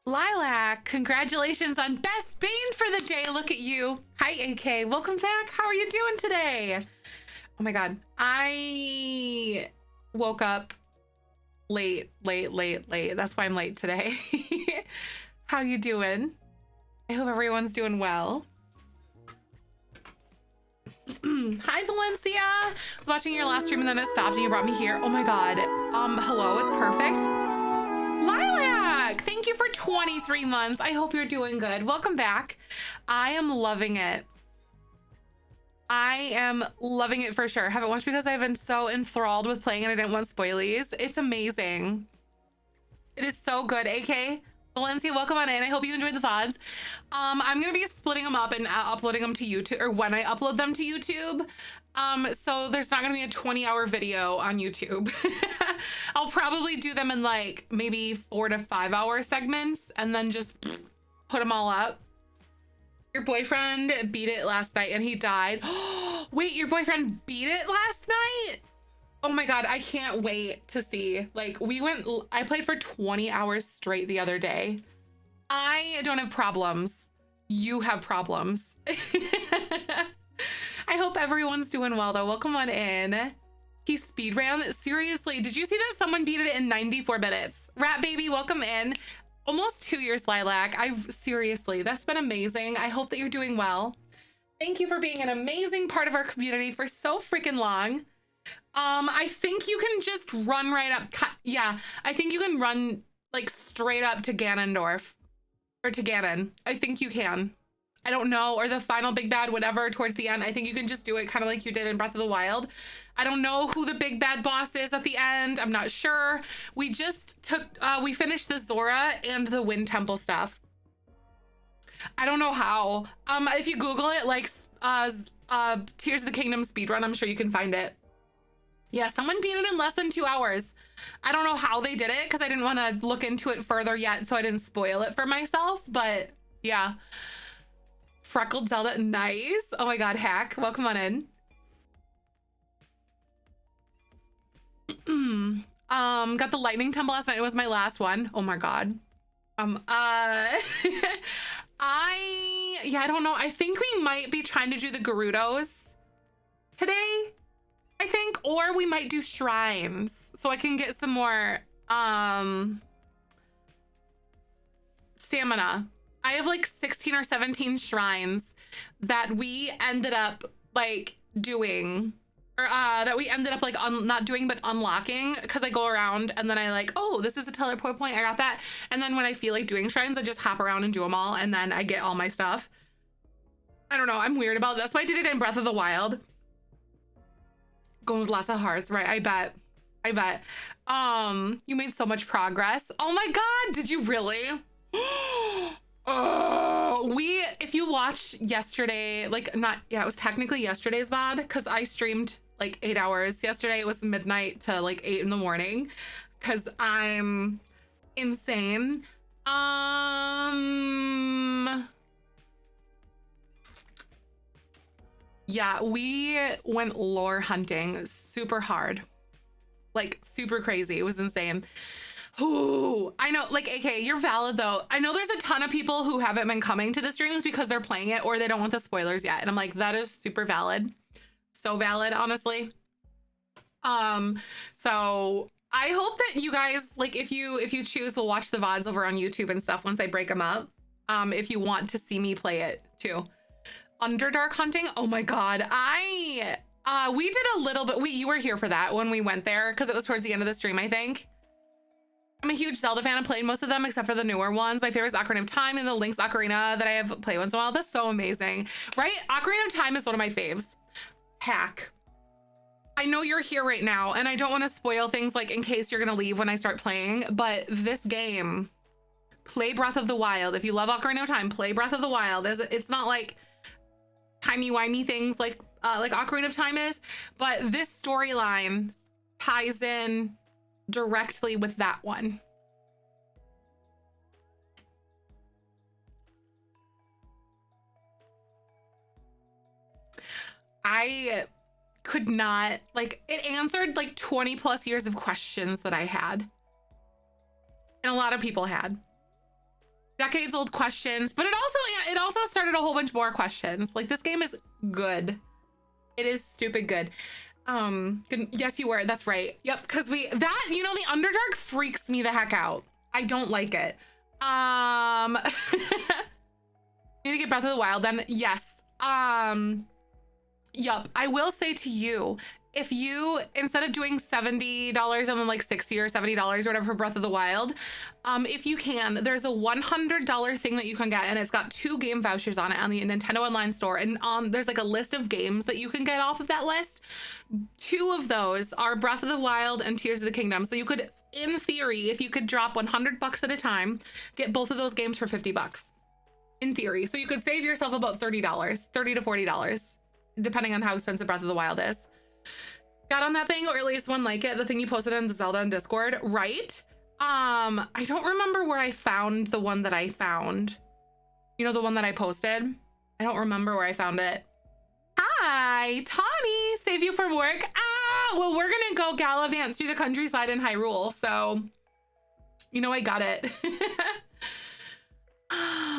Lilac, congratulations on Best Bean for the day. Look at you. Hi, AK. Welcome back. How are you doing today? Oh my God. I woke up late. That's why I'm late today. How you doing? I hope everyone's doing well. Hi, Valencia. I was watching your last stream and then it stopped and you brought me here. Oh my God. Hello, it's perfect. Lilac, thank you for 23 months. I hope you're doing good. Welcome back. I am loving it. I am loving it for sure. Haven't watched because I've been so enthralled with playing and I didn't want spoilies. It's amazing. It is so good. AK, Valencia, welcome on in. I hope you enjoyed the VODs. I'm gonna be splitting them up and uploading them to YouTube, or when I upload them to YouTube. So there's not gonna be a 20-hour video on YouTube. I'll probably do them in like maybe 4 to 5 hour segments and then just put them all up. Your boyfriend beat it last night and he died. Wait, your boyfriend beat it last night? Oh my God, I can't wait to see. Like I played for 20 hours straight the other day. I don't have problems. You have problems. I hope everyone's doing well though. Welcome on in. He speed ran. Seriously, did you see that someone beat it in 94 minutes? Rat baby, welcome in. Almost 2 years, Lilac. Seriously, that's been amazing. I hope that you're doing well. Thank you for being an amazing part of our community for so freaking long. I think you can just run right up. Yeah, I think you can run like straight up to Ganondorf or to Ganon. I think you can. I don't know, or the final big bad, whatever, towards the end. I think you can just do it kind of like you did in Breath of the Wild. I don't know who the big bad boss is at the end. I'm not sure. We just we finished the Zora and the Wind Temple stuff. I don't know how. If you Google it, like Tears of the Kingdom speedrun, I'm sure you can find it. Yeah, someone beat it in less than 2 hours. I don't know how they did it because I didn't want to look into it further yet, so I didn't spoil it for myself, but yeah. Freckled Zelda, nice. Oh my God, Hack, welcome on in. Got the Lightning Temple last night. It was my last one. Oh my God. I don't know. I think we might be trying to do the Gerudos today, I think, or we might do shrines so I can get some more stamina. I have like 16 or 17 shrines that we ended up like doing, or that we ended up like not doing but unlocking, because I go around and then I like, oh, this is a teleport point, I got that, and then when I feel like doing shrines I just hop around and do them all and then I get all my stuff. I don't know, I'm weird about this. That's why I did it in Breath of the Wild. Going with lots of hearts, right? I bet. You made so much progress. Oh my God, did you really? Oh, if you watch yesterday, like it was technically yesterday's VOD because I streamed like 8 hours yesterday. It was midnight to like 8 in the morning because I'm insane. Yeah, we went lore hunting super hard, like super crazy. It was insane. Ooh, I know, like, AK, you're valid though. I know there's a ton of people who haven't been coming to the streams because they're playing it or they don't want the spoilers yet. And I'm like, that is super valid. So valid, honestly. So I hope that you guys, like, if you choose, will watch the VODs over on YouTube and stuff once I break them up. If you want to see me play it too. Underdark hunting, oh my God. We did a little bit, you were here for that when we went there because it was towards the end of the stream, I think. I'm a huge Zelda fan. I played most of them except for the newer ones. My favorite is Ocarina of Time and the Link's Ocarina that I have played once in a while. That's so amazing, right? Ocarina of Time is one of my faves. Hack, I know you're here right now and I don't want to spoil things like in case you're gonna leave when I start playing, but this game, play Breath of the Wild. If you love Ocarina of Time, play Breath of the Wild. It's not like timey-wimey things like Ocarina of Time is, but this storyline ties in directly with that one. I could not, like, it answered like 20 plus years of questions that I had and a lot of people had. decades old questions, but it also started a whole bunch more questions. Like, this game is good. It is stupid good. Yes, you were. That's right. Yep. Because the Underdark freaks me the heck out. I don't like it. Need to get Breath of the Wild then. Yes. Yup. I will say to you, if you, instead of doing $70 and then like $60 or $70 or whatever for Breath of the Wild, if you can, there's a $100 thing that you can get, and it's got 2 game vouchers on it on the Nintendo Online store. And there's like a list of games that you can get off of that list. 2 of those are Breath of the Wild and Tears of the Kingdom. So you could, in theory, if you could drop $100 at a time, get both of those games for $50. In theory. So you could save yourself about $30 to $40, depending on how expensive Breath of the Wild is. Got on that thing, or at least one like it, the thing you posted on the Zelda on Discord, right? I don't remember where I found the one that I found. You know, the one that I posted? I don't remember where I found it. Hi, Tawny, save you from work. Well, we're gonna go gallivant through the countryside in Hyrule, so you know I got it.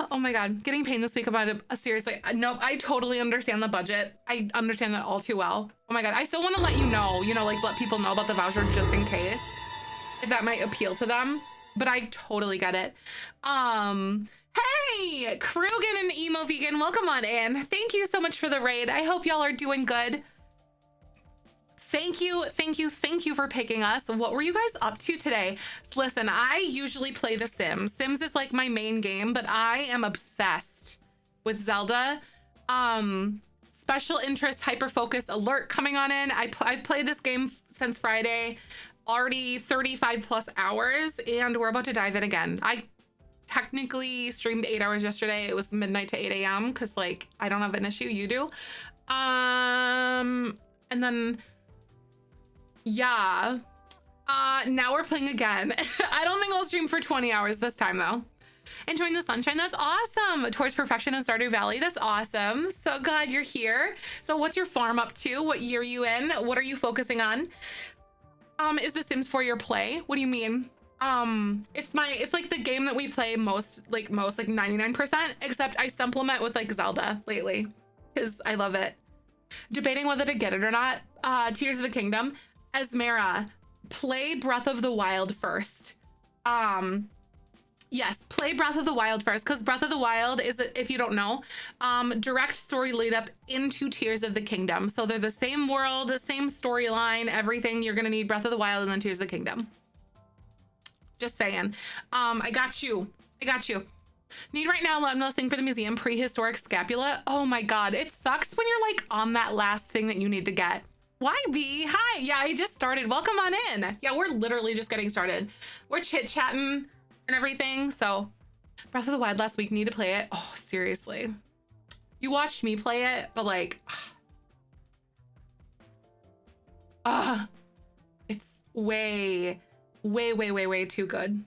Oh my God, getting pain this week about it. Seriously, nope, I totally understand the budget. I understand that all too well. Oh my God, I still want to let you know, like let people know about the voucher just in case, if that might appeal to them, but I totally get it. Hey, Krugen and Emo Vegan, welcome on in. Thank you so much for the raid. I hope y'all are doing good. Thank you for picking us. What were you guys up to today? Listen, I usually play The Sims. Sims is like my main game, but I am obsessed with Zelda. Special interest, hyper focus alert coming on in. I've played this game since Friday, already 35 plus hours, and we're about to dive in again. I technically streamed 8 hours yesterday. It was midnight to 8 a.m. because like I don't have an issue, you do. And then yeah, now we're playing again. I don't think I'll stream for 20 hours this time though. Enjoying the sunshine, that's awesome. Towards perfection in Stardew Valley, that's awesome. So glad you're here. So what's your farm up to? What year are you in? What are you focusing on? Is The Sims 4 your play? What do you mean? It's like the game that we play most like 99%, except I supplement with like Zelda lately because I love it. Debating whether to get it or not. Tears of the Kingdom. Esmera, play Breath of the Wild first. Yes, play Breath of the Wild first, because Breath of the Wild is, if you don't know, direct story lead up into Tears of the Kingdom. So they're the same world, the same storyline, everything. You're gonna need Breath of the Wild and then Tears of the Kingdom. Just saying. I got you. Need right now, let me know thing for the museum, prehistoric scapula. Oh my God, it sucks when you're like on that last thing that you need to get. YB, hi, yeah, I just started. Welcome on in. Yeah, we're literally just getting started. We're chit-chatting and everything. So Breath of the Wild last week, need to play it. Oh, seriously. You watched me play it, but like, it's way too good.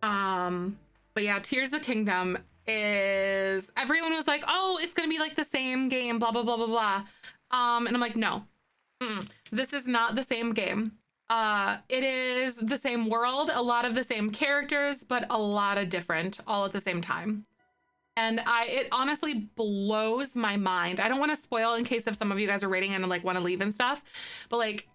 But yeah, Tears of the Kingdom is, everyone was like, oh, it's gonna be like the same game, blah, blah, blah, blah, blah. And I'm like, no, this is not the same game. It is the same world, a lot of the same characters, but a lot of different all at the same time. And it honestly blows my mind. I don't want to spoil in case if some of you guys are rating and like want to leave and stuff, but like,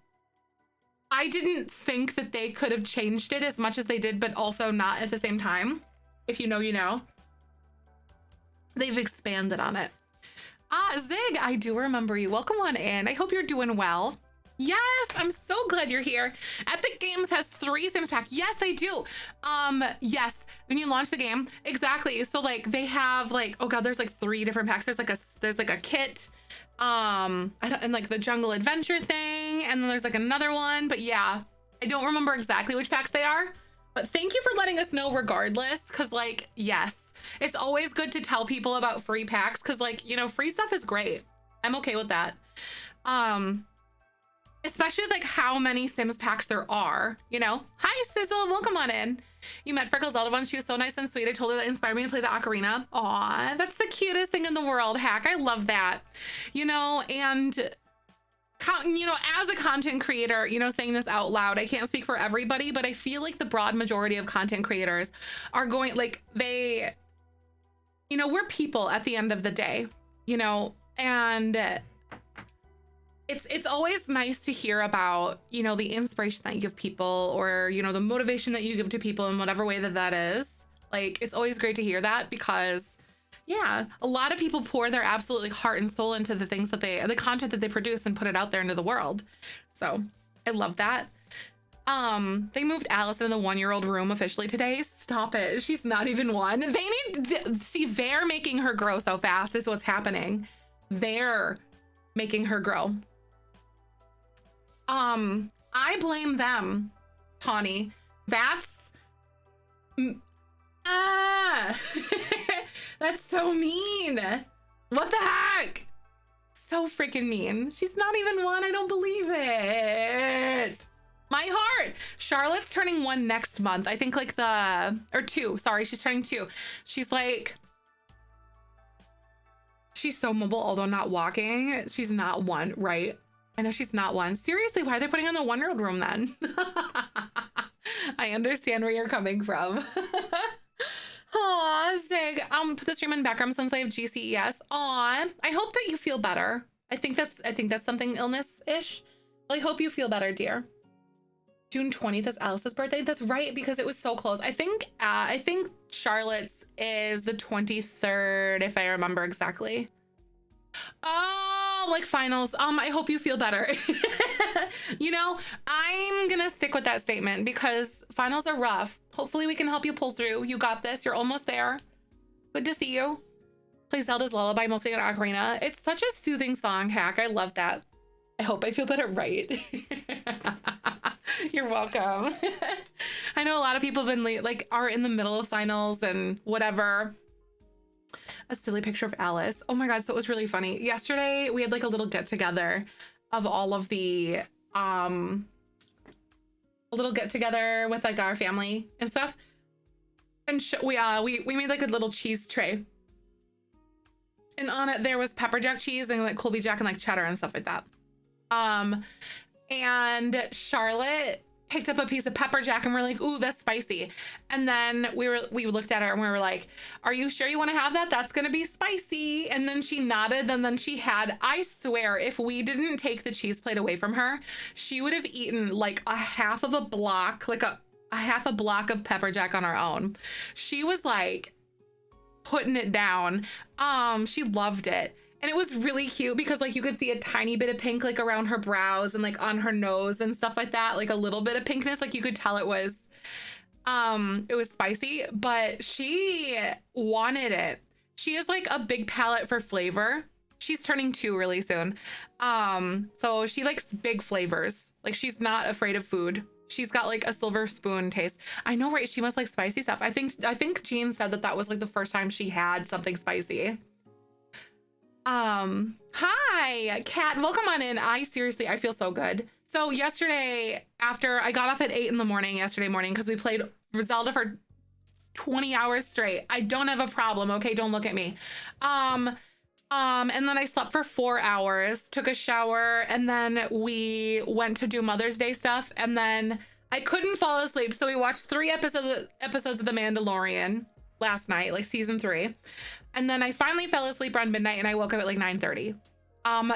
I didn't think that they could have changed it as much as they did, but also not at the same time. If you know, you know. They've expanded on it. Zig, I do remember you. Welcome on in. I hope you're doing well. Yes, I'm so glad you're here. Epic Games has 3 Sims packs. Yes, they do. Yes, when you launch the game, exactly. So like they have like, oh God, there's like 3 different packs. There's like a kit, and like the jungle adventure thing, and then there's like another one. But yeah, I don't remember exactly which packs they are. But thank you for letting us know regardless, because like, yes, it's always good to tell people about free packs, because like, you know, free stuff is great. I'm okay with that. Especially with like how many Sims packs there are, you know? Hi, Sizzle, welcome on in. You met Freckles Zelda once. She was so nice and sweet. I told her that inspired me to play the ocarina. Aw, that's the cutest thing in the world, Hack. I love that. You know, and you know, as a content creator, you know, saying this out loud, I can't speak for everybody, but I feel like the broad majority of content creators are going, like, they, you know, we're people at the end of the day, you know, and it's always nice to hear about, you know, the inspiration that you give people, or, you know, the motivation that you give to people in whatever way that that is. Like, it's always great to hear that, because yeah, a lot of people pour their absolutely heart and soul into the things that the content that they produce and put it out there into the world. So I love that. They moved Alice in the 1-year-old room officially today. Stop it. She's not even one. They need, see, they're making her grow so fast is what's happening. They're making her grow. I blame them, Tawny. That's that's so mean. What the heck? So freaking mean. She's not even one. I don't believe it. My heart. Charlotte's turning 1 next month. I think like or 2. Sorry, she's turning 2. She's like, she's so mobile, although not walking. She's not 1, right? I know she's not 1. Seriously, why are they putting her in the 1-year-old room then? I understand where you're coming from. Aw, Zig. Put the stream in background since I have GCES. Aw, I hope that you feel better. I think that's something illness-ish. Well, I hope you feel better, dear. June 20th is Alice's birthday. That's right, because it was so close. I think Charlotte's is the 23rd, if I remember exactly. Oh, like finals. I hope you feel better. You know, I'm gonna stick with that statement because finals are rough. Hopefully we can help you pull through. You got this. You're almost there. Good to see you. Play Zelda's Lullaby, mostly an ocarina. It's such a soothing song, Hack. I love that. I hope I feel better, right? You're welcome. I know a lot of people have been like are in the middle of finals and whatever. A silly picture of Alice. Oh my god, so it was really funny. Yesterday we had like a little get together of all of the a little get together with like our family and stuff. And we made like a little cheese tray. And on it there was pepper jack cheese and like Colby Jack and like cheddar and stuff like that. And Charlotte picked up a piece of pepper jack and we're like, ooh, that's spicy. And then we looked at her and we were like, are you sure you want to have that? That's gonna be spicy. And then she nodded, and then she had, I swear, if we didn't take the cheese plate away from her, she would have eaten like a half of a block, like a half a block of pepper jack on her own. She was like putting it down. She loved it. And it was really cute because like you could see a tiny bit of pink like around her brows and like on her nose and stuff like that, like a little bit of pinkness. Like you could tell it was spicy, but she wanted it. She has like a big palate for flavor. She's turning 2 really soon. So she likes big flavors. Like she's not afraid of food. She's got like a silver spoon taste. I know, right? She must like spicy stuff. I think Jean said that was like the first time she had something spicy. Hi, Kat, welcome on in. I feel so good. So yesterday, after I got off at 8 in the morning yesterday morning, because we played Zelda for 20 hours straight. I don't have a problem, okay? Don't look at me. And then I slept for 4 hours, took a shower, and then we went to do Mother's Day stuff, and then I couldn't fall asleep, so we watched 3 episodes of The Mandalorian last night, like season 3. And then I finally fell asleep around midnight and I woke up at like 9:30.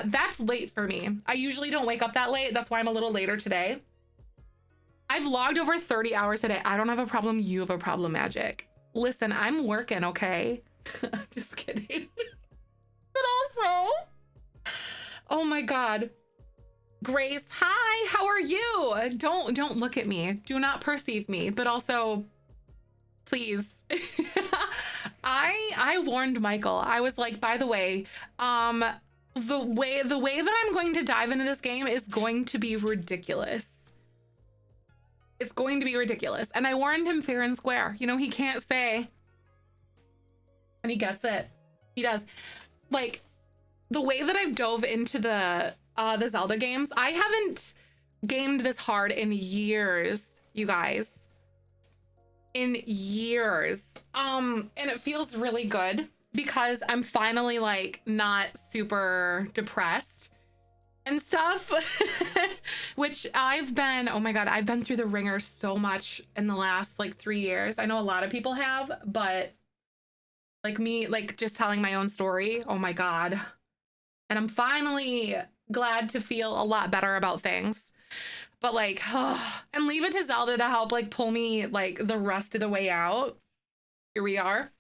That's late for me. I usually don't wake up that late. That's why I'm a little later today. I've logged over 30 hours today. I don't have a problem. You have a problem, Magic. Listen, I'm working, okay? I'm just kidding. But also, oh my God. Grace, hi, how are you? Don't look at me. Do not perceive me, but also, please. I warned Michael. I was like, by the way, the way that I'm going to dive into this game is going to be ridiculous. It's going to be ridiculous. And I warned him fair and square. You know, he can't say, and he gets it. He does. Like, the way that I've dove into the Zelda games, I haven't gamed this hard in years, you guys. In years. And it feels really good because I'm finally like not super depressed and stuff. Which I've been, oh my God, I've been through the ringer so much in the last like 3 years. I know a lot of people have, but like me, like just telling my own story, oh my God. And I'm finally glad to feel a lot better about things. But like, and leave it to Zelda to help like pull me like the rest of the way out. Here we are.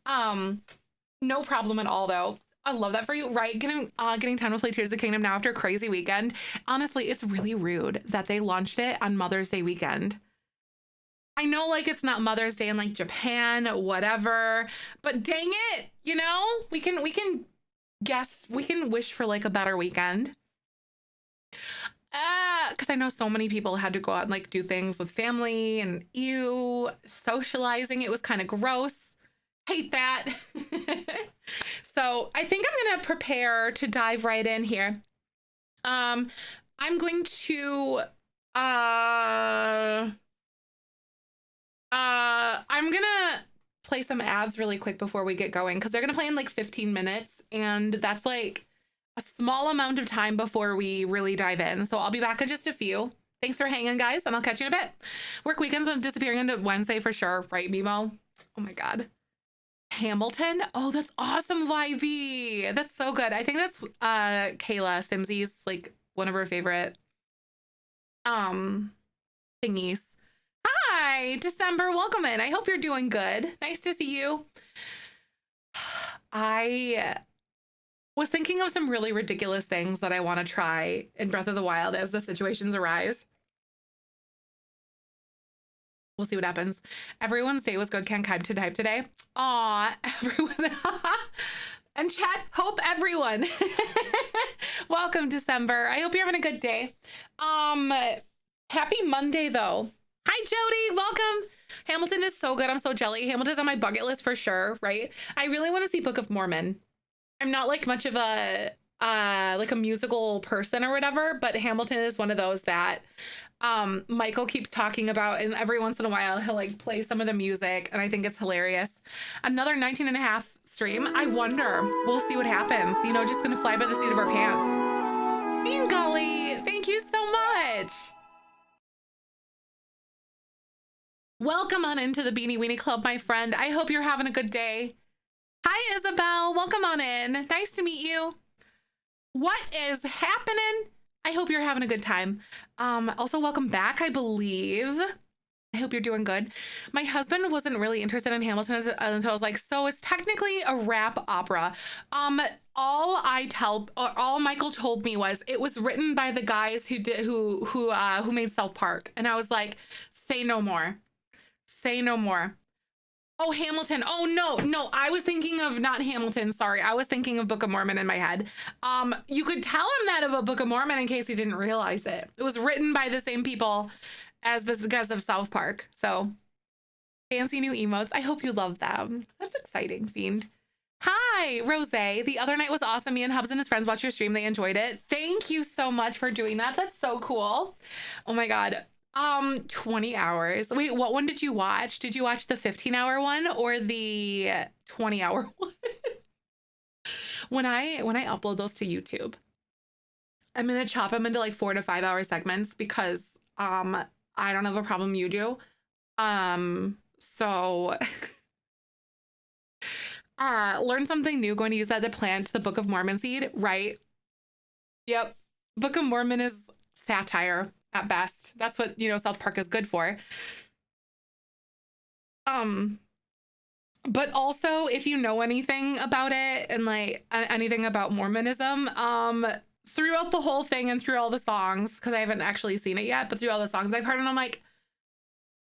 No problem at all though. I love that for you, right? Getting time to play Tears of the Kingdom now after a crazy weekend. Honestly, it's really rude that they launched it on Mother's Day weekend. I know like it's not Mother's Day in like Japan, whatever, but dang it, you know, we can wish for like a better weekend. Because I know so many people had to go out and like do things with family and socializing. It was kind of gross. Hate that. So I think I'm gonna prepare to dive right in here. I'm going to I'm gonna play some ads really quick before we get going because they're gonna play in like 15 minutes, and that's like a small amount of time before we really dive in. So I'll be back in just a few. Thanks for hanging, guys, and I'll catch you in a bit. Work weekends been disappearing into Wednesday for sure, right, Mimo? Oh my God. Hamilton? Oh, that's awesome, YV. That's so good. I think that's Kayla Simsey's like one of her favorite thingies. Hi, December. Welcome in. I hope you're doing good. Nice to see you. I was thinking of some really ridiculous things that I want to try in Breath of the Wild as the situations arise. We'll see what happens. Everyone's day was good. Can't type today. Aw, everyone. And chat, hope everyone. Welcome, December. I hope you're having a good day. Happy Monday, though. Hi, Jody. Welcome. Hamilton is so good. I'm so jelly. Hamilton's on my bucket list for sure, right? I really want to see Book of Mormon. I'm not like much of a like a musical person or whatever, but Hamilton is one of those that Michael keeps talking about, and every once in a while he'll like play some of the music, and I think it's hilarious. Another 19 and a half stream. I wonder. We'll see what happens. You know, just gonna fly by the seat of our pants. Bean Golly, thank you so much. Welcome on into the Beanie Weenie Club, my friend. I hope you're having a good day. Hi, Isabel. Welcome on in. Nice to meet you. What is happening? I hope you're having a good time. Also, welcome back, I believe. I hope you're doing good. My husband wasn't really interested in Hamilton until I was like, so it's technically a rap opera. All Michael told me was it was written by the guys who made South Park, and I was like, say no more. Say no more. Oh, Hamilton. Oh, no. I was thinking of not Hamilton. Sorry. I was thinking of Book of Mormon in my head. You could tell him that about Book of Mormon in case he didn't realize it. It was written by the same people as the guys of South Park. So fancy new emotes. I hope you love them. That's exciting, Fiend. Hi, Rose. The other night was awesome. Me and Hubs and his friends watched your stream. They enjoyed it. Thank you so much for doing that. That's so cool. Oh my God. 20 hours. Wait, what one did you watch? Did you watch the 15-hour one or the 20-hour one? When I upload those to YouTube, I'm gonna chop them into like 4 to 5 hour segments because I don't have a problem you do. So learn something new, going to use that to plant the Book of Mormon seed, right? Yep. Book of Mormon is satire at best. That's what, you know, South Park is good for. But also if you know anything about it and like anything about Mormonism, throughout the whole thing and through all the songs, because I haven't actually seen it yet, but through all the songs I've heard, and I'm like,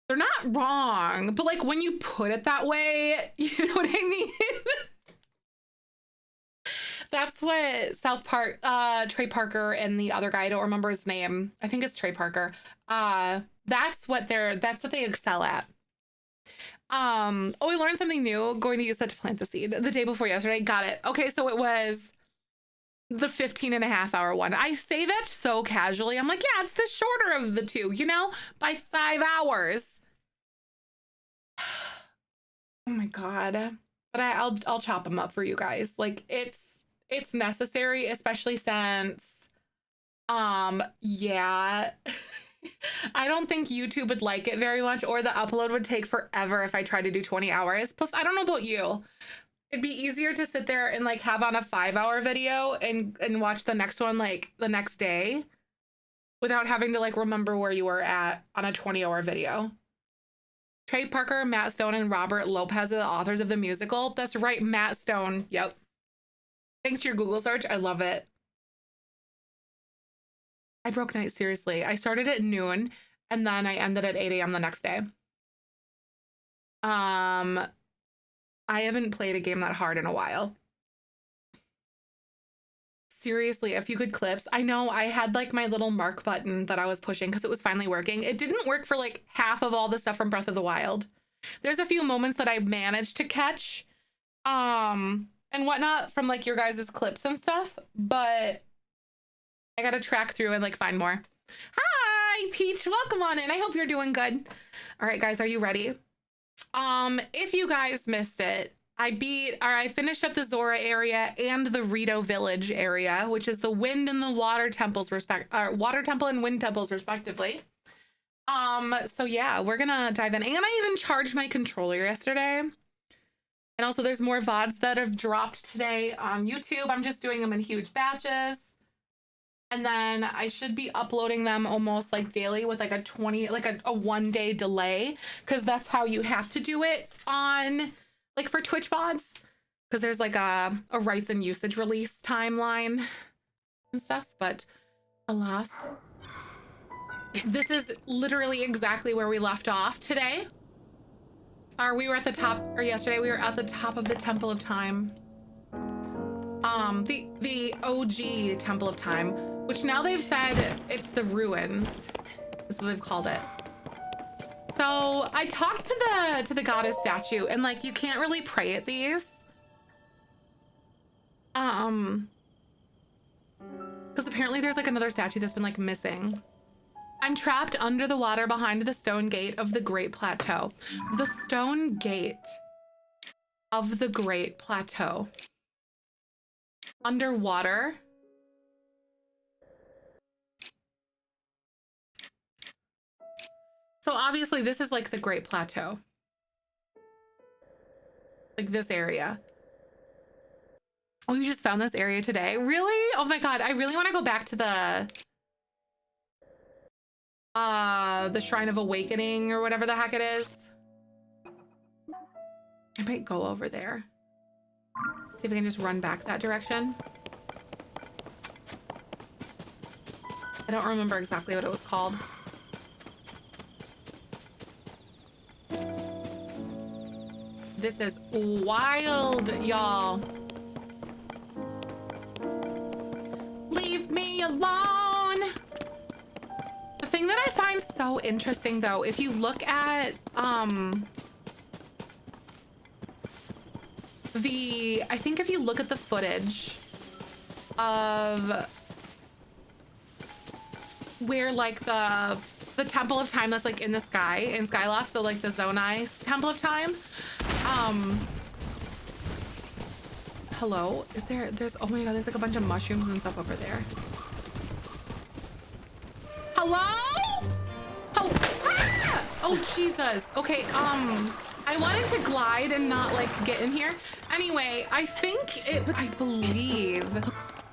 they're not wrong, but like when you put it that way, you know what I mean? That's what South Park, Trey Parker and the other guy, I don't remember his name. I think it's Trey Parker. That's what they excel at. Oh, we learned something new. Going to use that to plant the seed the day before yesterday. Got it. Okay, so it was the 15 and a half hour one. I say that so casually. I'm like, yeah, it's the shorter of the two, you know, by 5 hours. Oh my God. But I'll chop them up for you guys. Like it's necessary, especially since Yeah. I don't think YouTube would like it very much, or the upload would take forever if I tried to do 20 hours. Plus, I don't know about you. It'd be easier to sit there and like have on a 5-hour video and watch the next one like the next day without having to like remember where you were at on a 20-hour video. Trey Parker, Matt Stone, and Robert Lopez are the authors of the musical. That's right, Matt Stone. Yep. Thanks to your Google search. I love it. I broke night, seriously. I started at noon and then I ended at 8 a.m. the next day. I haven't played a game that hard in a while. Seriously, a few good clips. I know I had like my little mark button that I was pushing because it was finally working. It didn't work for like half of all the stuff from Breath of the Wild. There's a few moments that I managed to catch and whatnot from like your guys' clips and stuff, but I gotta track through and like find more. Hi, Peach, welcome on in. I hope you're doing good. All right, guys, are you ready? If you guys missed it, I finished up the Zora area and the Rito Village area, which is the wind and the water temples water temple and wind temples respectively. So yeah, we're gonna dive in. And I even charged my controller yesterday. And also there's more VODs that have dropped today on YouTube. I'm just doing them in huge batches. And then I should be uploading them almost like daily with like a 1-day delay, because that's how you have to do it on like for Twitch VODs, because there's like a rights and usage release timeline and stuff. But alas, this is literally exactly where we left off today. We were at the top, or yesterday we were at the top of the Temple of Time. The OG Temple of Time, which now they've said it's the ruins, is what they've called it. So I talked to the goddess statue, and like you can't really pray at these. Because apparently there's like another statue that's been like missing. I'm trapped under the water behind the stone gate of the Great Plateau. The stone gate of the Great Plateau. Underwater. So obviously this is like the Great Plateau. Like this area. Oh, you just found this area today? Really? Oh my God, I really want to go back to the Shrine of Awakening or whatever the heck it is. I might go over there. See if I can just run back that direction. I don't remember exactly what it was called. This is wild, y'all. Leave me alone. The thing that I find so interesting though, if you look at I think if you look at the footage of where like the Temple of Time that's like in the sky, in Skyloft, so like the Zonai Temple of Time. Hello? There's oh my God, there's like a bunch of mushrooms and stuff over there. Hello? Oh, ah! Oh Jesus. Okay, I wanted to glide and not like get in here. Anyway, I believe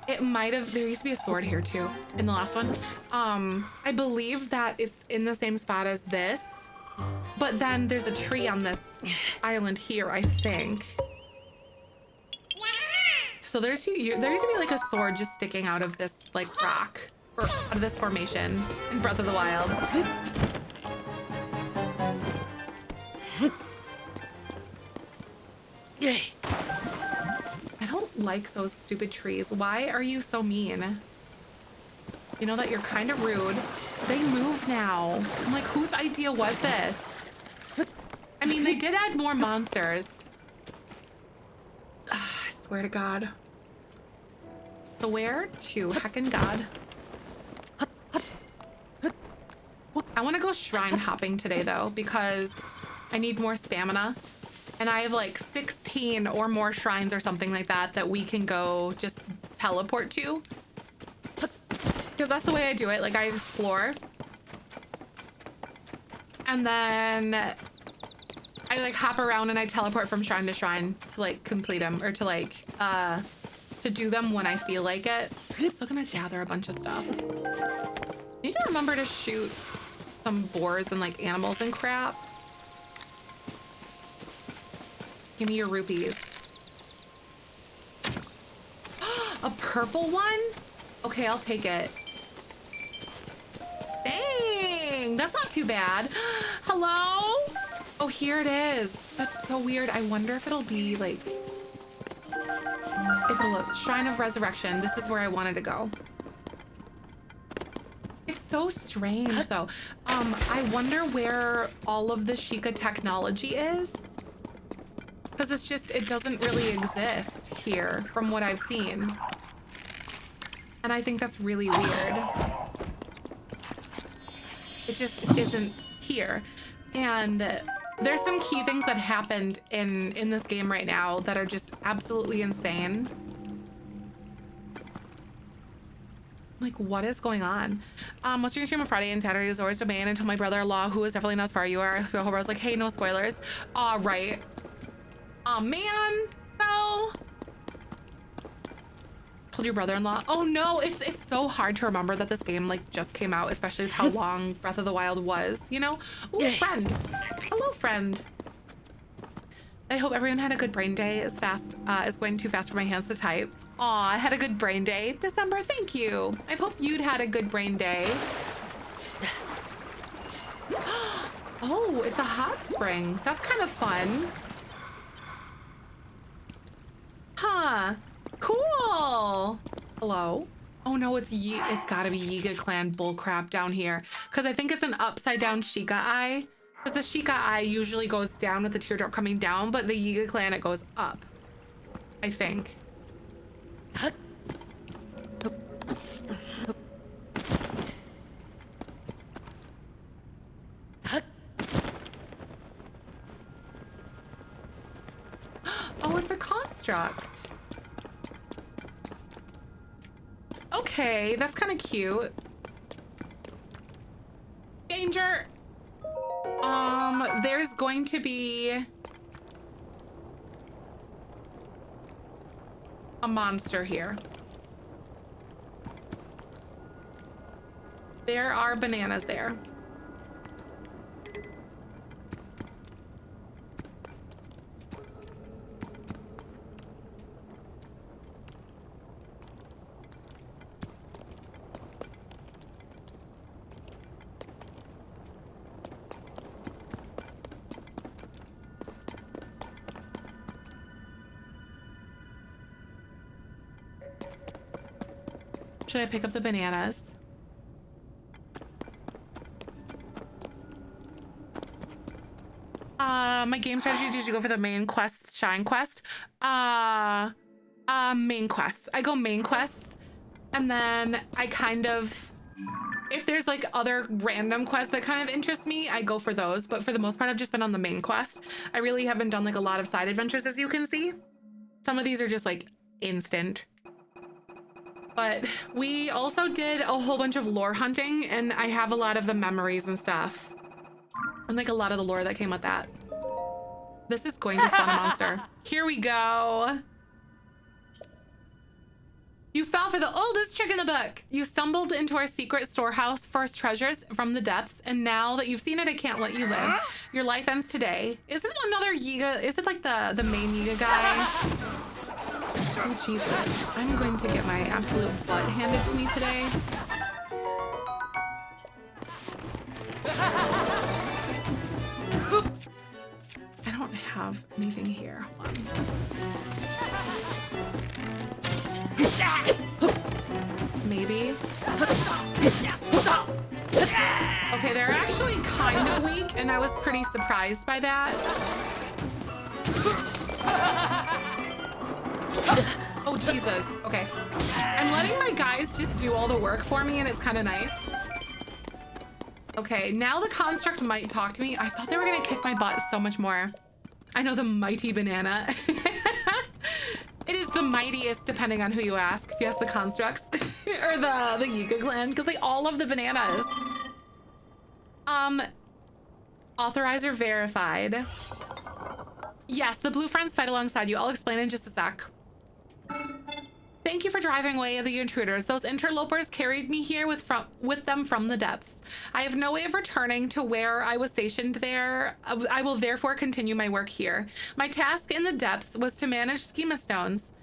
it might have, there used to be a sword here too in the last one. I believe that it's in the same spot as this, but then there's a tree on this island here, I think. So there used to be like a sword just sticking out of this like rock, or out of this formation in Breath of the Wild. I don't like those stupid trees. Why are you so mean? You know that you're kind of rude. They move now. I'm like, whose idea was this? I mean, they did add more monsters. I swear to God. Swear to heckin' God. I want to go shrine hopping today though, because I need more stamina. And I have like 16 or more shrines or something like that that we can go just teleport to. because that's the way I do it. Like, I explore. And then I like hop around and I teleport from shrine to shrine to like complete them, or to like, to do them when I feel like it. I'm still gonna gather a bunch of stuff. Need to remember to shoot some boars and like animals and crap. Give me your rupees. A purple one? Okay, I'll take it. Dang, that's not too bad. Hello? Oh, here it is. That's so weird. I wonder if it'll be like, if it'll look, Shrine of Resurrection. This is where I wanted to go. It's so strange though. I wonder where all of the Sheikah technology is. Because it's just, it doesn't really exist here from what I've seen. And I think that's really weird. It just isn't here. And there's some key things that happened in this game right now that are just absolutely insane. Like, what is going on? What's your stream on Friday and Saturday is always domain until my brother-in-law, who is definitely not as far as you are, I was like, hey, no spoilers. Right. Oh man, no. Told your brother-in-law. Oh no, it's so hard to remember that this game like just came out, especially with how long Breath of the Wild was, you know? Ooh, friend. Hello, friend. I hope everyone had a good brain day. As fast is going too fast for my hands to type. Aw, I had a good brain day. December, thank you. I hope you'd had a good brain day. Oh, it's a hot spring. That's kind of fun. Huh. Cool. Hello? Oh no, it's gotta be Yiga clan bullcrap down here. Because I think it's an upside down Sheikah eye. Because the Sheikah eye usually goes down with the teardrop coming down, but the Yiga clan, it goes up. I think. Oh, it's a construct. Okay, that's kind of cute. Danger. There's going to be a monster here. There are bananas there. Should I pick up the bananas? My game strategy, did you go for the main quest, Shine quest? Main quests. I go main quests, and then I kind of, if there's like other random quests that kind of interest me, I go for those. But for the most part, I've just been on the main quest. I really haven't done like a lot of side adventures, as you can see. Some of these are just like instant. But we also did a whole bunch of lore hunting, and I have a lot of the memories and stuff. And like a lot of the lore that came with that. This is going to spawn a monster. Here we go. You fell for the oldest trick in the book. You stumbled into our secret storehouse for treasures from the depths, and now that you've seen it, I can't let you live. Your life ends today. Is it another Yiga? Is it like the main Yiga guy? Oh, Jesus. I'm going to get my absolute butt handed to me today. I don't have anything here. Hold on. Maybe. Okay, they're actually kind of weak, and I was pretty surprised by that. Oh, Jesus. Okay. I'm letting my guys just do all the work for me, and it's kind of nice. Okay, now the construct might talk to me. I thought they were gonna kick my butt so much more. I know, the mighty banana. It is the the mightiest, depending on who you ask. If you ask the constructs or the Yiga clan, because they all love the bananas. Authorizer verified. Yes, the blue friends fight alongside you. I'll explain in just a sec. Thank you for driving away the intruders. Those interlopers carried me here with them from the depths. I have no way of returning to where I was stationed there. I will therefore continue my work here. My task in the depths was to manage schema stones.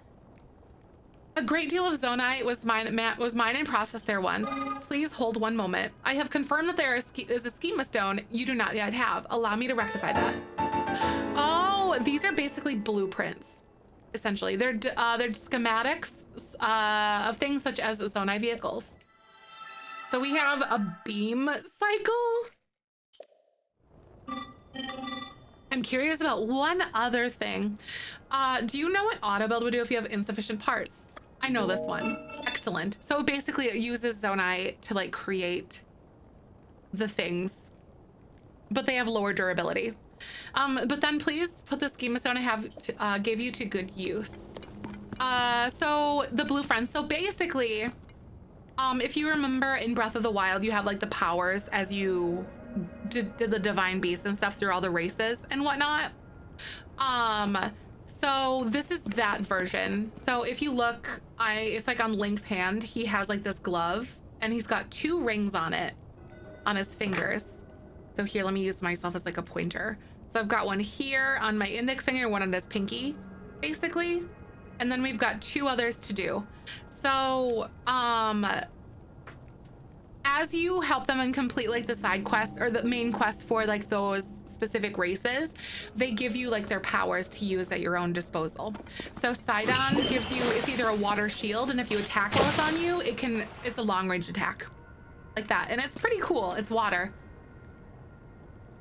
A great deal of zonite was mine and processed there once. Please hold one moment. I have confirmed that there is a schema stone you do not yet have. Allow me to rectify that. Oh, these are basically blueprints. Essentially, they're schematics of things such as zonite vehicles. So we have a beam cycle. I'm curious about one other thing. Do you know what auto build would do if you have insufficient parts? I know this one. Excellent. So basically it uses zonite to like create the things, but they have lower durability. But then please put the schema stone I have gave you to good use. So the blue friends. So basically, if you remember in Breath of the Wild, you have like the powers as you did the divine beasts and stuff through all the races and whatnot. So this is that version. So if you look, it's like on Link's hand, he has like this glove and he's got 2 rings on it, on his fingers. So here, let me use myself as like a pointer. So I've got one here on my index finger, one on his pinky, basically. And then we've got 2 others to do. So, as you help them and complete like the side quests or the main quests for like those specific races, they give you like their powers to use at your own disposal. So Sidon gives you, it's either a water shield, and if you attack while it's on you, it's a long range attack like that. And it's pretty cool. It's water.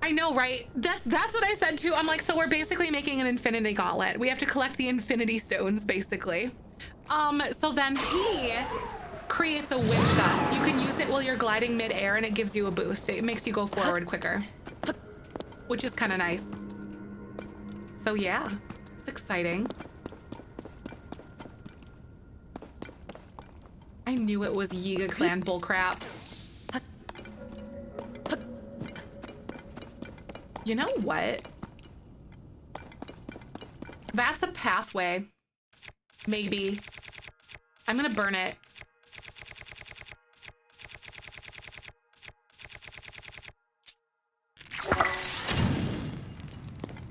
I know, right? That's what I said too. I'm like, so we're basically making an infinity gauntlet. We have to collect the infinity stones basically. So then he creates a wind gust. You can use it while you're gliding mid-air and it gives you a boost. It makes you go forward quicker, which is kind of nice. So yeah, it's exciting. I knew it was Yiga clan bullcrap. You know what? That's a pathway. Maybe. I'm gonna burn it.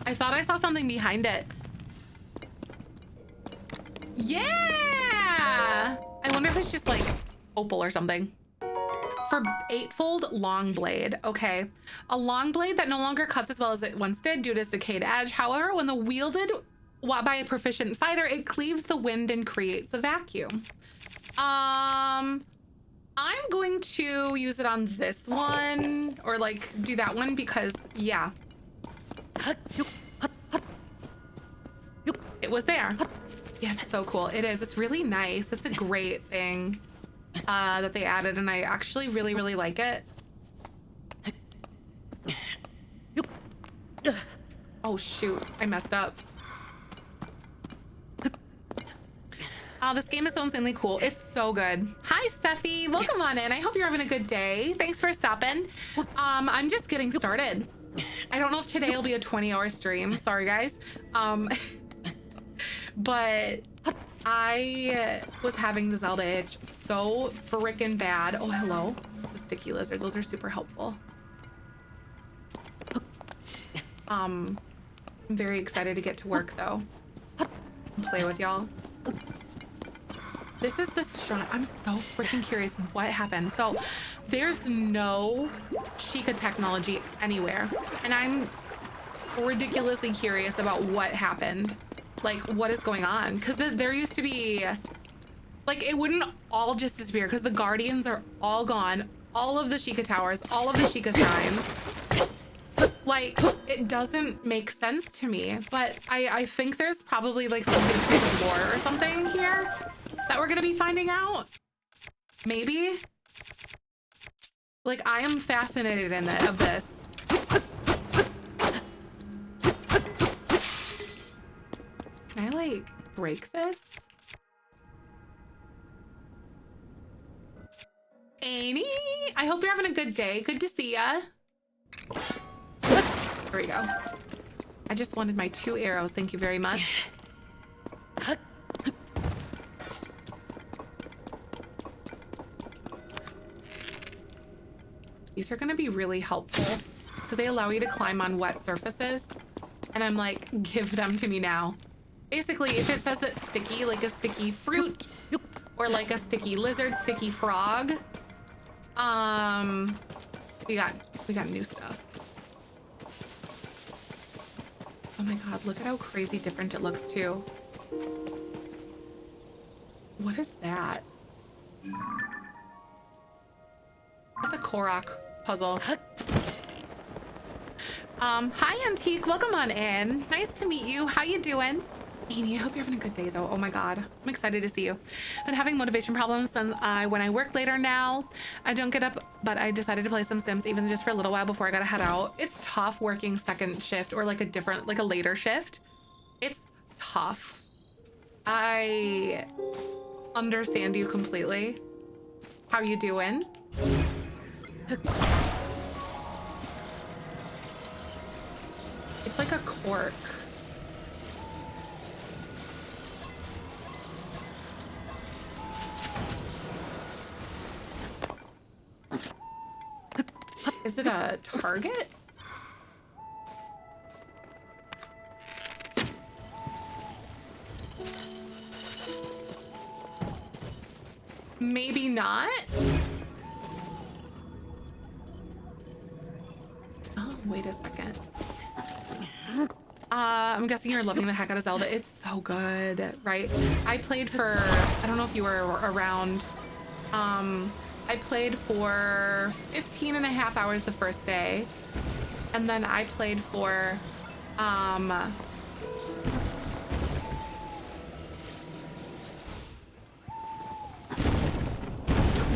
I thought I saw something behind it. Yeah! I wonder if it's just like opal or something. For 8-fold long blade. Okay. A long blade that no longer cuts as well as it once did due to its decayed edge. However, when wielded by a proficient fighter, it cleaves the wind and creates a vacuum. I'm going to use it on this one, or like do that one because yeah. It was there. Yeah, it's so cool. It is. It's really nice. It's a great thing that they added, and I actually really, really like it. Oh shoot, I messed up. Oh, this game is so insanely cool. It's so good. Hi, Steffi. Welcome on in. I hope you're having a good day. Thanks for stopping. I'm just getting started. I don't know if today will be a 20-hour stream. Sorry, guys. But I was having the Zelda itch so freaking bad. Oh, hello. It's a sticky lizard. Those are super helpful. I'm very excited to get to work, though. And play with y'all. This is the shot. I'm so freaking curious what happened. So there's no Sheikah technology anywhere. And I'm ridiculously curious about what happened. Like, what is going on? Because there used to be, like, it wouldn't all just disappear because the Guardians are all gone. All of the Sheikah towers, all of the Sheikah shrines. Like, it doesn't make sense to me. But I think there's probably like some big piece of lore or something here that we're gonna be finding out. Maybe. Like, I am fascinated of this. Can I like break this? Annie, I hope you're having a good day. Good to see ya. There we go. I just wanted my 2 arrows. Thank you very much. These are gonna be really helpful because they allow you to climb on wet surfaces. And I'm like, give them to me now. Basically, if it says it's sticky, like a sticky fruit or like a sticky lizard, sticky frog, we got new stuff. Oh my God, look at how crazy different it looks too. What is that? That's a Korok puzzle. Hi Antique, welcome on in. Nice to meet you. How you doing? Amy, I hope you're having a good day though. Oh my God, I'm excited to see you. I've been having motivation problems and when I work later now, I don't get up, but I decided to play some Sims even just for a little while before I gotta head out. It's tough working second shift or like a later shift. It's tough. I understand you completely. How you doing? It's like a cork. Is it a target? Maybe not. Oh, wait a second. I'm guessing you're loving the heck out of Zelda. It's so good, right? I played for, I don't know if you were around. I played for 15 and a half hours the first day. And then I played for,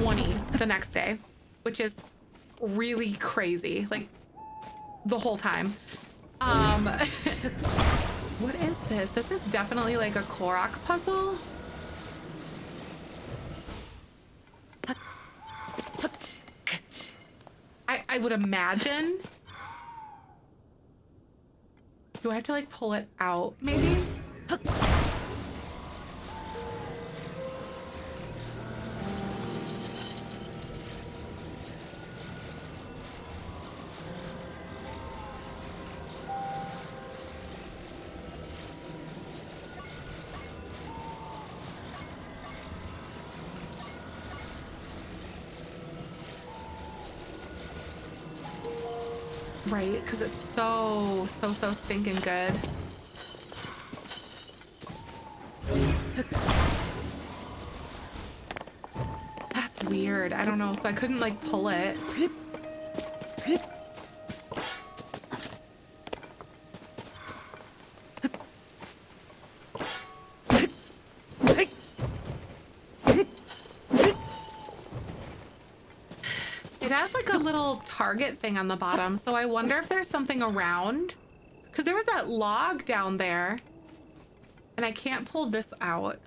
20 the next day, which is really crazy. Like the whole time. What is this? This is definitely like a Korok puzzle. I would imagine. Do I have to like pull it out maybe? Right, because it's so stinking good. That's weird. I don't know. So I couldn't like pull it. It has like a little target thing on the bottom, so I wonder if there's something around. Because there was that log down there, and I can't pull this out.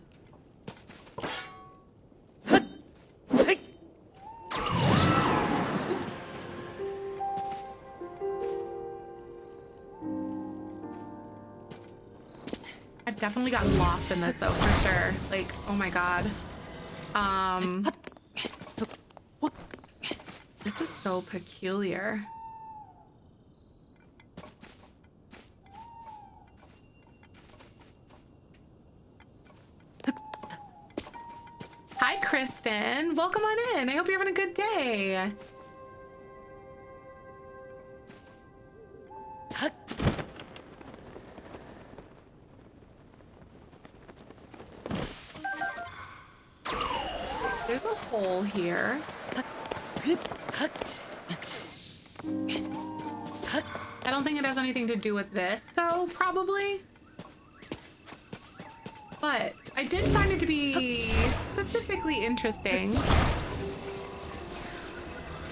I've definitely gotten lost in this though, for sure. Like, oh my God. This is so peculiar. Hi, Kristen. Welcome on in. I hope you're having a good day. There's a hole here. I don't think it has anything to do with this, though, probably. But I did find it to be specifically interesting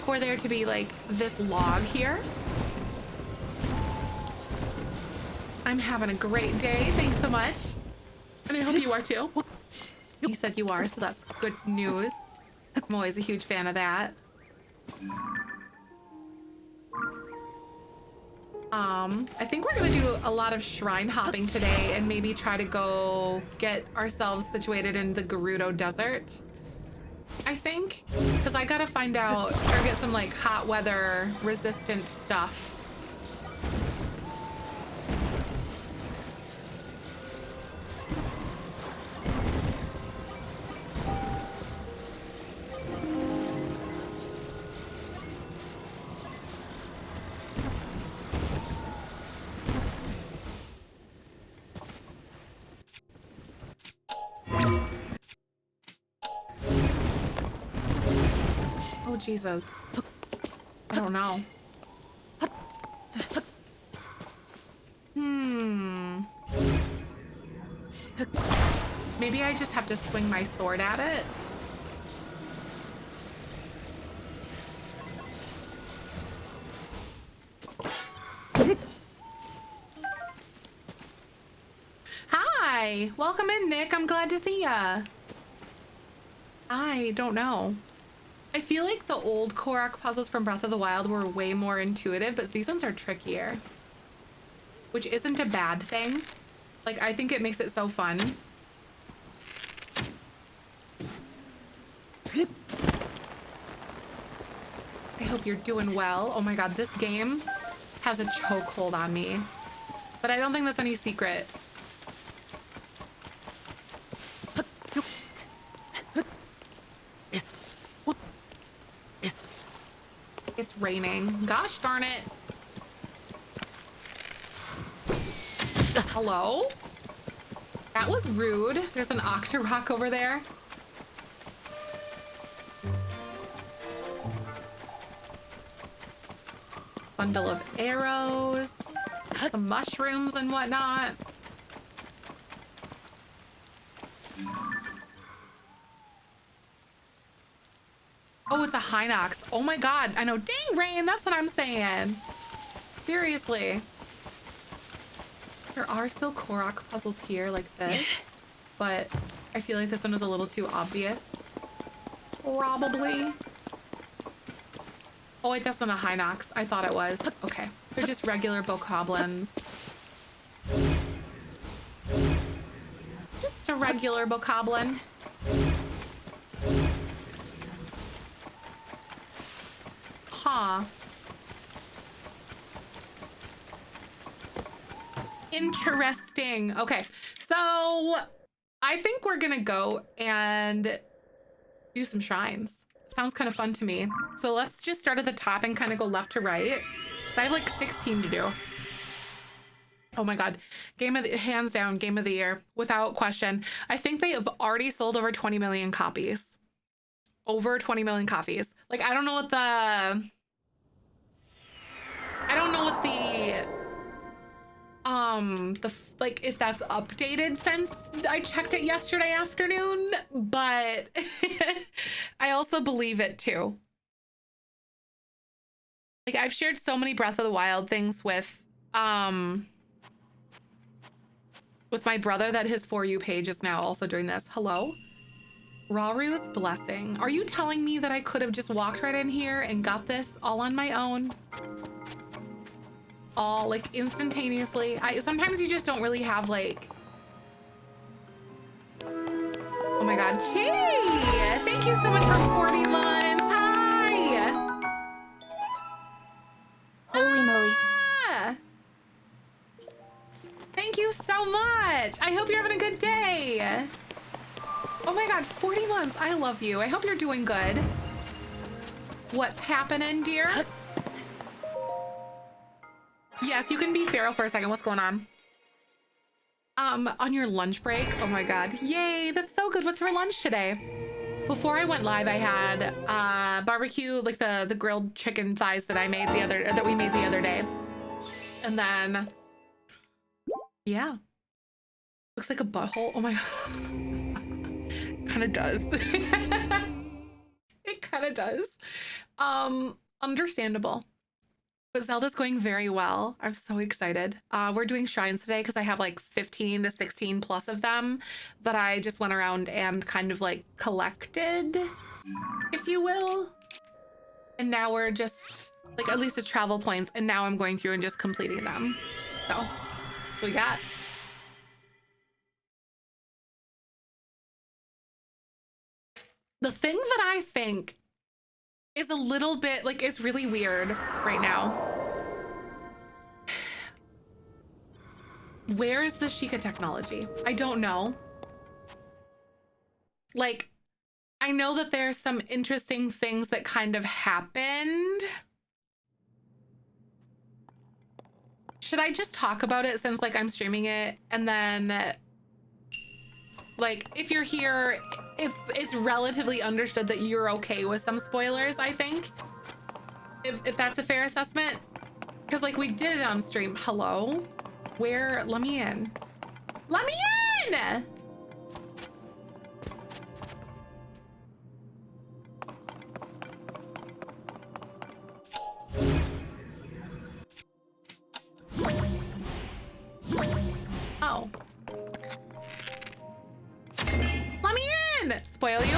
for there to be, like, this log here. I'm having a great day. Thanks so much. And I hope you are, too. You said you are, so that's good news. I'm always a huge fan of that. I think we're gonna do a lot of shrine hopping today and maybe try to go get ourselves situated in the Gerudo Desert. I think, because I gotta find out or get some like hot weather resistant stuff. Oh, Jesus. I don't know. Maybe I just have to swing my sword at it. Hi, welcome in, Nick. I'm glad to see ya. I don't know. I feel like the old Korok puzzles from Breath of the Wild were way more intuitive, but these ones are trickier, which isn't a bad thing. Like, I think it makes it so fun. I hope you're doing well. Oh my God, this game has a chokehold on me, but I don't think that's any secret. It's raining. Gosh darn it. Hello? That was rude. There's an Octorok over there. Bundle of arrows. Some mushrooms and whatnot. Oh, it's a Hinox. Oh my God. I know. Dang, Rain. That's what I'm saying. Seriously. There are still Korok puzzles here like this, but I feel like this one was a little too obvious. Probably. Oh wait, that's not a Hinox. I thought it was. Okay. They're just regular bokoblins. Just a regular bokoblin. Huh. Interesting. Okay, so I think we're gonna go and do some shrines. Sounds kind of fun to me. So let's just start at the top and kind of go left to right. So I have like 16 to do. Oh my God. Hands down, game of the year, without question. I think they have already sold over 20 million copies. Over 20 million copies. Like, I don't know what the like if that's updated since I checked it yesterday afternoon, but I also believe it too. Like, I've shared so many Breath of the Wild things with my brother that his For You page is now also doing this. Hello? Raru's blessing. Are you telling me that I could have just walked right in here and got this all on my own? All like instantaneously. Sometimes you just don't really have like. Oh my God, Chi! Thank you so much for 40 months. Hi! Holy moly. Thank you so much. I hope you're having a good day. Oh my God, 40 months. I love you. I hope you're doing good. What's happening, dear? Yes, you can be feral for a second. What's going on? On your lunch break? Oh my God. Yay, that's so good. What's for lunch today? Before I went live, I had barbecue, like the grilled chicken thighs that we made the other day. And then yeah. Looks like a butthole. Oh my God. Kind of does. It kind of does. Understandable. But Zelda's going very well. I'm so excited. We're doing shrines today because I have like 15 to 16 plus of them that I just went around and kind of like collected, if you will. And now we're just like at least the travel points. And now I'm going through and just completing them. So what we got. The thing that I think is a little bit like it's really weird right now. Where is the Sheikah technology? I don't know. Like, I know that there's some interesting things that kind of happened. Should I just talk about it since like I'm streaming it and then like if you're here, it's relatively understood that you're okay with some spoilers, I think. If that's a fair assessment. Because like we did it on stream. Hello? Where? Let me in. Let me in! Oh. Let me in! Spoil you?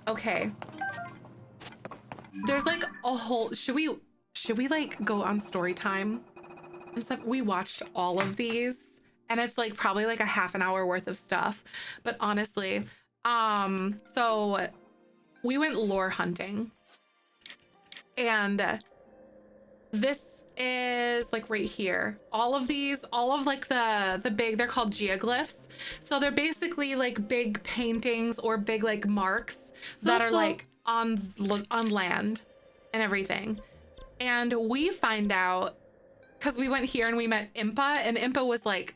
Okay. There's like a whole, should we like go on story time and stuff? We watched all of these and it's like probably like a half an hour worth of stuff. But honestly, so we went lore hunting and this is like right here. All of these, all of like the big, they're called geoglyphs. So they're basically like big paintings or big like marks that are like on land and everything. And we find out because we went here and we met Impa, and Impa was like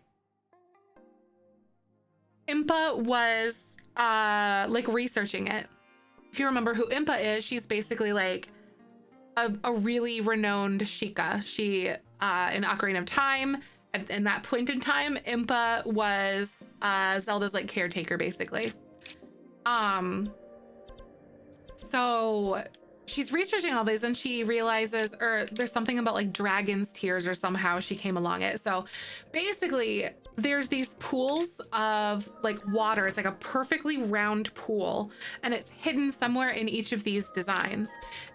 researching it. If you remember who Impa is, she's basically like a really renowned Sheikah. She in Ocarina of Time, in that point in time, Impa was Zelda's like caretaker basically. So she's researching all these and she realizes, or there's something about like dragon's tears or somehow she came along it. So basically there's these pools of like water. It's like a perfectly round pool and it's hidden somewhere in each of these designs.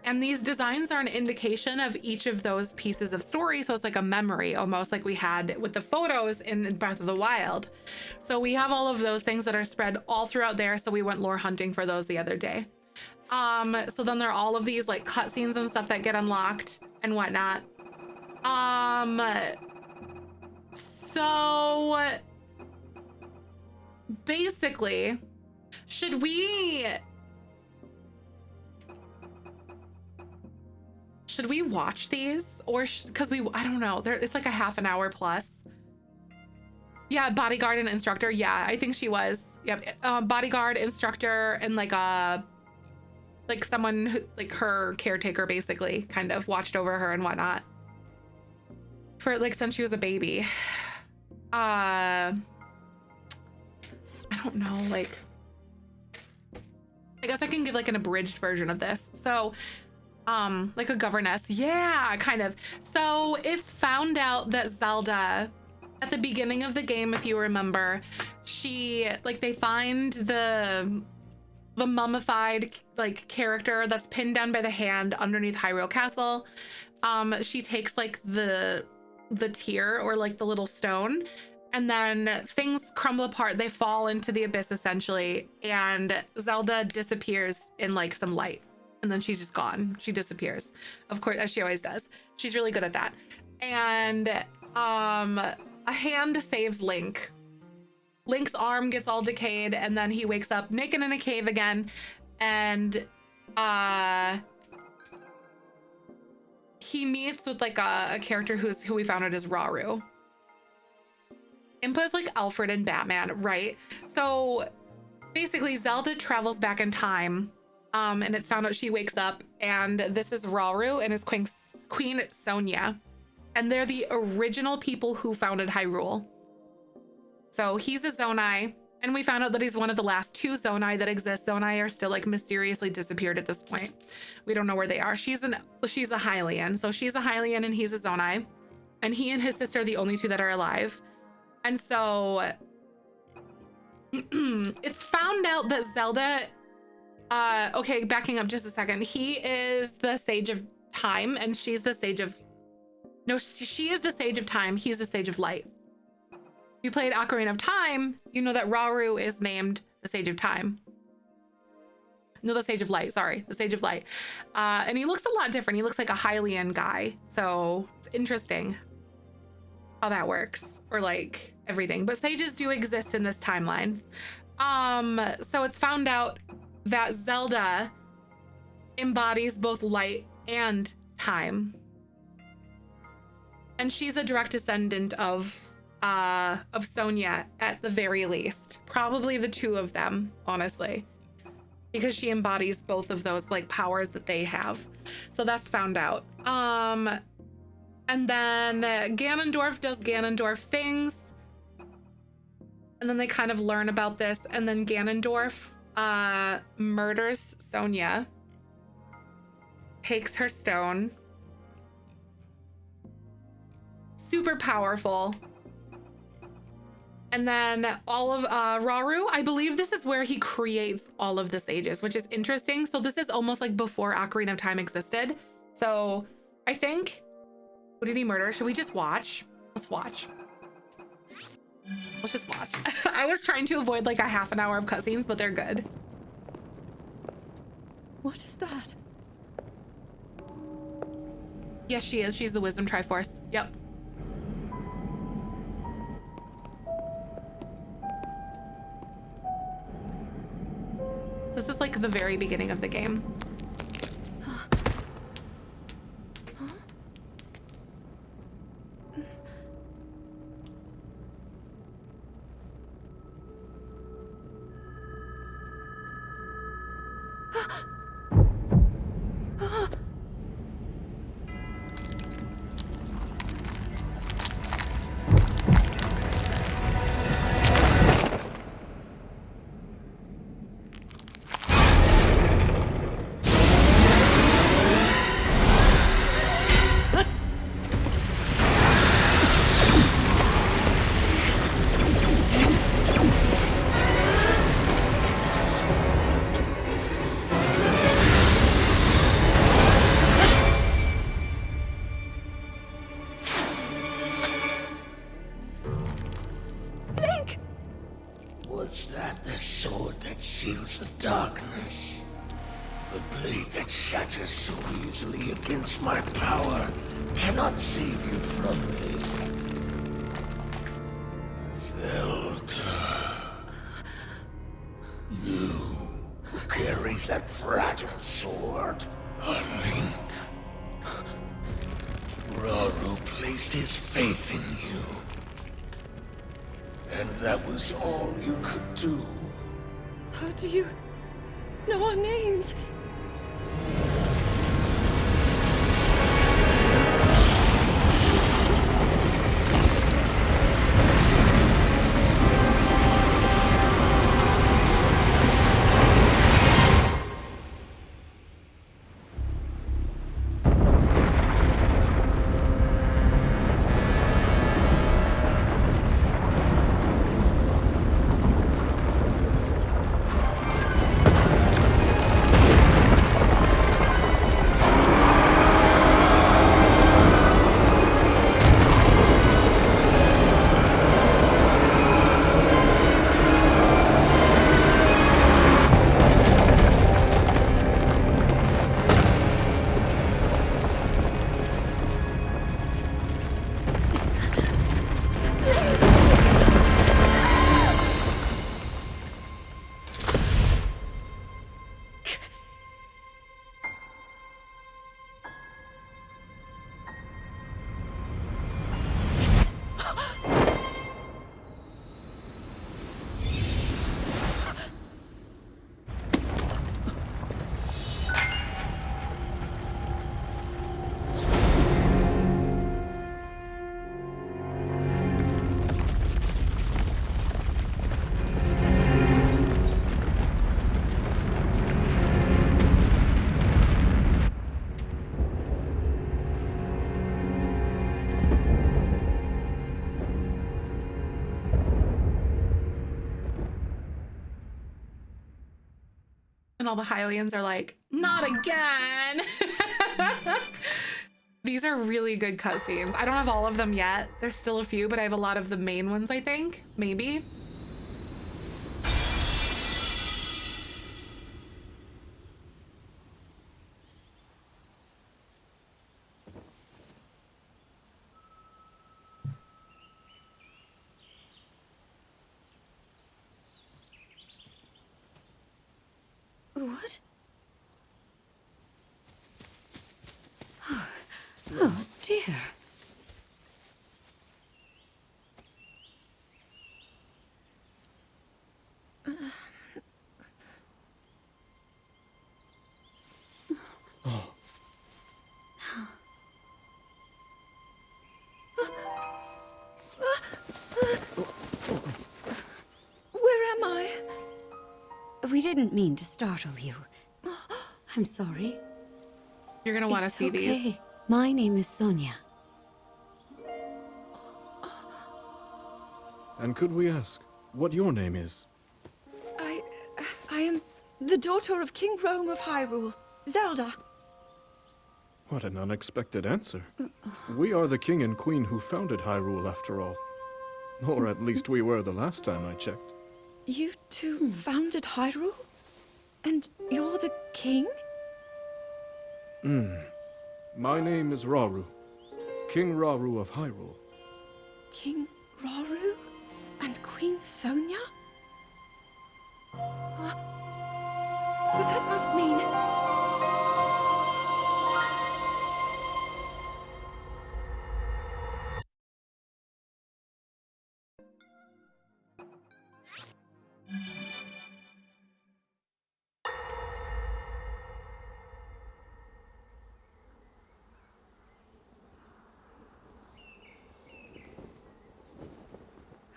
And these designs are an indication of each of those pieces of story. So it's like a memory, almost like we had with the photos in Breath of the Wild. So we have all of those things that are spread all throughout there. So we went lore hunting for those the other day. So then there are all of these like cutscenes and stuff that get unlocked and whatnot. So basically, should we watch these or because I don't know, it's like a half an hour plus. Yeah, bodyguard and instructor. Yeah, I think she was. Yep. Bodyguard, instructor, and like someone who, like her caretaker basically kind of watched over her and whatnot for like since she was a baby. I don't know, like I guess I can give like an abridged version of this. So like a governess, yeah, kind of. So it's found out that Zelda at the beginning of the game, if you remember, she like they find the mummified like character that's pinned down by the hand underneath Hyrule Castle. She takes like the tear or like the little stone and then things crumble apart. They fall into the abyss essentially. And Zelda disappears in like some light and then she's just gone. She disappears, of course, as she always does. She's really good at that. And a hand saves Link. Link's arm gets all decayed and then he wakes up naked in a cave again. And he meets with like a character who we found out is Rauru. Impa's like Alfred and Batman, right? So basically Zelda travels back in time and it's found out she wakes up and this is Rauru and his Queen Sonia. And they're the original people who founded Hyrule. So he's a Zonai And we found out that he's one of the last 2 Zonai that exist. Zonai are still like mysteriously disappeared at this point. We don't know where they are. She's a Hylian. So she's a Hylian and he's a Zonai. And he and his sister are the only 2 that are alive. And so it's found out that Zelda, okay, backing up just a second. He is the Sage of Time and she's the Sage of, no, she is the Sage of Time. He's the Sage of Light. If you played Ocarina of Time, you know that Rauru is named the Sage of Time. No, the Sage of Light, sorry, the Sage of Light. And he looks a lot different. He looks like a Hylian guy. So it's interesting how that works, or like everything. But sages do exist in this timeline. So it's found out that Zelda embodies both light and time. And she's a direct descendant of Sonia at the very least. Probably the 2 of them, honestly. Because she embodies both of those like powers that they have. So that's found out. And then Ganondorf does Ganondorf things. And then they kind of learn about this. And then Ganondorf murders Sonia. Takes her stone. Super powerful. And then all of Rauru, I believe this is where he creates all of the sages, which is interesting. So this is almost like before Ocarina of Time existed. So I think, who did he murder? Should we just watch? Let's watch. Let's just watch. I was trying to avoid like a half an hour of cutscenes, but they're good. What is that? Yes, she is. She's the Wisdom Triforce. Yep. This is like the very beginning of the game. Was that the sword that seals the darkness? The blade that shatters so easily against my power cannot save you from me. Zelda. You who carries that fragile sword. A link. Rauru placed his faith in you. And that was all you could do. How do you know our names? And all the Hylians are like, not again. These are really good cutscenes. I don't have all of them yet. There's still a few, but I have a lot of the main ones, I think. Maybe. What? Oh, dear. Where am I? We didn't mean to startle you. I'm sorry. You're going to want to It's see okay. these. My name is Sonia. And could we ask what your name is? I am the daughter of King Rome of Hyrule, Zelda. What an unexpected answer. We are the king and queen who founded Hyrule, after all. Or at least we were the last time I checked. You two founded Hyrule? And you're the king? My name is Rauru, King Rauru of Hyrule. King Rauru? And Queen Sonia? But that must mean...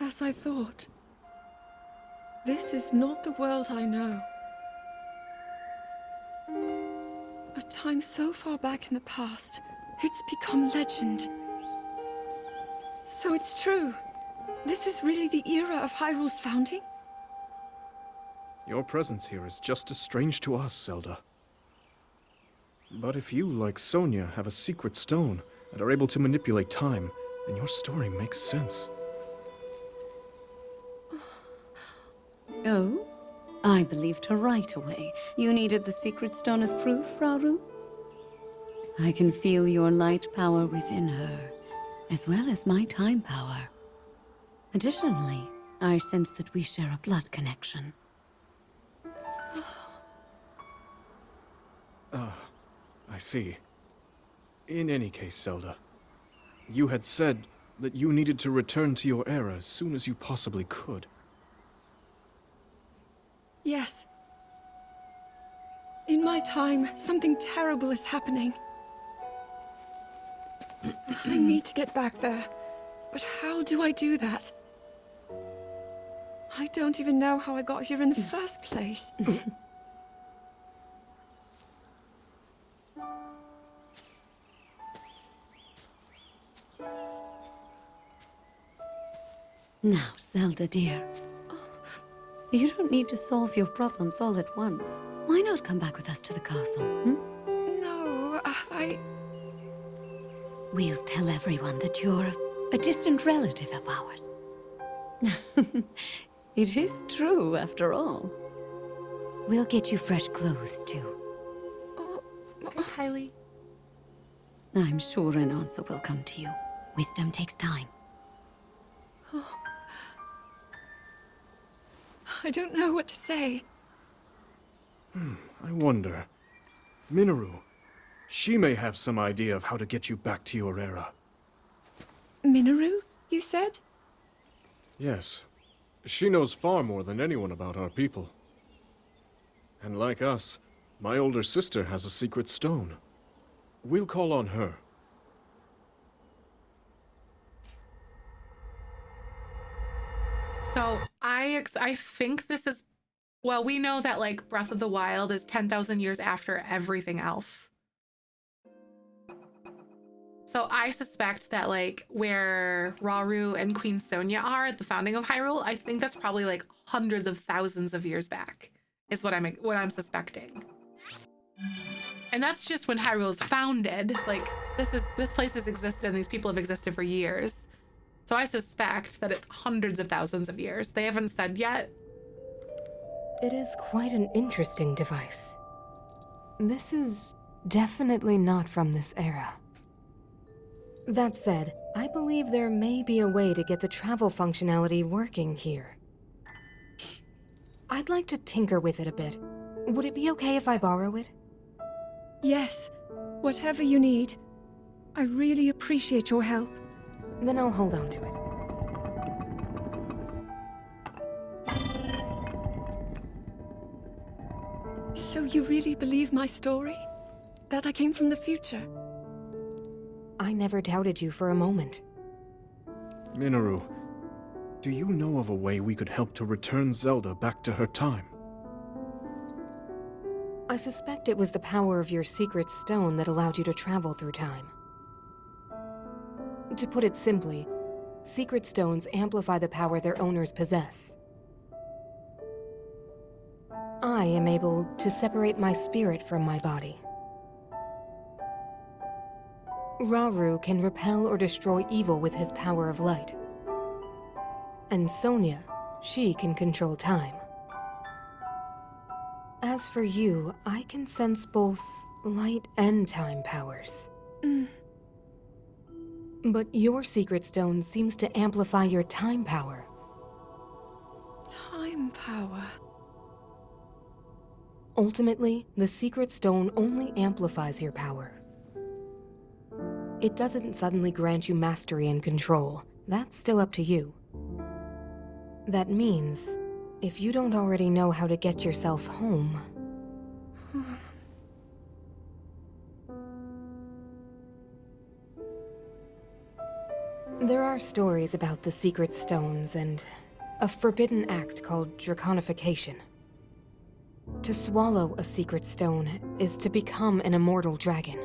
As I thought. This is not the world I know. A time so far back in the past, it's become legend. So it's true. This is really the era of Hyrule's founding? Your presence here is just as strange to us, Zelda. But if you, like Sonia, have a secret stone and are able to manipulate time, then your story makes sense. Oh? I believed her right away. You needed the secret stone as proof, Rauru? I can feel your light power within her, as well as my time power. Additionally, I sense that we share a blood connection. I see. In any case, Zelda, you had said that you needed to return to your era as soon as you possibly could. Yes. In my time, something terrible is happening. I need to get back there. But how do I do that? I don't even know how I got here in the first place. Now, Zelda dear, you don't need to solve your problems all at once. Why not come back with us to the castle, No, We'll tell everyone that you're a distant relative of ours. It is true, after all. We'll get you fresh clothes, too. Hylie. I'm sure an answer will come to you. Wisdom takes time. I don't know what to say. I wonder. Minoru, she may have some idea of how to get you back to your era. Minoru, you said? Yes. She knows far more than anyone about our people. And like us, my older sister has a secret stone. We'll call on her. So I think this is, well, we know that like Breath of the Wild is 10,000 years after everything else. So I suspect that like where Rauru and Queen Sonia are at the founding of Hyrule, I think that's probably like hundreds of thousands of years back. is what I'm suspecting. And that's just when Hyrule was founded. Like, this place has existed and these people have existed for years. So I suspect that it's hundreds of thousands of years. They haven't said yet. It is quite an interesting device. This is definitely not from this era. That said, I believe there may be a way to get the travel functionality working here. I'd like to tinker with it a bit. Would it be okay if I borrow it? Yes, whatever you need. I really appreciate your help. Then I'll hold on to it. So you really believe my story? That I came from the future? I never doubted you for a moment. Minoru, do you know of a way we could help to return Zelda back to her time? I suspect it was the power of your secret stone that allowed you to travel through time. To put it simply, secret stones amplify the power their owners possess. I am able to separate my spirit from my body. Rauru can repel or destroy evil with his power of light. And Sonia, she can control time. As for you, I can sense both light and time powers. But your secret stone seems to amplify your time power. Time power. Ultimately, the secret stone only amplifies your power. It doesn't suddenly grant you mastery and control. That's still up to you. That means, if you don't already know how to get yourself home... There are stories about the secret stones and a forbidden act called draconification. To swallow a secret stone is to become an immortal dragon,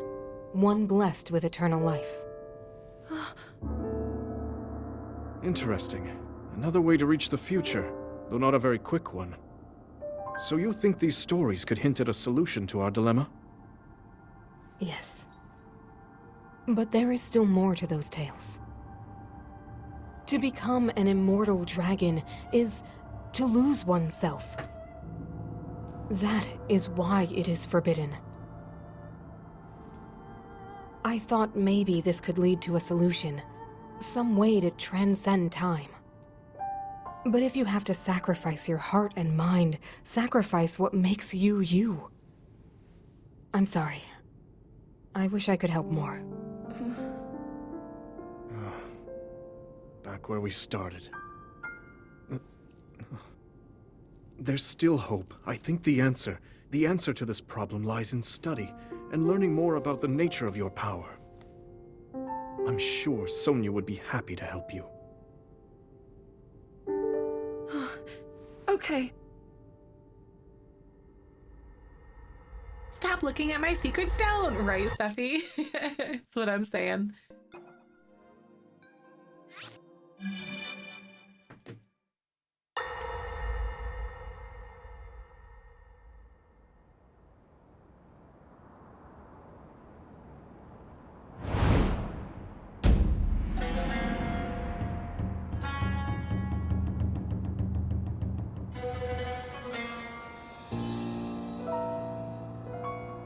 one blessed with eternal life. Interesting. Another way to reach the future, though not a very quick one. So you think these stories could hint at a solution to our dilemma? Yes. But there is still more to those tales. To become an immortal dragon is to lose oneself. That is why it is forbidden. I thought maybe this could lead to a solution, some way to transcend time. But if you have to sacrifice your heart and mind, sacrifice what makes you you. I'm sorry. I wish I could help more. Back where we started. There's still hope. I think the answer to this problem lies in study and learning more about the nature of your power. I'm sure Sonia would be happy to help you. Okay. Stop looking at my secret stone, right, Steffi? That's what I'm saying.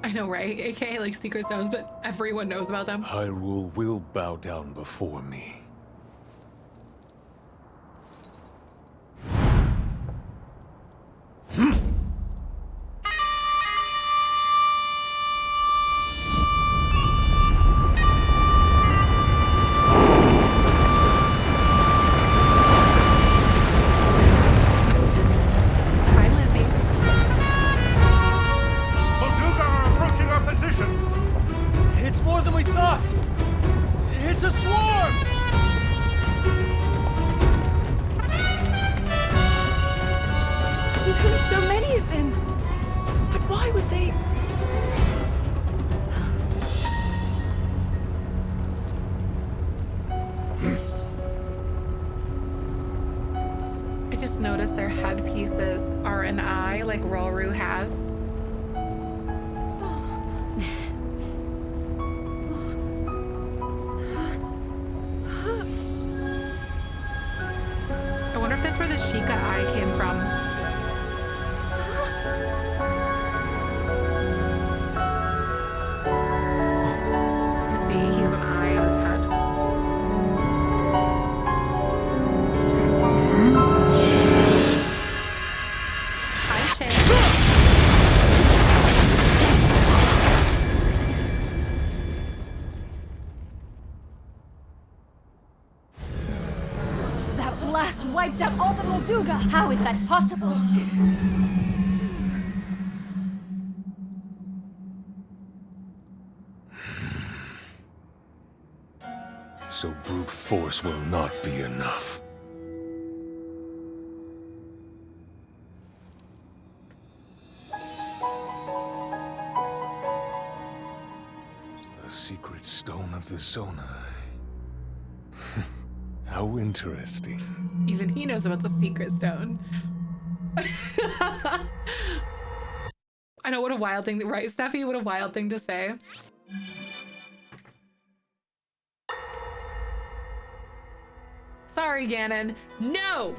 I know, right? AKA like secret stones, but everyone knows about them. Hyrule will bow down before me. Hi, Lizzie. Molduga are approaching our position! It's more than we thought! It's a swarm! There are so many of them. But why would they... I just noticed their headpieces are an eye like Roru has. I wonder if that's where the Sheikah eye came from. You see, he has an eye on his head. Hi, Shay. That blast wiped out all the Molduga! How is that possible? So brute force will not be enough. The secret stone of the Zonai. How interesting. Even he knows about the secret stone. I know, what a wild thing, right, Steffi? What a wild thing to say. Sorry, Ganon. No!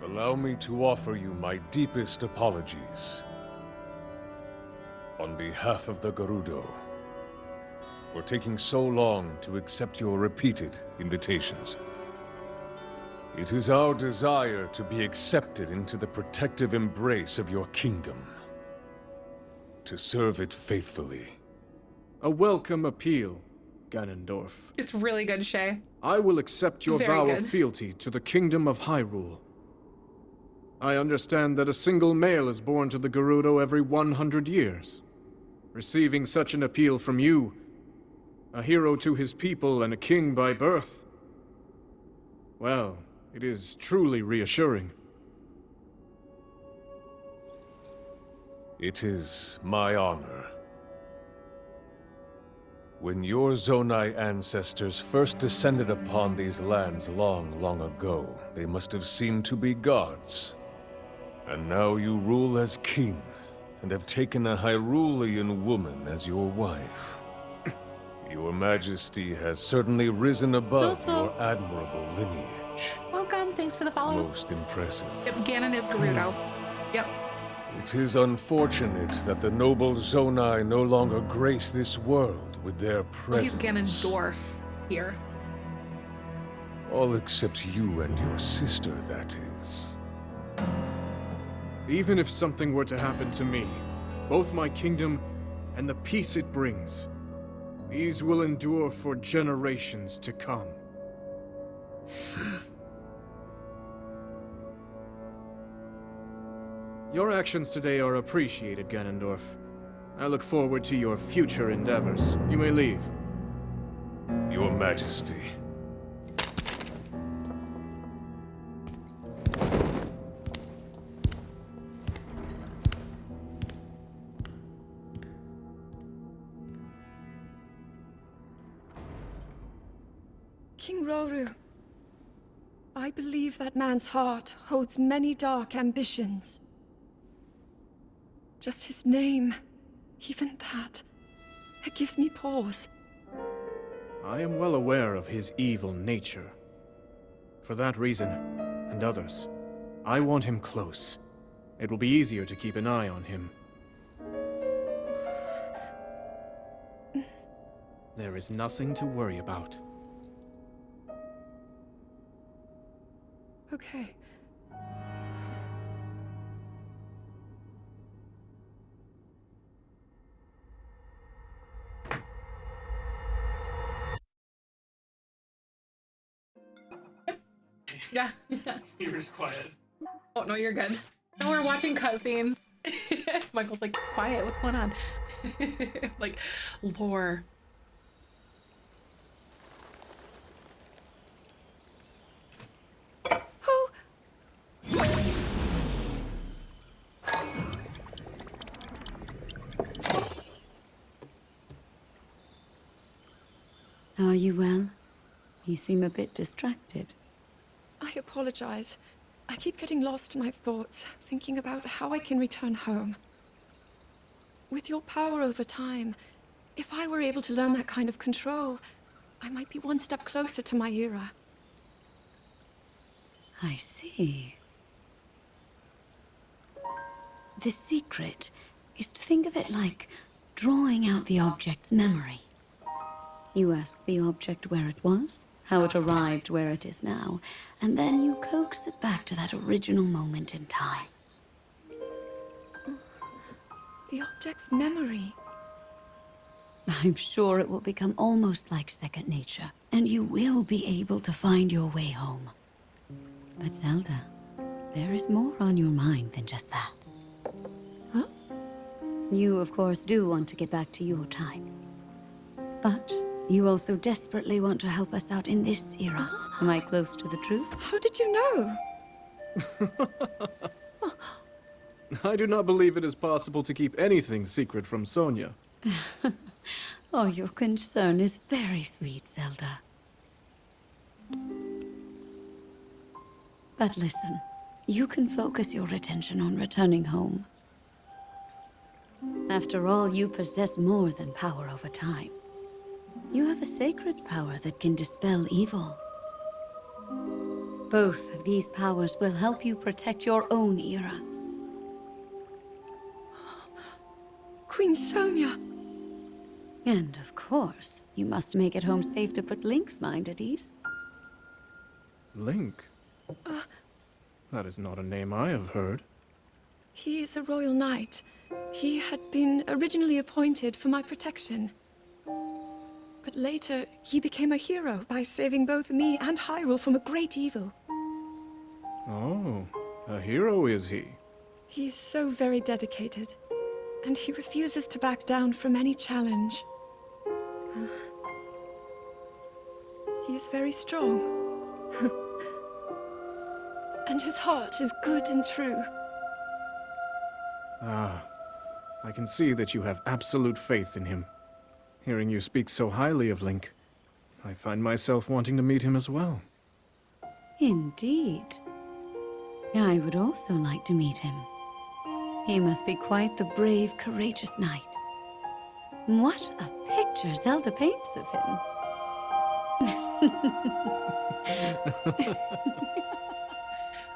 Allow me to offer you my deepest apologies. On behalf of the Gerudo, for taking so long to accept your repeated invitations. It is our desire to be accepted into the protective embrace of your kingdom. To serve it faithfully. A welcome appeal, Ganondorf. It's really good, Shay. I will accept your Very vow good. of fealty to the Kingdom of Hyrule. I understand that a single male is born to the Gerudo every 100 years. Receiving such an appeal from you, a hero to his people and a king by birth, well, it is truly reassuring. It is my honor. When your Zonai ancestors first descended upon these lands long, long ago, they must have seemed to be gods. And now you rule as king, and have taken a Hyrulean woman as your wife. Your Majesty has certainly risen above your admirable lineage. Welcome. Thanks for the follow. Most impressive. Yep, Ganon is Gerudo. Yep. It is unfortunate that the noble Zonai no longer grace this world with their Well, he's presence. Ganondorf here. All except you and your sister, that is. Even if something were to happen to me, both my kingdom and the peace it brings, these will endure for generations to come. Your actions today are appreciated, Ganondorf. I look forward to your future endeavors. You may leave. Your Majesty. King Roru, I believe that man's heart holds many dark ambitions. Just his name, even that, it gives me pause. I am well aware of his evil nature. For that reason, and others, I want him close. It will be easier to keep an eye on him. There is nothing to worry about. Okay. Yeah. You're just quiet. Oh, no, you're good. No, we're watching cutscenes. Michael's like, quiet, what's going on? Like, lore. Oh! Are you well? You seem a bit distracted. I apologize. I keep getting lost in my thoughts, thinking about how I can return home. With your power over time, if I were able to learn that kind of control, I might be one step closer to my era. I see. The secret is to think of it like drawing out the object's memory. You ask the object where it was, how it arrived where it is now, and then you coax it back to that original moment in time. The object's memory. I'm sure it will become almost like second nature, and you will be able to find your way home. But Zelda, there is more on your mind than just that. Huh? You, of course, do want to get back to your time. But you also desperately want to help us out in this era. Am I close to the truth? How did you know? I do not believe it is possible to keep anything secret from Sonia. Oh, your concern is very sweet, Zelda. But listen, you can focus your attention on returning home. After all, you possess more than power over time. You have a sacred power that can dispel evil. Both of these powers will help you protect your own era. Queen Sonia! And of course, you must make it home safe to put Link's mind at ease. Link? That is not a name I have heard. He is a royal knight. He had been originally appointed for my protection. But later, he became a hero by saving both me and Hyrule from a great evil. Oh, a hero is he? He is so very dedicated, and he refuses to back down from any challenge. He is very strong. And his heart is good and true. Ah, I can see that you have absolute faith in him. Hearing you speak so highly of Link, I find myself wanting to meet him as well. Indeed. I would also like to meet him. He must be quite the brave, courageous knight. What a picture Zelda paints of him.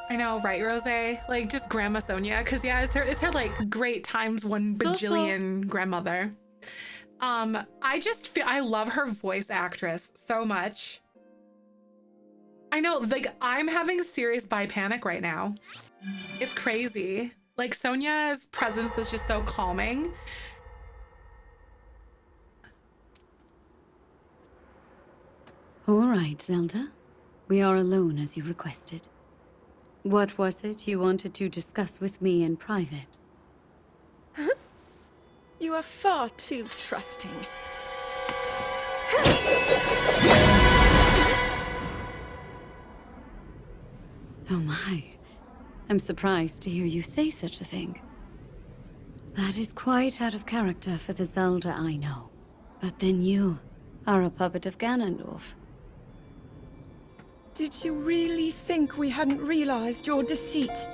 I know, right, Rose? Like, just Grandma Sonia, because yeah, it's her like great times one bajillion grandmother. I just feel I love her voice actress so much. I know, like, I'm having serious bi panic right now. It's crazy. Like, Sonia's presence is just so calming. All right, Zelda. We are alone as you requested. What was it you wanted to discuss with me in private? You are far too trusting. Oh my. I'm surprised to hear you say such a thing. That is quite out of character for the Zelda I know. But then you are a puppet of Ganondorf. Did you really think we hadn't realized your deceit?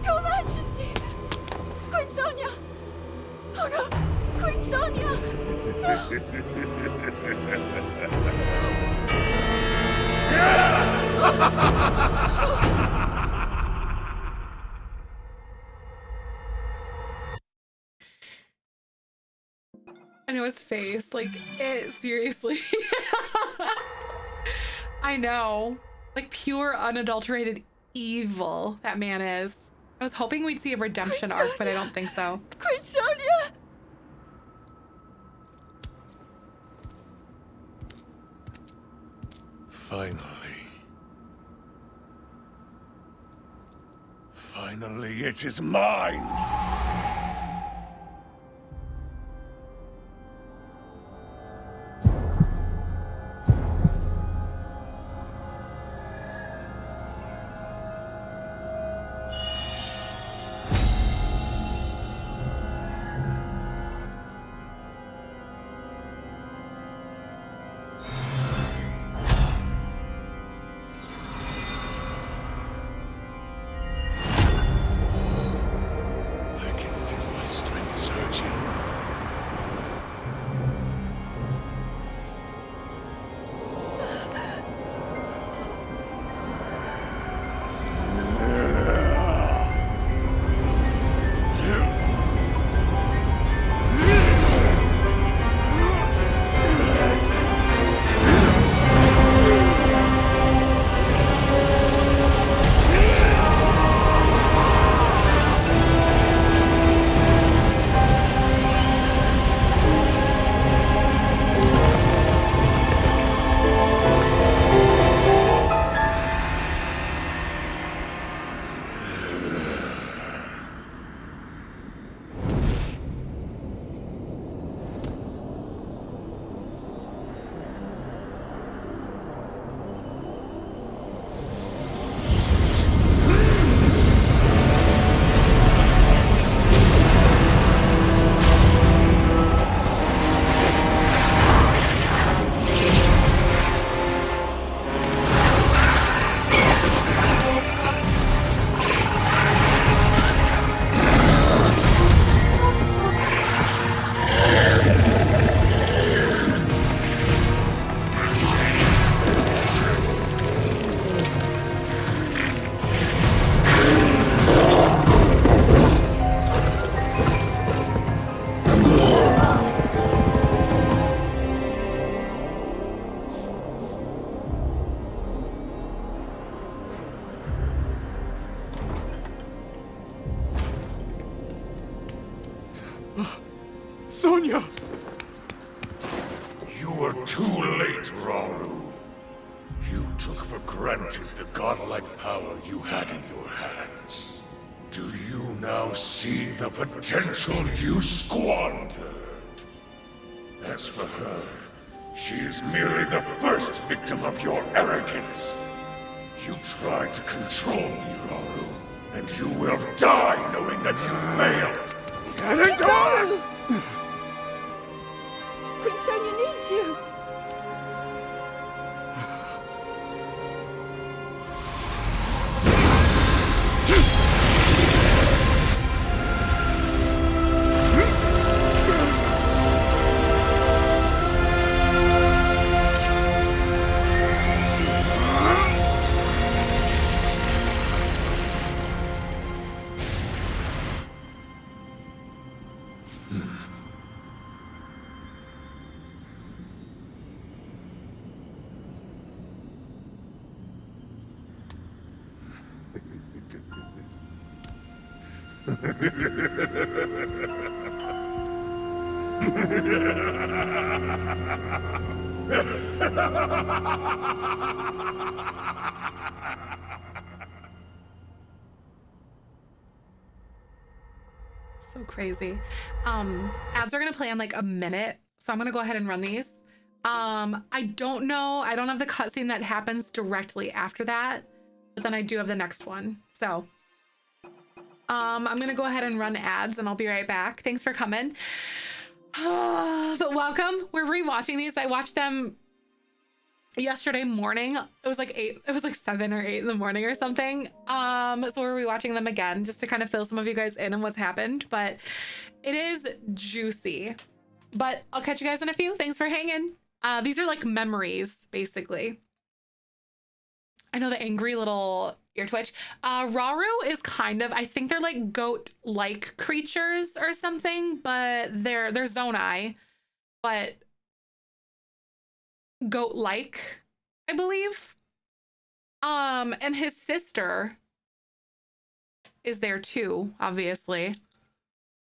Your Majesty! Queen Sonia! Oh no! Queen Sonia! I know his face. Like, it seriously. I know. Like, pure, unadulterated evil that man is. I was hoping we'd see a redemption arc, but I don't think so. Queen Sonia! Finally. Finally, it is mine! Sonia! You were too late, Rauru. You took for granted the godlike power you had in your hands. Do you now see the potential you squandered? As for her, she is merely the first victim of your arrogance. You tried to control me, Rauru, and you will die knowing that you failed. Get it done! Queen Sonia needs you! So crazy. Ads are gonna play in like a minute, so I'm gonna go ahead and run these. I don't know. I don't have the cutscene that happens directly after that, but then I do have the next one. So I'm gonna go ahead and run ads and I'll be right back. Thanks for coming. But welcome. We're rewatching these. I watched them yesterday morning. It was like 7 or 8 in the morning or something. So we're rewatching them again just to kind of fill some of you guys in on what's happened, but it is juicy. But I'll catch you guys in a few. Thanks for hanging. These are like memories, basically. I know the angry little ear twitch. Rauru is kind of, I think they're like goat-like creatures or something, but they're Zonai. but goat-like, I believe. And his sister is there too, obviously.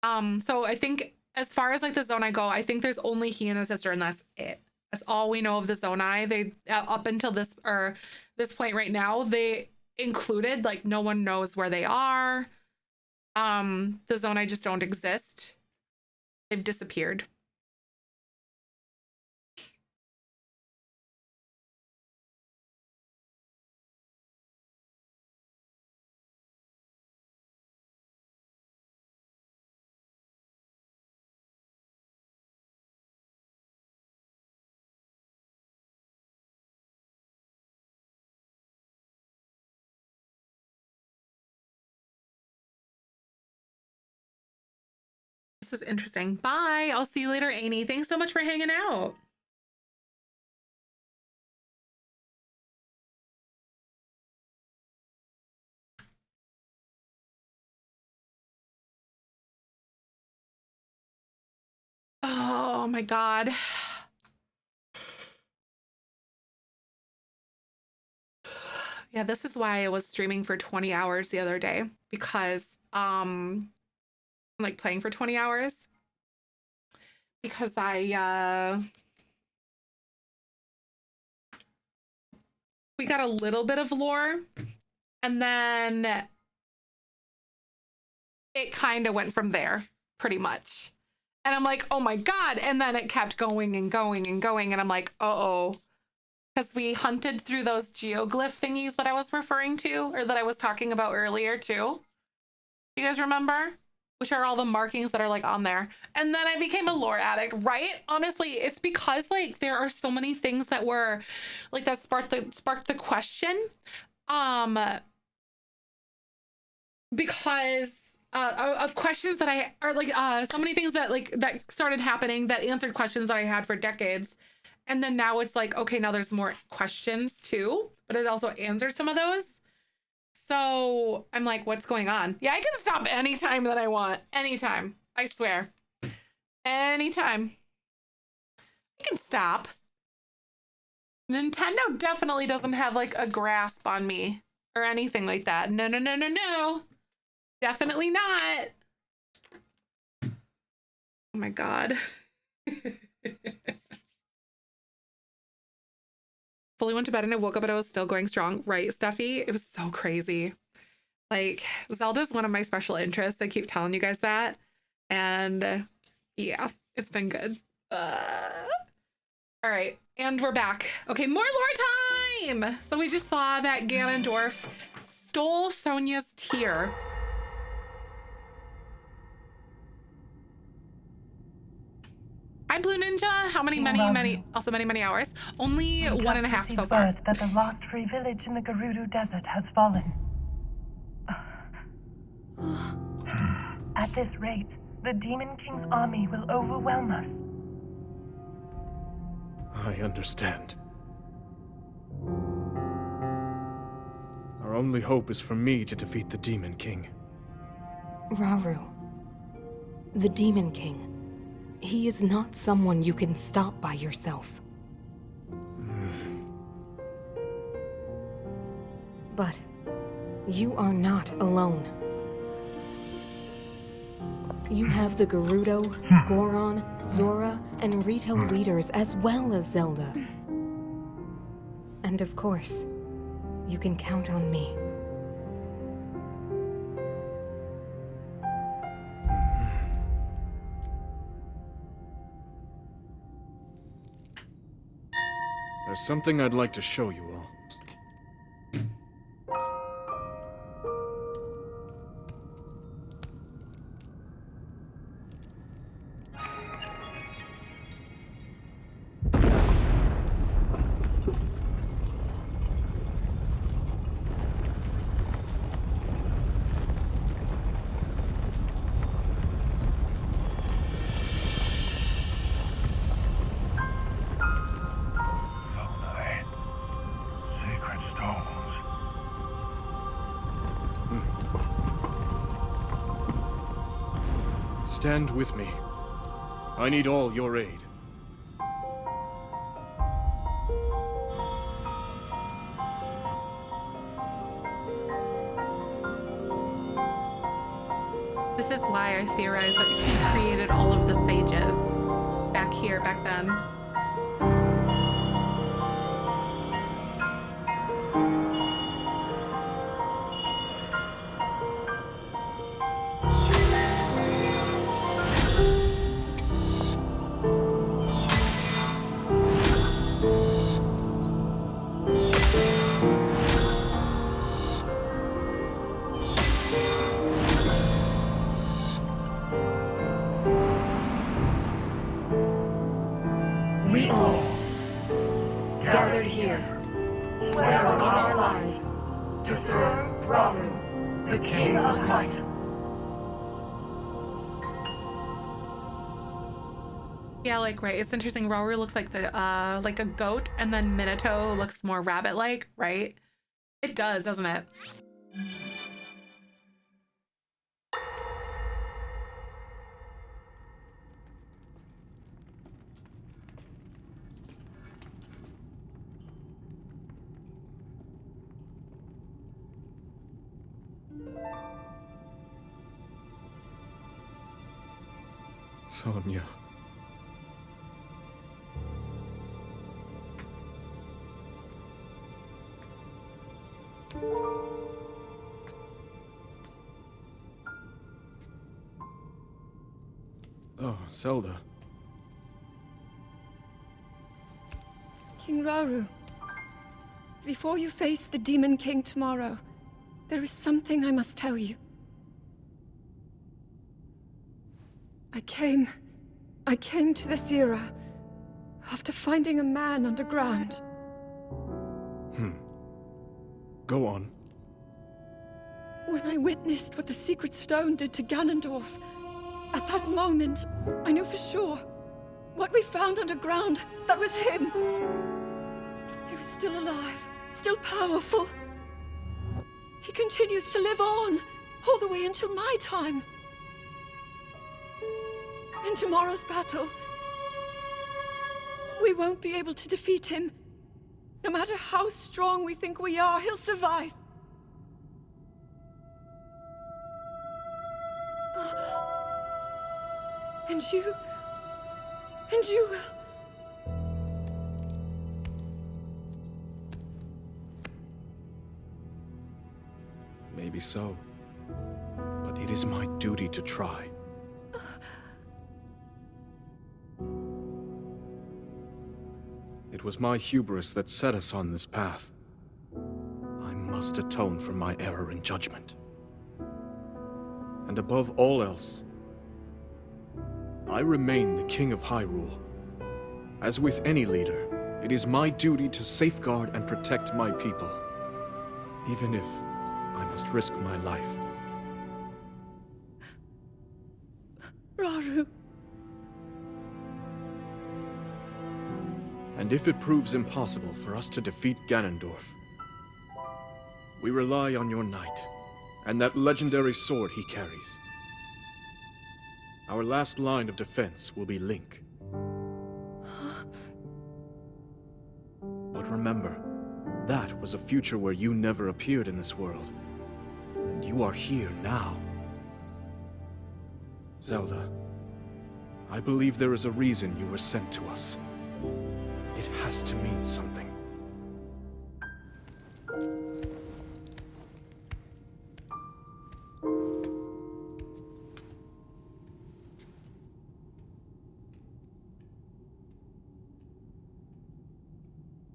So I think as far as like the Zonai go, I think there's only he and his sister, and that's it. That's all we know of the Zonai. They up until this point right now, they included like no one knows where they are. The Zonai just don't exist. They've disappeared. This is interesting. Bye. I'll see you later, Amy. Thanks so much for hanging out. Oh my God. Yeah, this is why I was streaming for 20 hours the other day, because I'm like playing for 20 hours because we got a little bit of lore and then it kind of went from there pretty much. And I'm like, oh my God. And then it kept going and going and going. And I'm like, uh-oh. Because we hunted through those geoglyph thingies that I was referring to, or that I was talking about earlier too. You guys remember? Which are all the markings that are like on there. And then I became a lore addict, right? Honestly, it's because like there are so many things that were like that sparked the question. Because of questions that I are like so many things that like that started happening that answered questions that I had for decades. And then now it's like, okay, now there's more questions too, but it also answers some of those. So I'm like, what's going on? Yeah, I can stop anytime that I want. Anytime. I swear. Anytime. I can stop. Nintendo definitely doesn't have like a grasp on me or anything like that. No, no, no, no, no. Definitely not. Oh my God. Fully went to bed and I woke up and I was still going strong. Right, Stuffy? It was so crazy. Like, Zelda's one of my special interests. I keep telling you guys that. And yeah, it's been good. All right, and we're back. Okay, more lore time! So we just saw that Ganondorf stole Sonia's tear. Hi, Blue Ninja. How many hours? Only 1.5 so far. Word that the lost free village in the Gerudo Desert has fallen. At this rate, the Demon King's army will overwhelm us. I understand. Our only hope is for me to defeat the Demon King. Rauru. The Demon King. He is not someone you can stop by yourself. But you are not alone. You have the Gerudo, Goron, Zora, and Rito leaders as well as Zelda. And of course, you can count on me. There's something I'd like to show you all. Stand with me. I need all your aid. This is why I theorize that he created all of the sages back here, back then. We all, gathered here, swear on our lives to serve Raru, the King of Light. Yeah, like, right. It's interesting. Rauru looks like the like a goat, and then Minato looks more rabbit-like, right? It does, doesn't it? Sonia. Oh, Zelda. King Rauru, before you face the Demon King tomorrow, there is something I must tell you. I came to this era after finding a man underground. Go on. When I witnessed what the Secret Stone did to Ganondorf, at that moment, I knew for sure what we found underground, that was him. He was still alive, still powerful. He continues to live on, all the way until my time. In tomorrow's battle, we won't be able to defeat him. No matter how strong we think we are, he'll survive. And you will. Maybe so. But it is my duty to try. It was my hubris that set us on this path. I must atone for my error in judgment. And above all else, I remain the King of Hyrule. As with any leader, it is my duty to safeguard and protect my people, even if I must risk my life. Rauru. And if it proves impossible for us to defeat Ganondorf, we rely on your knight and that legendary sword he carries. Our last line of defense will be Link. But remember, that was a future where you never appeared in this world. And you are here now. Zelda, I believe there is a reason you were sent to us. It has to mean something.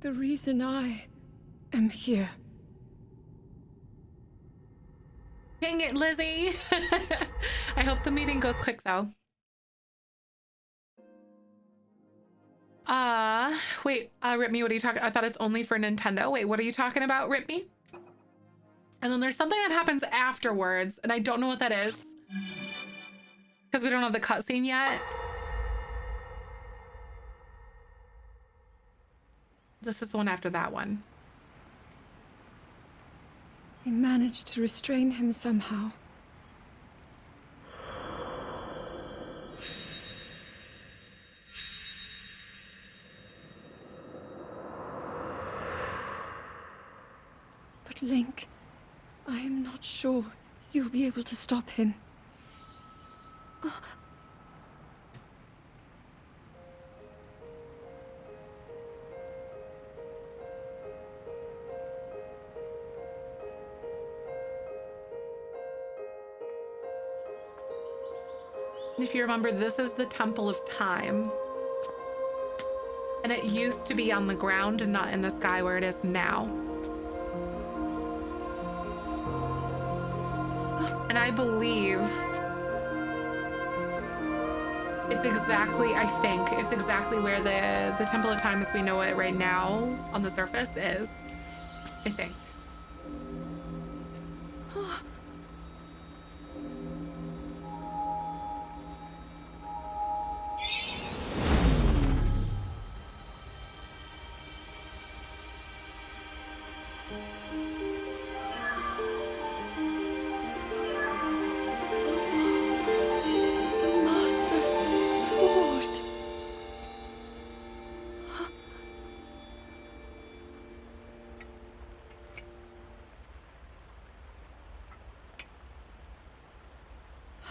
The reason I am here. Dang it, Lizzie. I hope the meeting goes quick, though. Wait, Rip Me, what are you talking? I thought it's only for Nintendo. Wait, what are you talking about, Rip Me? And then there's something that happens afterwards, and I don't know what that is. Because we don't have the cutscene yet. This is the one after that one. We managed to restrain him somehow. But Link, I am not sure you'll be able to stop him. If you remember, this is the Temple of Time. And it used to be on the ground and not in the sky where it is now. And I believe it's exactly, I think, it's exactly where the Temple of Time as we know it right now on the surface is, I think.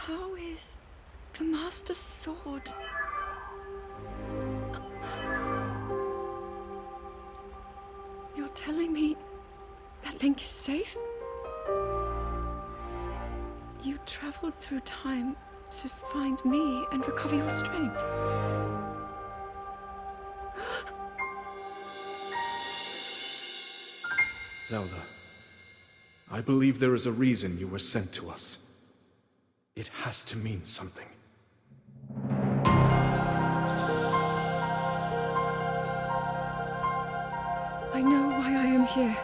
How is the Master Sword? You're telling me that Link is safe? You traveled through time to find me and recover your strength. Zelda, I believe there is a reason you were sent to us. It has to mean something. I know why I am here.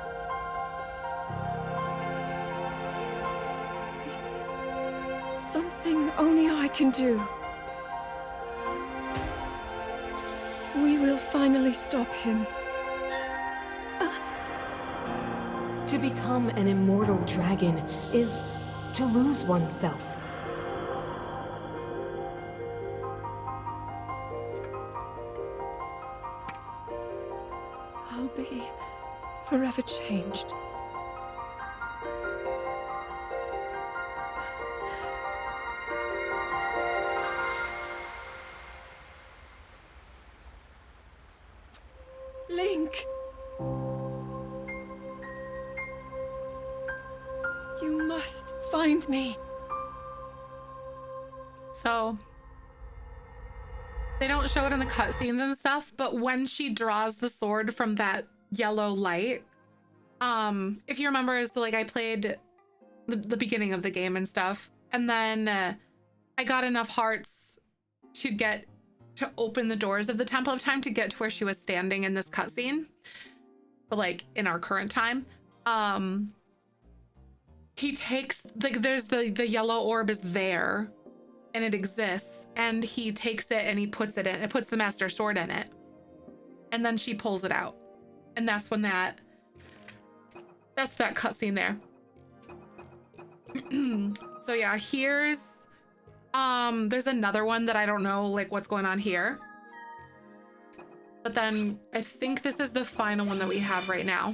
It's something only I can do. We will finally stop him. To become an immortal dragon is to lose oneself. I'll be forever changed. Link! You must find me. So they don't show it in the cutscenes and stuff, but when she draws the sword from that yellow light, if you remember, it's like I played the beginning of the game and stuff, and then I got enough hearts to open the doors of the Temple of Time to get to where she was standing in this cutscene, but like in our current time. He takes, like, there's the yellow orb is there and it exists, and he takes it and he puts it in, it puts the Master Sword in it, and then she pulls it out, and that's when that's that cutscene there. So yeah, here's there's another one that I don't know like what's going on here, but then I think this is the final one that we have right now.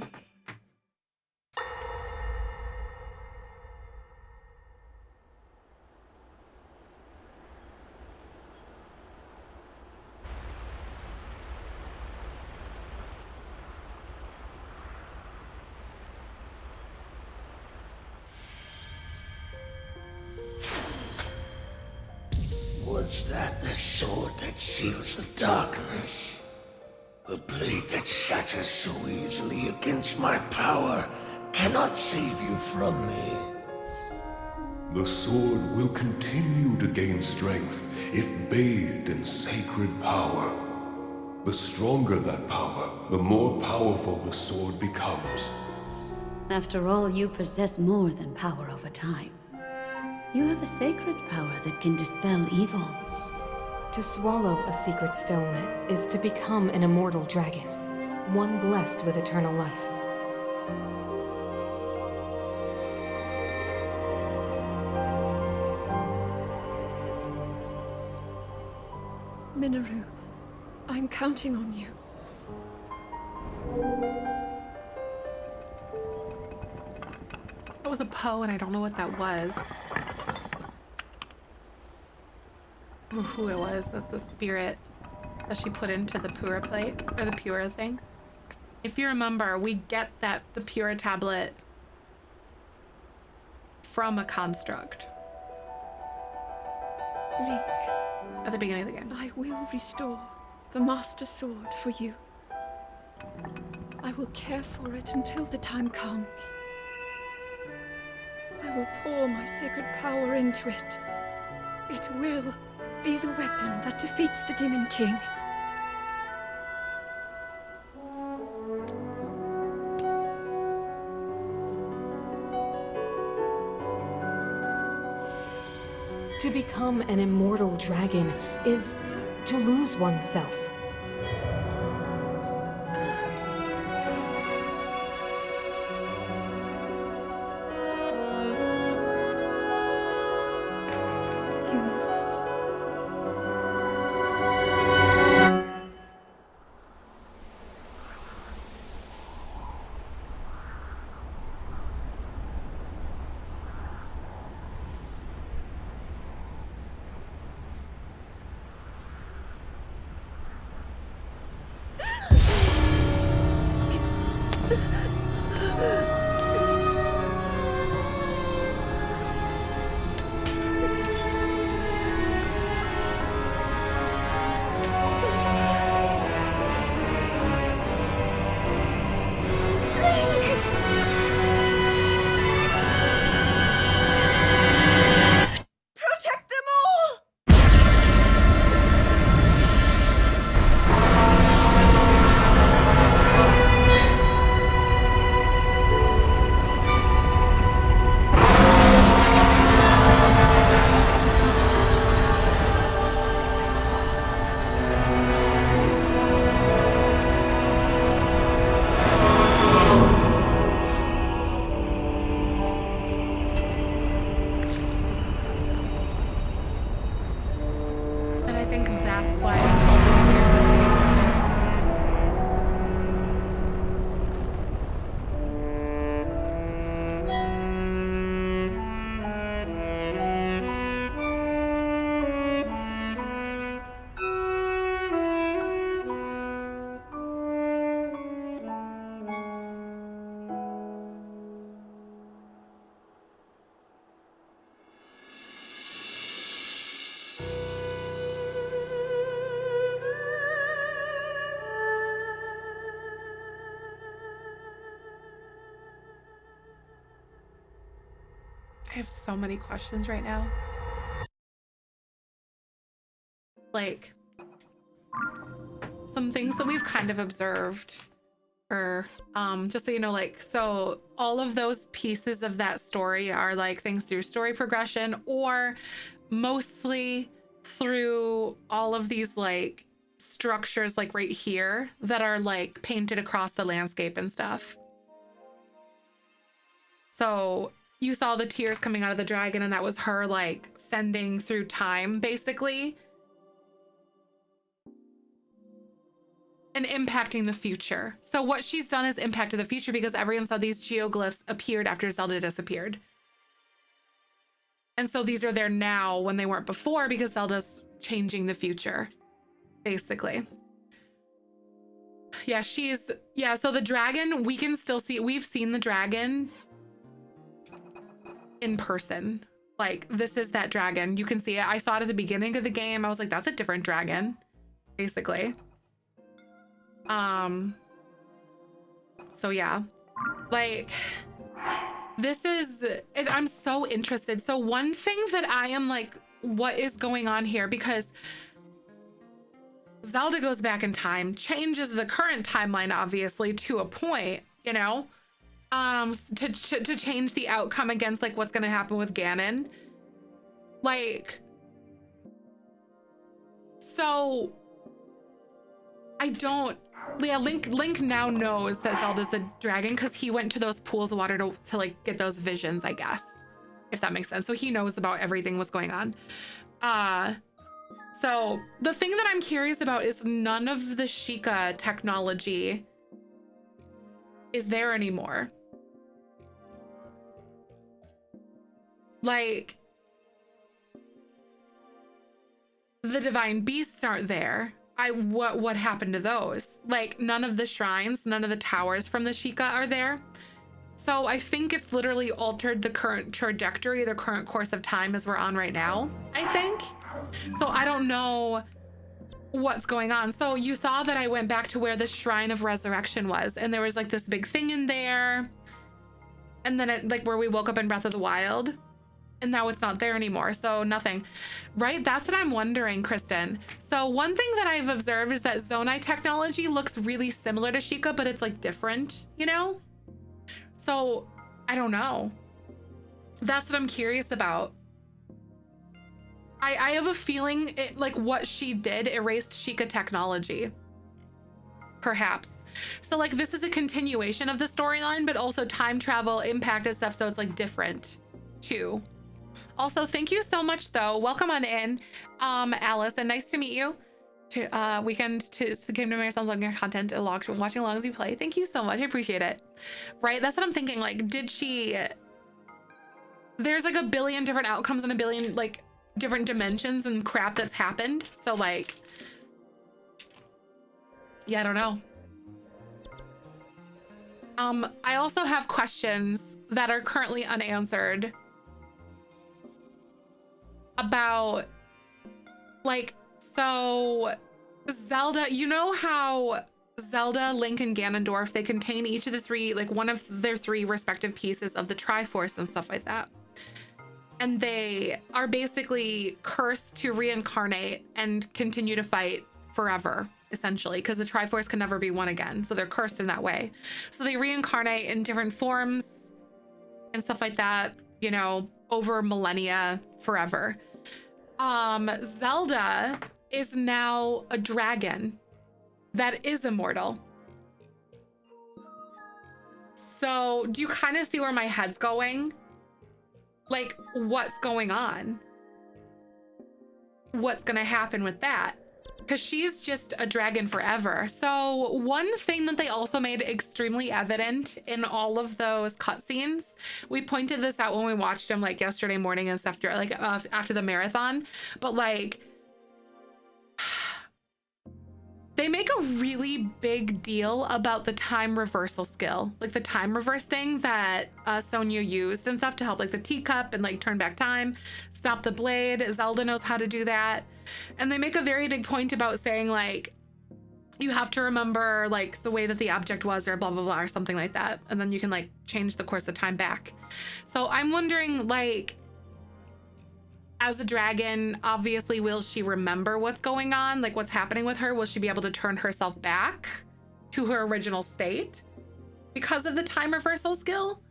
Was that the sword that seals the darkness? The blade that shatters so easily against my power cannot save you from me. The sword will continue to gain strength if bathed in sacred power. The stronger that power, the more powerful the sword becomes. After all, you possess more than power over time. You have a sacred power that can dispel evil. To swallow a secret stone is to become an immortal dragon, one blessed with eternal life. Minoru, I'm counting on you. That was a Poe, and I don't know what that was. who it was. That's the spirit that she put into the Pura plate, or the Pura thing. If you remember, we get the Pura tablet from a construct. Link, at the beginning of the game. I will restore the Master Sword for you. I will care for it until the time comes. I will pour my sacred power into it. It will be the weapon that defeats the Demon King. To become an immortal dragon is to lose oneself. You must. Protect them all! And I think that's why it's called the Tears of the Kingdom. I have so many questions right now. Like, some things that we've kind of observed, or just so you know, like, so all of those pieces of that story are like things through story progression, or mostly through all of these like structures like right here that are like painted across the landscape and stuff. So you saw the tears coming out of the dragon, and that was her like sending through time basically and impacting the future. So what she's done is impacted the future because everyone saw these geoglyphs appeared after Zelda disappeared. And so these are there now when they weren't before because Zelda's changing the future, basically. Yeah, so the dragon, we can still see, we've seen the dragon in person. Like, this is that dragon. You can see it. I saw it at the beginning of the game. I was like, that's a different dragon, basically. So yeah, like, this is, I'm so interested. So one thing that I am like, what is going on here? Because Zelda goes back in time, changes the current timeline, obviously, to a point, you know, to change the outcome against like what's going to happen with Ganon. Like, so I don't, yeah, Link now knows that Zelda's the dragon because he went to those pools of water to like get those visions, I guess, if that makes sense. So he knows about everything what's going on. So the thing that I'm curious about is none of the Sheikah technology is there anymore. Like, the divine beasts aren't there. What happened to those? Like, none of the shrines, none of the towers from the Sheikah are there. So I think it's literally altered the current trajectory, the current course of time as we're on right now, I think. So I don't know what's going on. So you saw that I went back to where the Shrine of Resurrection was, and there was like this big thing in there. And then it, like where we woke up in Breath of the Wild, and now it's not there anymore. So nothing, right? That's what I'm wondering, Kristen. So one thing that I've observed is that Zonai technology looks really similar to Sheikah, but it's like different, you know? So I don't know. That's what I'm curious about. I have a feeling it, like what she did erased Sheikah technology. Perhaps. So like this is a continuation of the storyline, but also time travel impacted stuff, so it's like different too. Also, thank you so much though. Welcome on in, Alice, and nice to meet you. Weekend to the Kingdom Marathons on your content and watching along as we play. Thank you so much. I appreciate it. Right? That's what I'm thinking. Like, did she... There's like a billion different outcomes and a billion like different dimensions and crap that's happened. So like... Yeah, I don't know. I also have questions that are currently unanswered about like, so Zelda, you know how Zelda, Link, and Ganondorf, they contain each of the three, like one of their three respective pieces of the Triforce and stuff like that. And they are basically cursed to reincarnate and continue to fight forever, essentially, because the Triforce can never be one again. So they're cursed in that way. So they reincarnate in different forms and stuff like that, you know, over millennia, forever. Zelda is now a dragon that is immortal. So do you kind of see where my head's going? Like, what's going on? What's gonna happen with that? Because she's just a dragon forever. So one thing that they also made extremely evident in all of those cutscenes, we pointed this out when we watched them like yesterday morning and stuff, like after the marathon, but like they make a really big deal about the time reversal skill, like the time reverse thing that Sonya used and stuff to help like the teacup and like turn back time, stop the blade. Zelda knows how to do that. And they make a very big point about saying like, you have to remember like the way that the object was or blah, blah, blah, or something like that. And then you can like change the course of time back. So I'm wondering like, as a dragon, obviously, will she remember what's going on? Like what's happening with her? Will she be able to turn herself back to her original state because of the time reversal skill?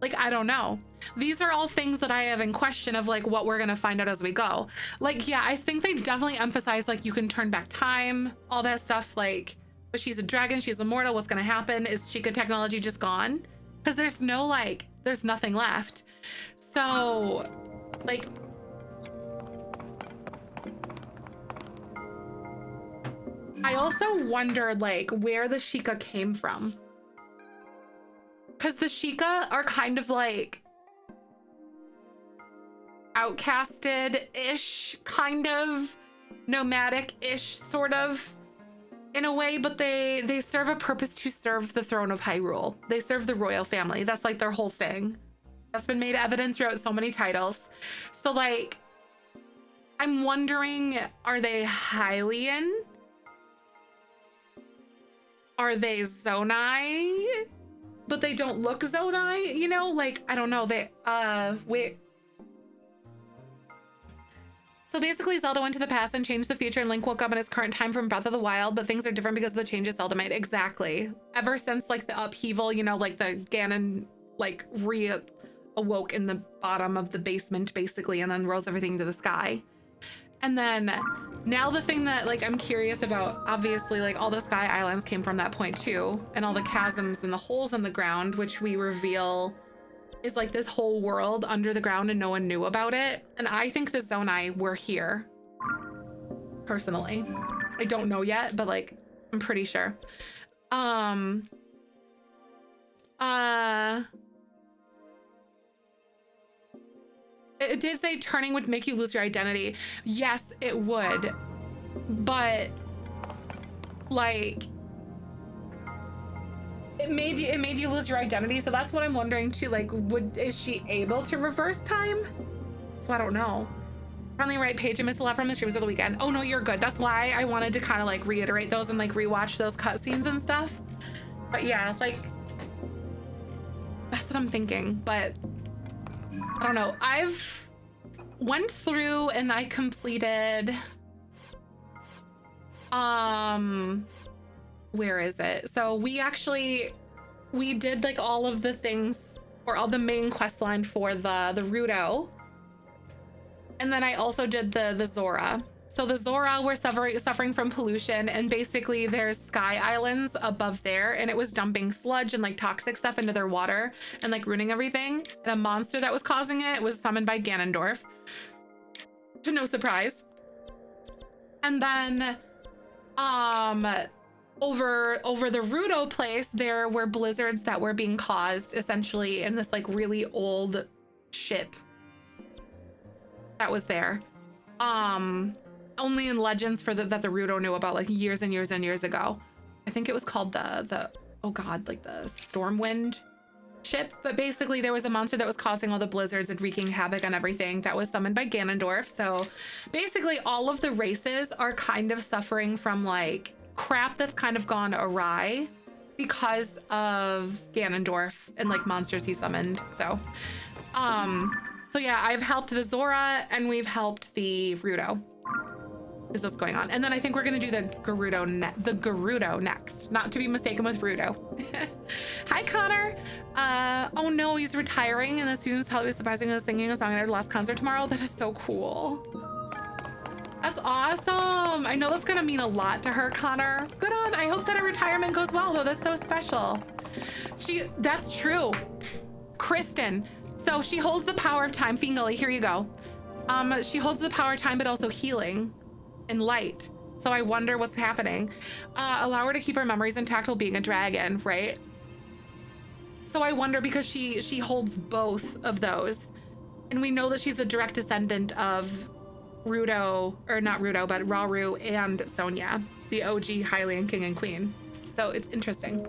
Like, I don't know. These are all things that I have in question of like what we're gonna find out as we go. Like, yeah, I think they definitely emphasize like you can turn back time, all that stuff. Like, but she's a dragon, she's immortal. What's gonna happen? Is Sheikah technology just gone? Because there's no like, there's nothing left. So, like, I also wonder like where the Sheikah came from. Because the Sheikah are kind of like outcasted-ish, kind of nomadic-ish, sort of, in a way, but they serve a purpose to serve the throne of Hyrule. They serve the royal family. That's like their whole thing. That's been made evident throughout so many titles. So like, I'm wondering, are they Hylian? Are they Zonai? But they don't look Zonai, you know? Like, I don't know. They, wait. So basically, Zelda went to the past and changed the future, and Link woke up in his current time from Breath of the Wild, but things are different because of the changes Zelda made. Exactly. Ever since, like, the upheaval, you know, like, the Ganon, like, awoke in the bottom of the basement, basically, and then rose everything to the sky. And then now the thing that like I'm curious about, obviously like all the Sky Islands came from that point too, and all the chasms and the holes in the ground, which we reveal is like this whole world under the ground and no one knew about it. And I think the Zonai were here, personally. I don't know yet, but like I'm pretty sure. It did say turning would make you lose your identity. Yes, it would. But like it made you lose your identity. So that's what I'm wondering too. Like, is she able to reverse time? So I don't know. Finally, right, Paige, I missed a lot from the streams of the weekend. Oh no, you're good. That's why I wanted to kind of like reiterate those and like rewatch those cutscenes and stuff. But yeah, like that's what I'm thinking. But I don't know. I've went through and I completed where is it? So we did like all of the things, or all the main quest line for the Rudo. And then I also did the Zora. So the Zora were suffering from pollution, and basically there's sky islands above there, and it was dumping sludge and like toxic stuff into their water and like ruining everything. And a monster that was causing it was summoned by Ganondorf, to no surprise. And then over the Rudo place, there were blizzards that were being caused essentially in this like really old ship that was there. Only in legends that the Rudo knew about, like years and years and years ago. I think it was called the oh god, like the Stormwind ship. But basically there was a monster that was causing all the blizzards and wreaking havoc on everything that was summoned by Ganondorf. So basically all of the races are kind of suffering from like crap that's kind of gone awry because of Ganondorf and like monsters he summoned. So yeah, I've helped the Zora and we've helped the Rudo. Is what's going on. And then I think we're gonna do the Gerudo next, not to be mistaken with Rudo. Hi Connor. Oh no, he's retiring and the students tell me surprising us singing a song at our last concert tomorrow. That is so cool. That's awesome. I know that's gonna mean a lot to her, Connor. Good on. I hope that her retirement goes well though. That's so special. That's true. Kristen. So she holds the power of time. Fingully, here you go. She holds the power of time, but also healing and light. So I wonder what's happening. Allow her to keep her memories intact while being a dragon, right? So I wonder, because she holds both of those. And we know that she's a direct descendant of Rudo, or not Rudo, but Rauru and Sonia, the OG Hylian king and queen. So it's interesting.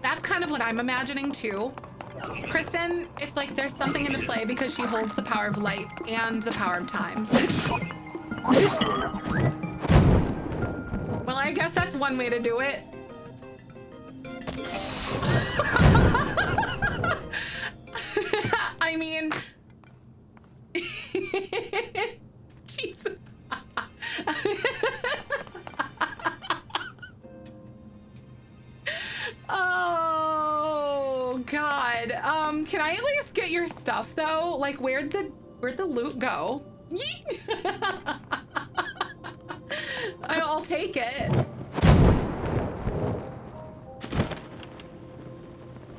That's kind of what I'm imagining too. Kristen, it's like there's something into play because she holds the power of light and the power of time. Well, I guess that's one way to do it. I mean, Jesus. Oh God. Can I at least get your stuff though? Like, where'd the loot go? I'll take it.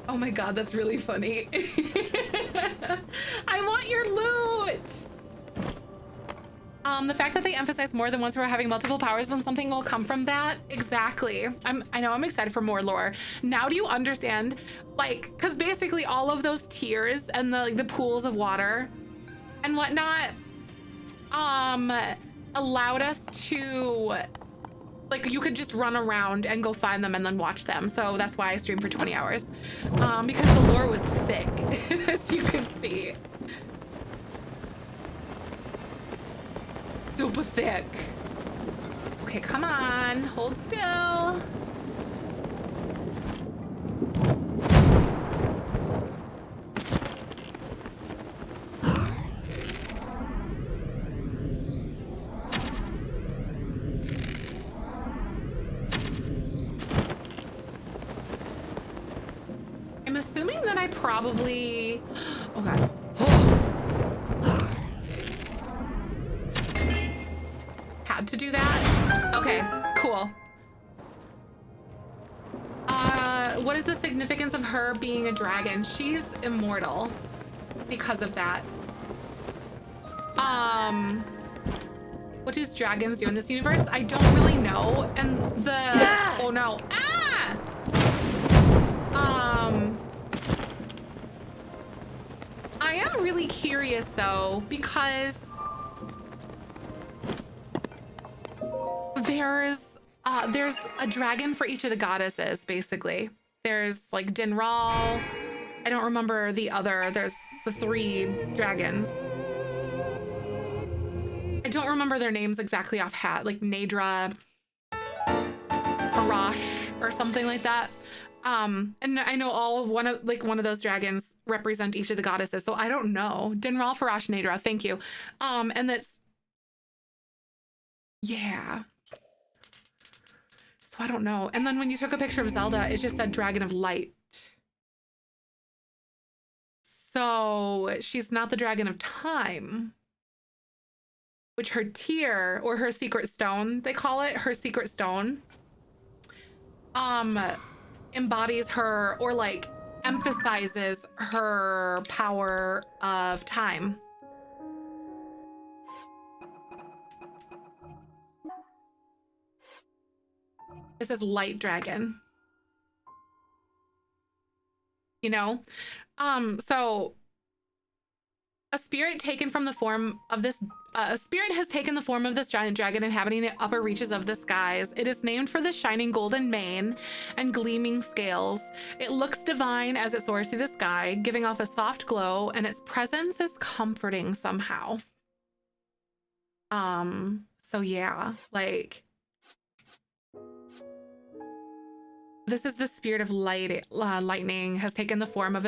Oh my God, that's really funny. I want your loot. The fact that they emphasize more than once for having multiple powers, then something will come from that. Exactly. I know I'm excited for more lore. Now do you understand? Like, because basically all of those tiers and the pools of water and whatnot allowed us to, like, you could just run around and go find them and then watch them. So that's why I streamed for 20 hours. Because the lore was thick, as you can see. Super thick. Okay, come on, hold still. I'm assuming that I probably, oh God. Had to do that? Okay, cool. What is the significance of her being a dragon? She's immortal because of that. What do dragons do in this universe? I don't really know. And oh no. Ah! I am really curious though, because there's a dragon for each of the goddesses, basically. There's like Dinral. I don't remember the other. There's the 3 dragons. I don't remember their names exactly offhand, like Nadra, Farash, or something like that. And I know one of those dragons represent each of the goddesses, so I don't know. Dinral, Farash, Nadra, thank you. And that's, yeah. So I don't know. And then when you took a picture of Zelda, it just said Dragon of Light. So she's not the Dragon of Time, which her tear, or her secret stone, they call it, her secret stone, embodies her, or like emphasizes her power of time. It says light dragon. You know? So a spirit taken from the form of this a spirit has taken the form of this giant dragon inhabiting the upper reaches of the skies. It is named for the shining golden mane and gleaming scales. It looks divine as it soars through the sky, giving off a soft glow, and its presence is comforting somehow. So yeah, like, this is the spirit of lightning has taken the form of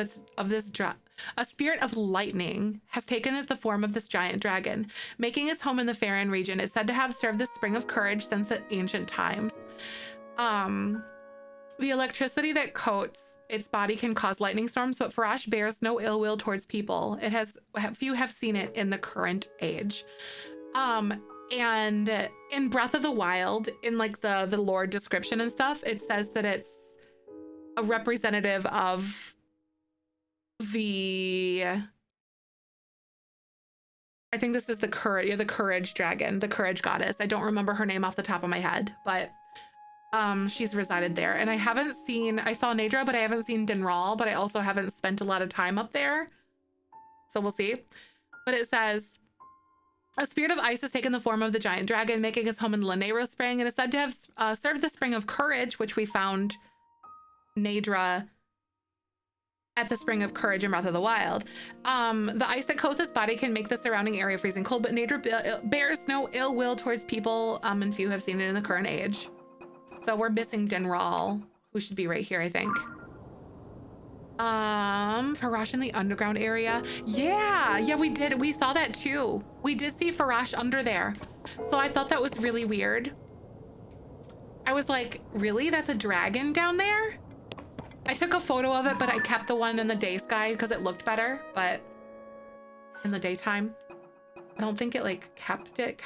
a spirit of lightning has taken the form of this giant dragon, making its home in the Faerun region. It's said to have served the spring of courage since ancient times. The electricity that coats its body can cause lightning storms, but Farash bears no ill will towards people. Few have seen it in the current age. And in Breath of the Wild, in like the lore description and stuff, it says that it's a representative of I think this is the courage dragon, the courage goddess. I don't remember her name off the top of my head, but she's resided there. And I saw Nadra, but I haven't seen Dinral, but I also haven't spent a lot of time up there. So we'll see. But it says, a spirit of ice has taken the form of the giant dragon, making its home in the Lanero Spring, and is said to have served the Spring of Courage, which we found Nadra at the Spring of Courage in Breath of the Wild. The ice that coats its body can make the surrounding area freezing cold, but Nadra bears no ill will towards people, and few have seen it in the current age. So we're missing Dinral, who should be right here, I think. Farash in the underground area. Yeah, we did. We saw that too. We did see Farash under there. So I thought that was really weird. I was like, really? That's a dragon down there? I took a photo of it, but I kept the one in the day sky because it looked better, but in the daytime, I don't think it like kept it.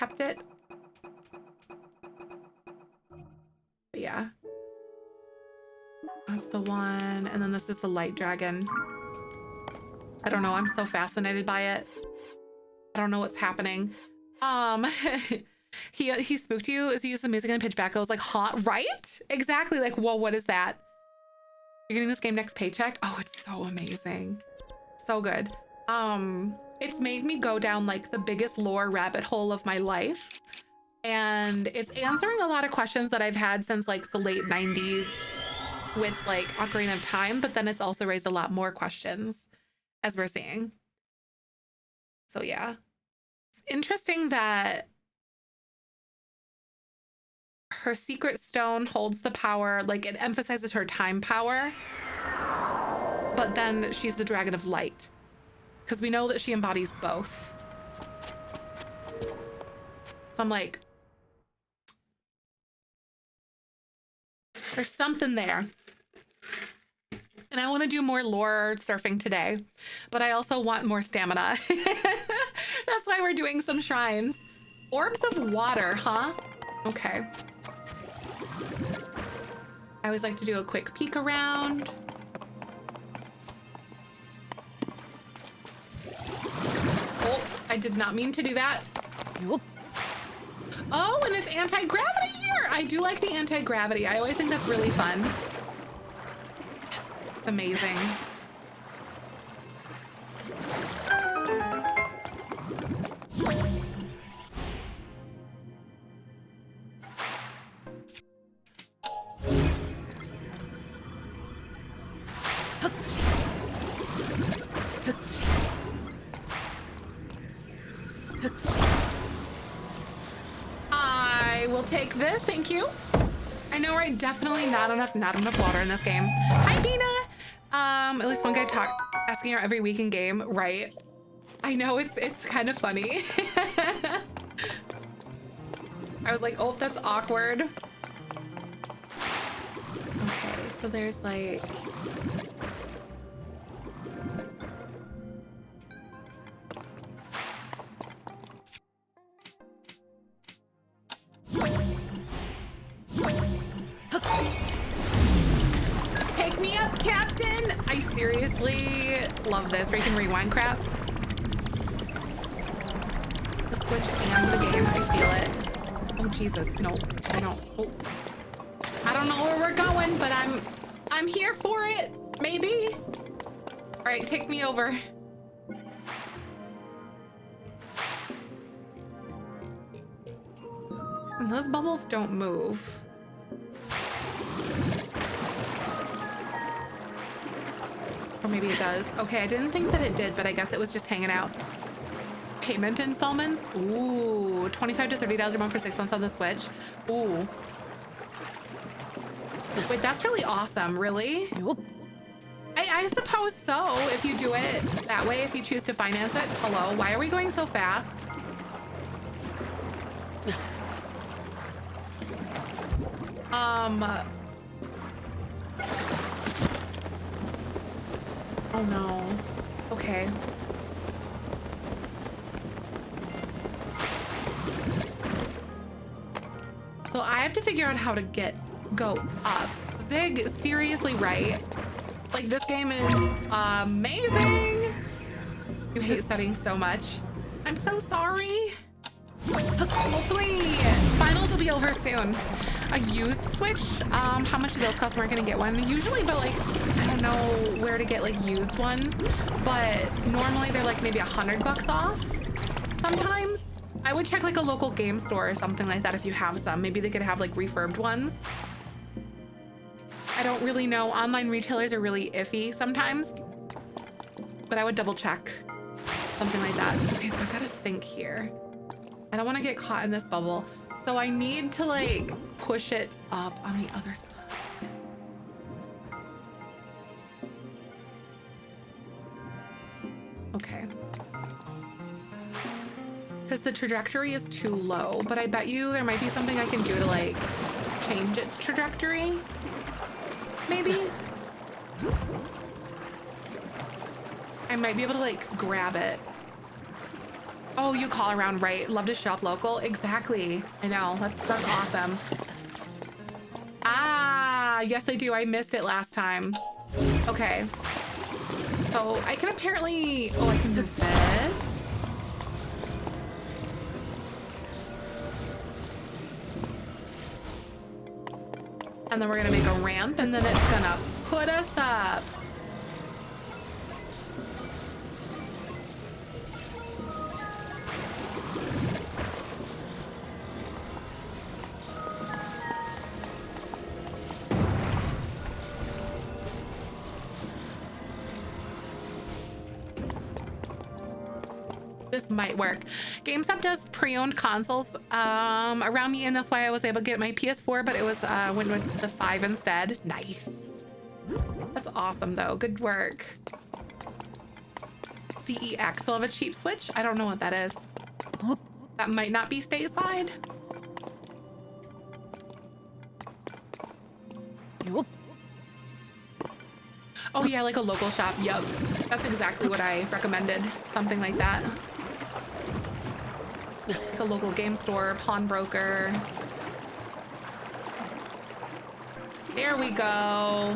But yeah. That's the one. And then this is the light dragon. I don't know. I'm so fascinated by it. I don't know what's happening. He spooked you as he used the music and pitch back. I was like, hot, right? Exactly. Like, whoa, what is that? You're getting this game next paycheck? Oh, it's so amazing. So good. It's made me go down like the biggest lore rabbit hole of my life. And it's answering a lot of questions that I've had since like the late 90s with like Ocarina of Time, but then it's also raised a lot more questions as we're seeing. So yeah, it's interesting that her secret stone holds the power, like it emphasizes her time power, but then she's the Dragon of Light because we know that she embodies both. So I'm like, there's something there. And I want to do more lore surfing today, but I also want more stamina. That's why we're doing some shrines. Orbs of water, huh? Okay. I always like to do a quick peek around. Oh, I did not mean to do that. Oh, and it's anti-gravity here. I do like the anti-gravity. I always think that's really fun. Yes, it's amazing. take this, thank you. I know, right? Definitely not enough water in this game. Hi, Dina. At least one guy asking her every week in game, right? I know, it's kind of funny. I was like, oh, that's awkward. Okay, so there's like... Take me up, Captain! I seriously love this freaking rewind crap. The Switch and the game, I feel it. Oh Jesus, no, I don't. Oh. I don't know where we're going, but I'm here for it, maybe. All right, take me over. And those bubbles don't move. Or maybe it does. Okay, I didn't think that it did, but I guess it was just hanging out. Payment installments? Ooh, $25 to $30 a month for 6 months on the Switch. Ooh. Wait, that's really awesome, really? I suppose so, if you do it that way, if you choose to finance it. Hello, why are we going so fast? Oh no. Okay. So I have to figure out how to go up. Zig, seriously, right? Like, this game is amazing. You hate settings so much. I'm so sorry. Hopefully finals will be over soon. A used Switch? How much do those cost? We're gonna get one. Usually, but like, I don't know where to get like used ones, but normally they're like maybe $100 off sometimes. I would check like a local game store or something like that if you have some. Maybe they could have like refurbed ones. I don't really know. Online retailers are really iffy sometimes, but I would double check something like that. Okay, so I gotta think here. I don't want to get caught in this bubble. So I need to like push it up on the other side. Okay. Because the trajectory is too low, but I bet you there might be something I can do to like change its trajectory. Maybe. I might be able to like grab it. Oh, you call around, right? Love to shop local. Exactly. I know. That's awesome. Ah, yes, they do. I missed it last time. Okay. So I can apparently. Oh, I can do this. And then we're gonna make a ramp, and then it's gonna put us up. This might work. GameStop does pre-owned consoles around me, and that's why I was able to get my PS4, but it was went with the 5 instead. Nice. That's awesome though. Good work. CEX will have a cheap Switch. I don't know what that is. That might not be stateside. Oh yeah, like a local shop. Yup. That's exactly what I recommended. Something like that. Like a local game store, pawnbroker. There we go.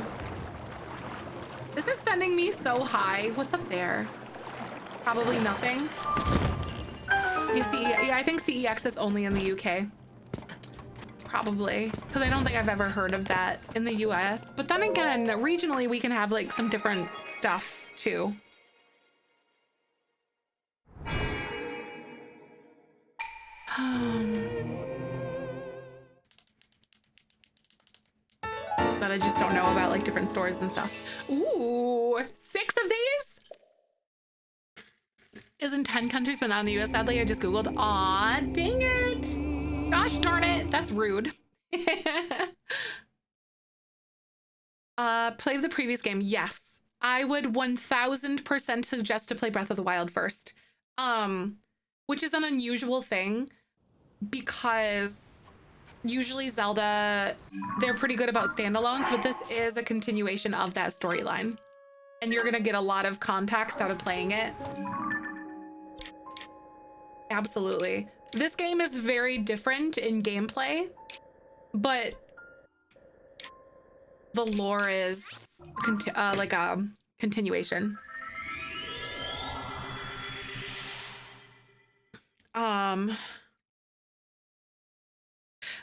This is sending me so high. What's up there? Probably nothing. You see, yeah, I think CEX is only in the UK. Probably, because I don't think I've ever heard of that in the US. But then again, regionally, we can have like some different stuff too. That I just don't know about, like different stores and stuff. Ooh, 6 of these? Is in 10 countries, but not in the US. Sadly, I just Googled. Aw, dang it. Gosh darn it, that's rude. Play the previous game. Yes, I would 1000% suggest to play Breath of the Wild first. Which is an unusual thing because usually Zelda, they're pretty good about standalones, but this is a continuation of that storyline. And you're gonna get a lot of context out of playing it. Absolutely. This game is very different in gameplay, but the lore is like a continuation.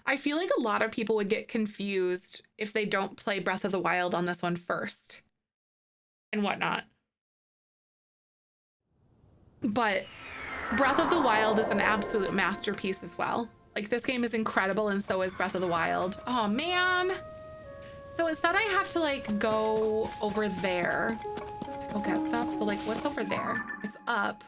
I feel like a lot of people would get confused if they don't play Breath of the Wild on this one first and whatnot. But Breath of the Wild is an absolute masterpiece as well. Like, this game is incredible, and so is Breath of the Wild. Oh man. So it said I have to like go over there to go get stuff. So like, what's over there? It's up.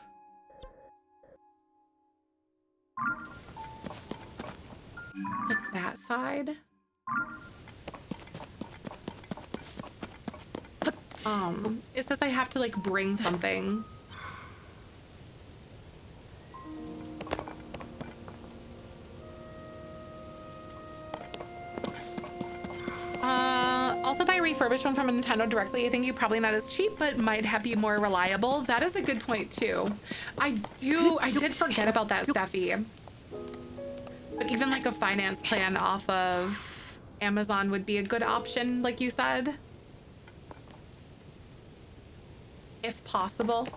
It's like that side. It says I have to like bring something. Also buy a refurbished one from a Nintendo directly. I think you're probably not as cheap, but might be more reliable. That is a good point too. I did forget about that, Steffi. But even like a finance plan off of Amazon would be a good option, like you said. If possible.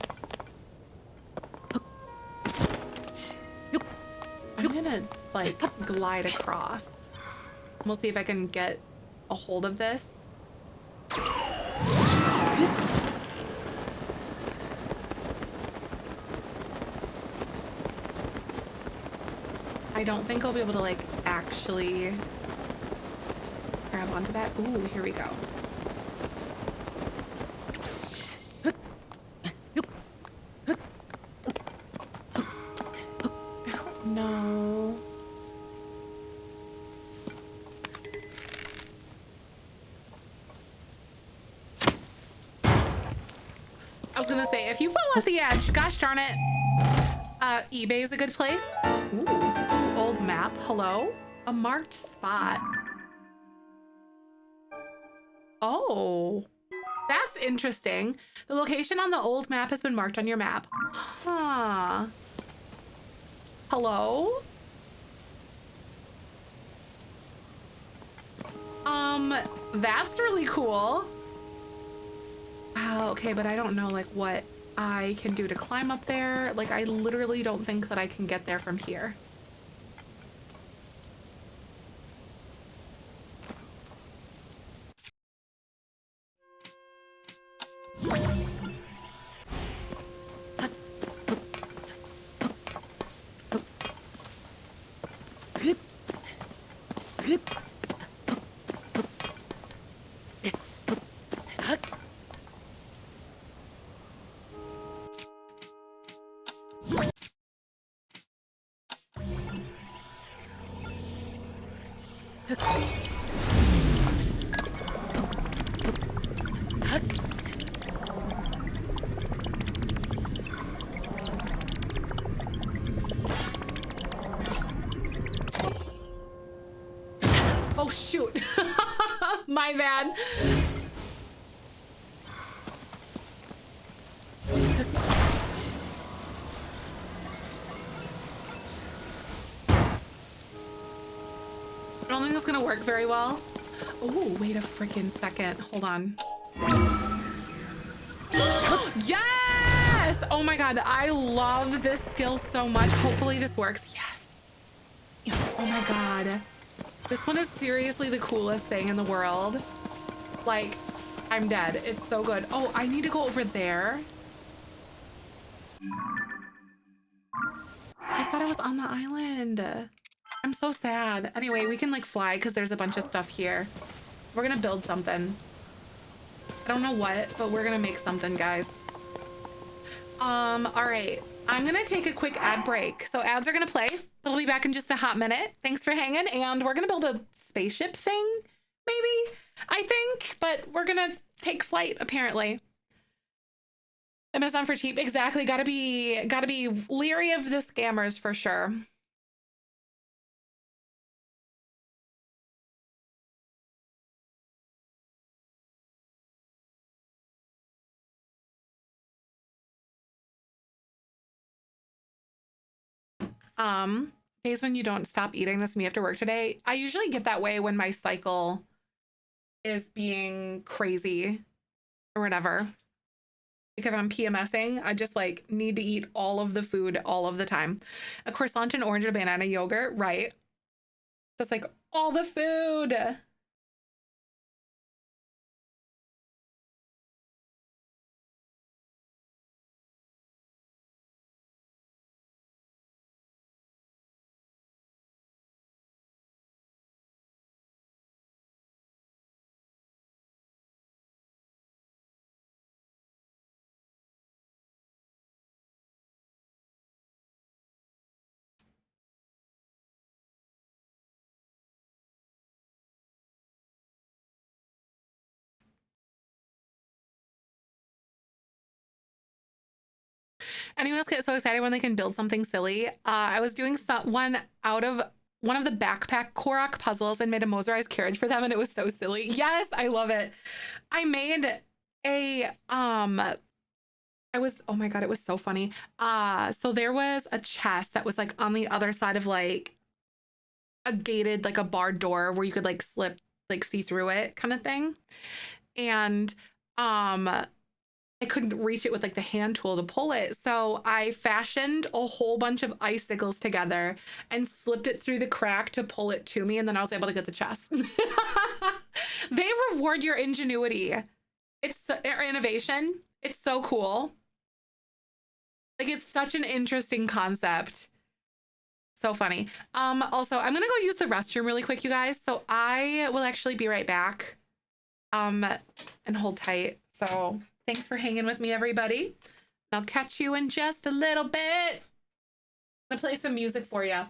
I'm gonna like glide across. We'll see if I can get a hold of this. I don't think I'll be able to like actually grab onto that. Ooh, here we go. No. I was gonna say, if you fall off the edge, gosh darn it. eBay is a good place. Ooh, old map. Hello? A marked spot. Oh, that's interesting. The location on the old map has been marked on your map. Huh. Hello? That's really cool. Oh, okay, but I don't know like what I can do to climb up there. Like, I literally don't think that I can get there from here. Oh shoot. My bad. I don't think that's gonna work very well. Oh, wait a freaking second. Hold on. Yes! Oh my god, I love this skill so much. Hopefully this works. Yes. Oh my god. This one is seriously the coolest thing in the world. Like, I'm dead. It's so good. Oh, I need to go over there. I thought I was on the island. I'm so sad. Anyway, we can like fly because there's a bunch of stuff here. We're gonna build something. I don't know what, but we're gonna make something, guys. All right. I'm gonna take a quick ad break. So ads are gonna play. We'll be back in just a hot minute. Thanks for hanging. And we're gonna build a spaceship thing, maybe, I think, but we're gonna take flight apparently. Amazon for cheap. Exactly. Gotta be leery of the scammers for sure. Days when you don't stop eating this me after work today. I usually get that way when my cycle is being crazy or whatever. Like if I'm PMSing, I just like need to eat all of the food all of the time. A croissant, an orange, and a banana yogurt, right? Just like all the food. Anyone else get so excited when they can build something silly? I was doing one of the backpack Korok puzzles and made a motorized carriage for them, and it was so silly. Yes, I love it. I made a oh my god, it was so funny. So there was a chest that was like on the other side of like a gated, like a barred door where you could like slip, like see through it kind of thing. And I couldn't reach it with like the hand tool to pull it. So I fashioned a whole bunch of icicles together and slipped it through the crack to pull it to me. And then I was able to get the chest. They reward your ingenuity. It's innovation. It's so cool. Like it's such an interesting concept. So funny. Also, I'm gonna go use the restroom really quick, you guys. So I will actually be right back. And hold tight. So thanks for hanging with me, everybody. I'll catch you in just a little bit. I'm gonna play some music for you.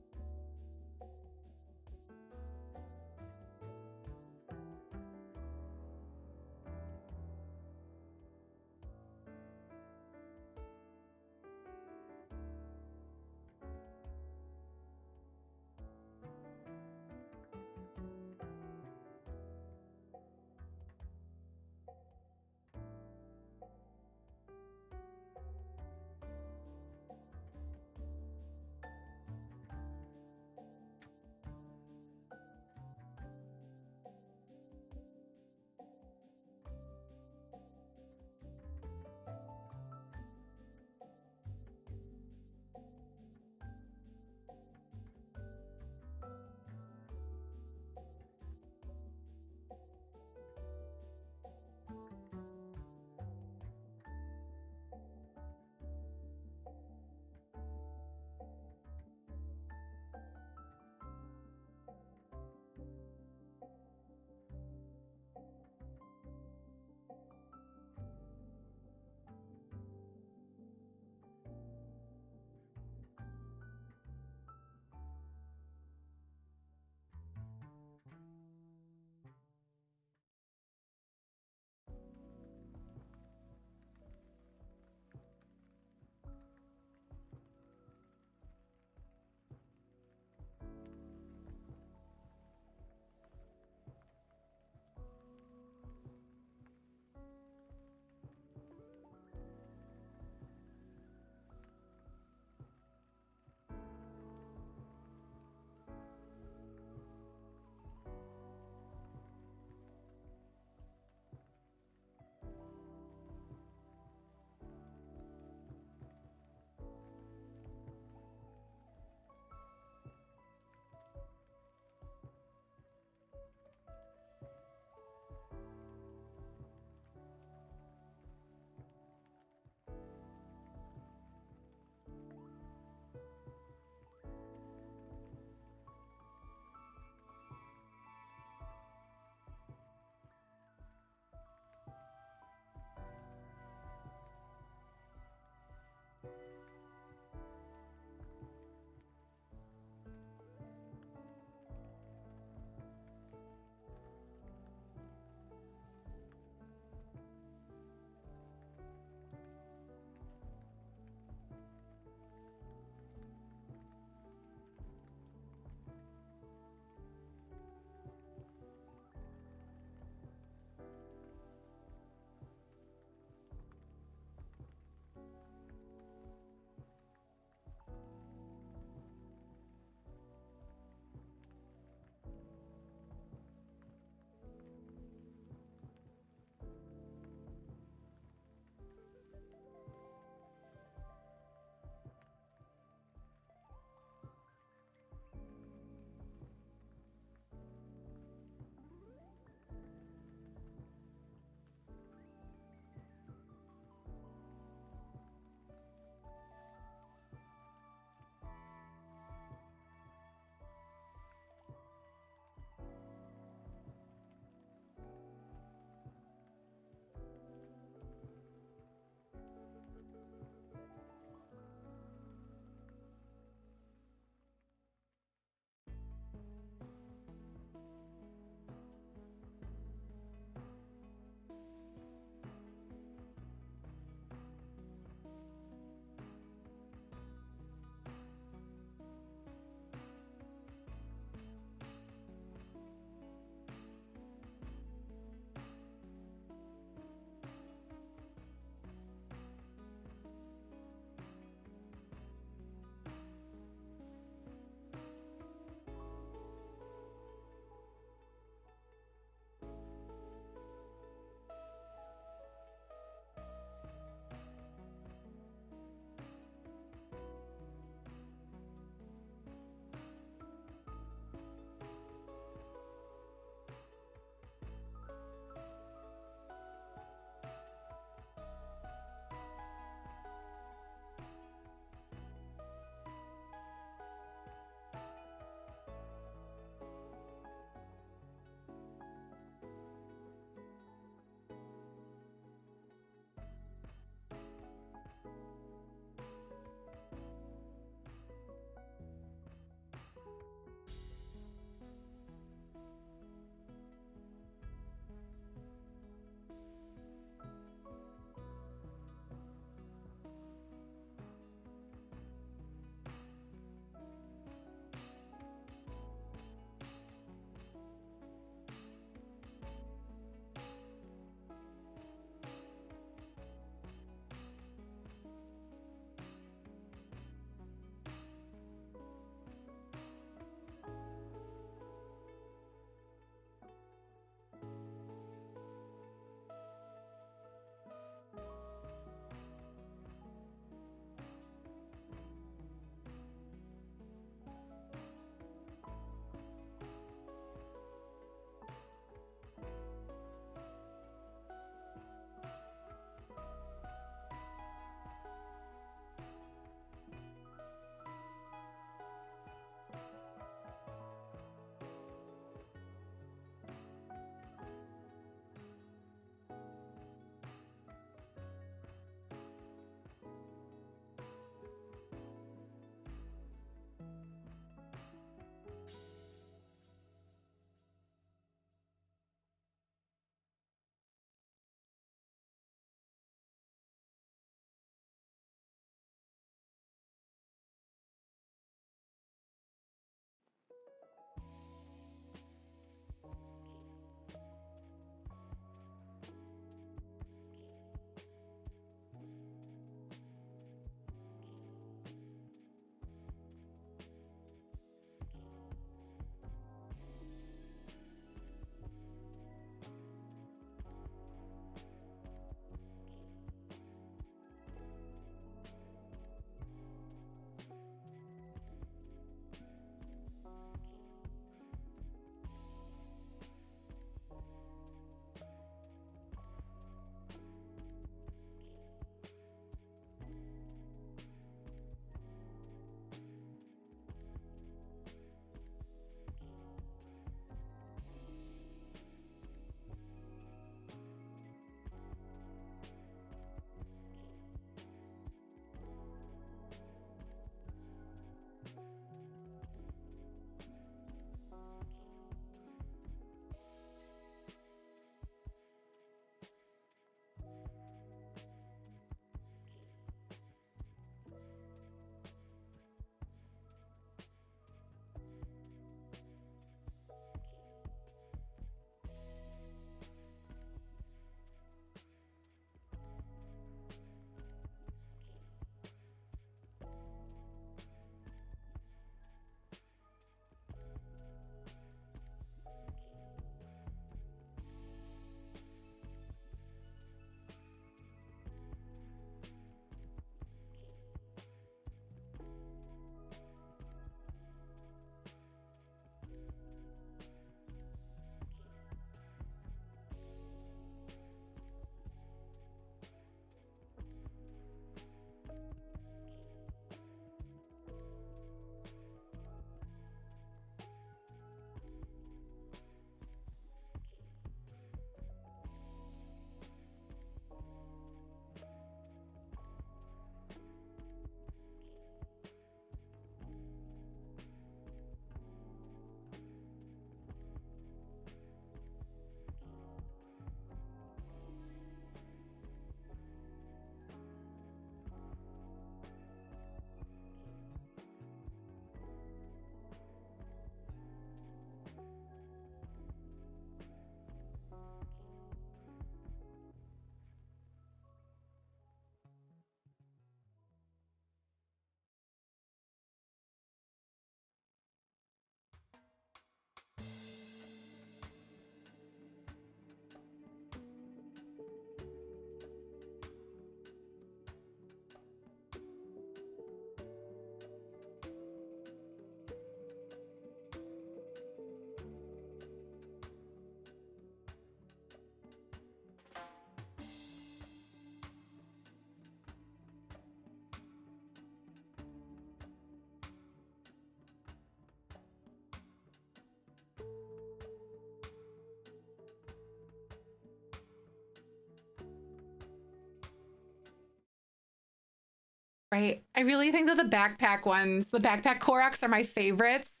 right? I really think that the backpack ones, the backpack Koroks are my favorites.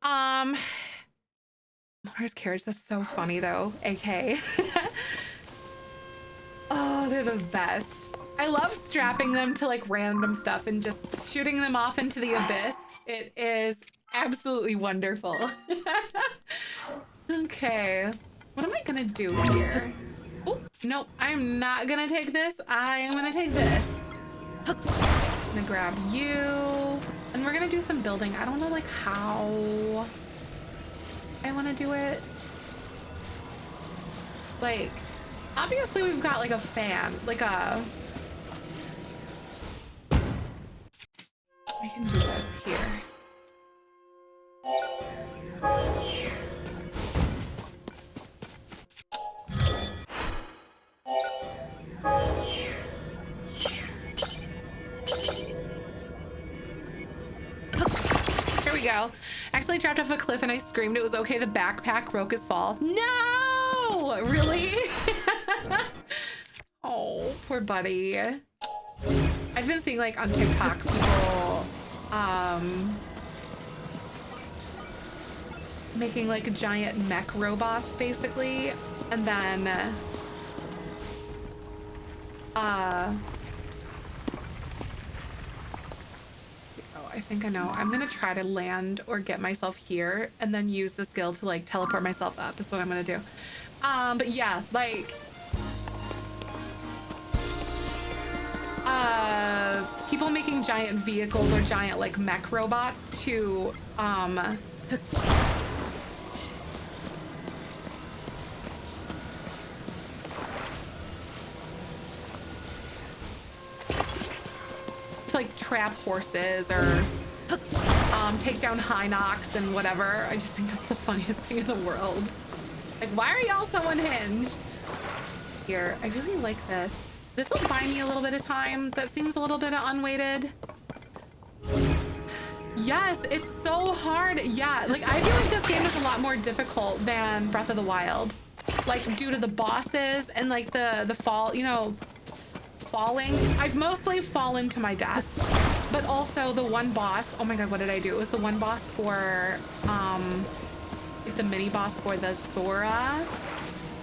Monor's carriage, that's so funny though, AK. Oh, they're the best. I love strapping them to like random stuff and just shooting them off into the abyss. It is absolutely wonderful. Okay, what am I gonna do here? Oh, nope, I'm not gonna take this. I am gonna take this. I'm gonna grab you, and we're gonna do some building. I don't know like how I wanna do it. Like, obviously we've got like a fan, like a... I can do this here. Here we go. Accidentally dropped off a cliff and I screamed. It was okay. The backpack broke his fall. No! Really? Oh, poor buddy. I've been seeing like on TikTok people making like giant mech robots basically, and then oh, I think I know. I'm gonna try to land or get myself here and then use the skill to like teleport myself up is what I'm gonna do. But yeah, like people making giant vehicles or giant like mech robots to like trap horses or take down Hinox and whatever. I just think that's the funniest thing in the world. Like, why are y'all so unhinged? Here, I really like this. This will buy me a little bit of time. That seems a little bit unweighted. Yes, it's so hard. Yeah, like I feel like this game is a lot more difficult than Breath of the Wild. Like due to the bosses and like the fall, you know, falling. I've mostly fallen to my deaths, but also the one boss. Oh my god, what did I do? It was the one boss for like the mini boss for the Zora.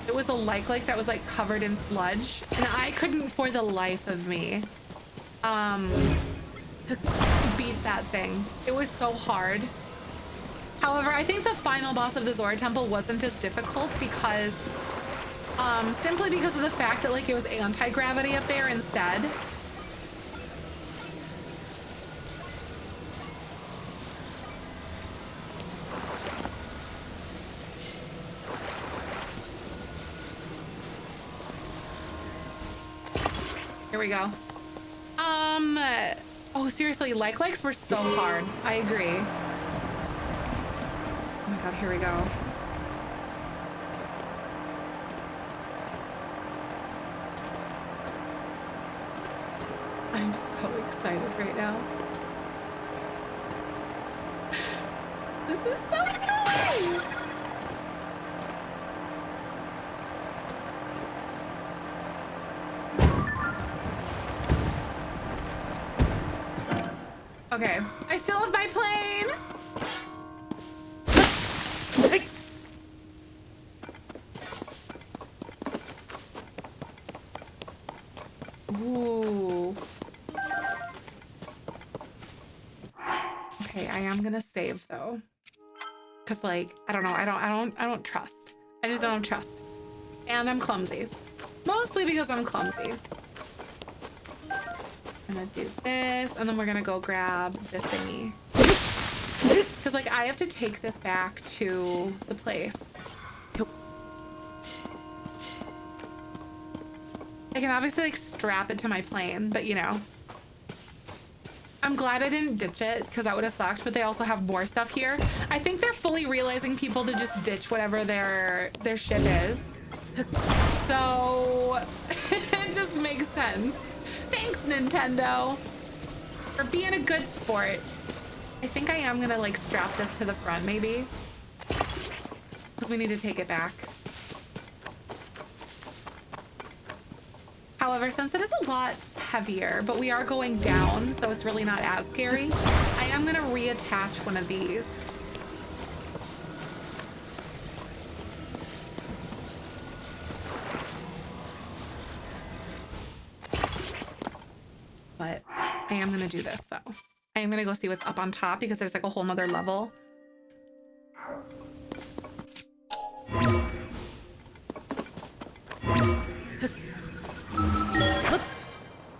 It was a like that was like covered in sludge, and I couldn't for the life of me beat that thing. It was so hard. However, I think the final boss of the Zora Temple wasn't as difficult because simply because of the fact that like it was anti-gravity up there instead. Here we go. Oh, seriously, likes were so hard. I agree. Oh my god, here we go. I'm so excited right now. This is so silly! Okay, I still have my plane! Ooh. Okay, I am gonna save though. Cause like, I don't know, I don't trust. I just don't trust. And I'm clumsy. Mostly because I'm clumsy. I'm gonna do this, and then we're gonna go grab this thingy. Cause like I have to take this back to the place. I can obviously like strap it to my plane, but you know. I'm glad I didn't ditch it because that would have sucked, but they also have more stuff here. I think they're fully realizing people to just ditch whatever their ship is. So it just makes sense. Thanks, Nintendo, for being a good sport. I think I am gonna like strap this to the front maybe, because we need to take it back. However, since it is a lot heavier, but we are going down, so it's really not as scary. I am gonna reattach one of these. But I am gonna do this though. I am gonna go see what's up on top because there's like a whole nother level.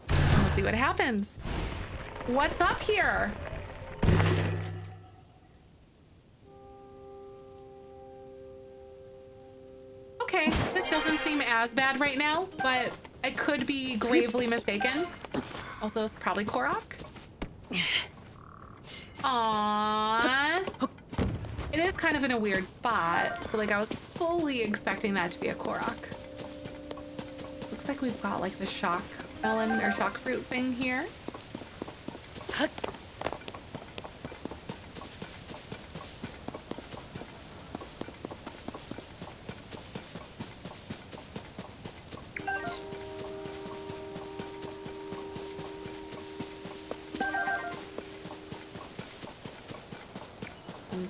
We'll see what happens. What's up here? Okay, this doesn't seem as bad right now, but I could be gravely mistaken. Also, it's probably Korok. Aww. It is kind of in a weird spot. So like I was fully expecting that to be a Korok. Looks like we've got like the shock melon or shock fruit thing here.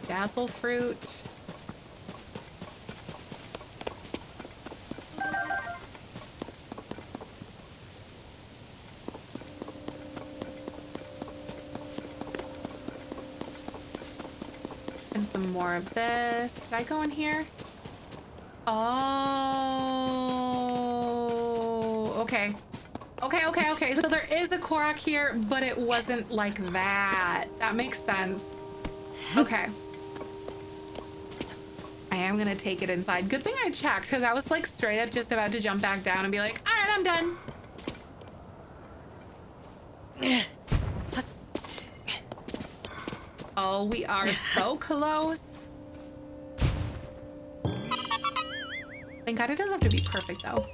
Dazzle fruit. And some more of this. Did I go in here? Oh, okay. Okay. So there is a Korok here, but it wasn't like that. That makes sense. Okay. I am gonna take it inside. Good thing I checked because I was like straight up just about to jump back down and be like, all right, I'm done. Oh, we are so close. Thank God it doesn't have to be perfect though.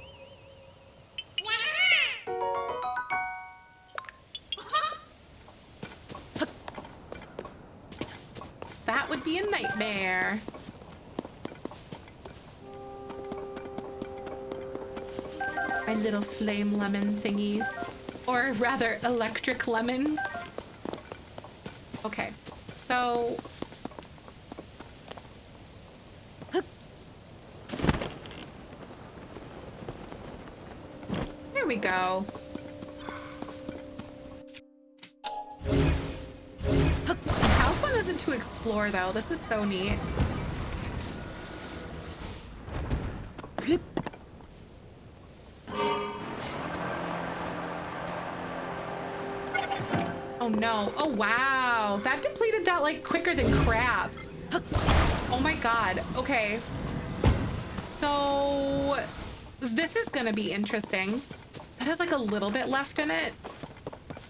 That would be a nightmare. My little flame lemon thingies. Or rather, electric lemons. Okay, so... There we go. How fun is it to explore, though? This is so neat. Oh no. Oh wow. That depleted that like quicker than crap. Oh my God. Okay. So this is gonna be interesting. That has like a little bit left in it.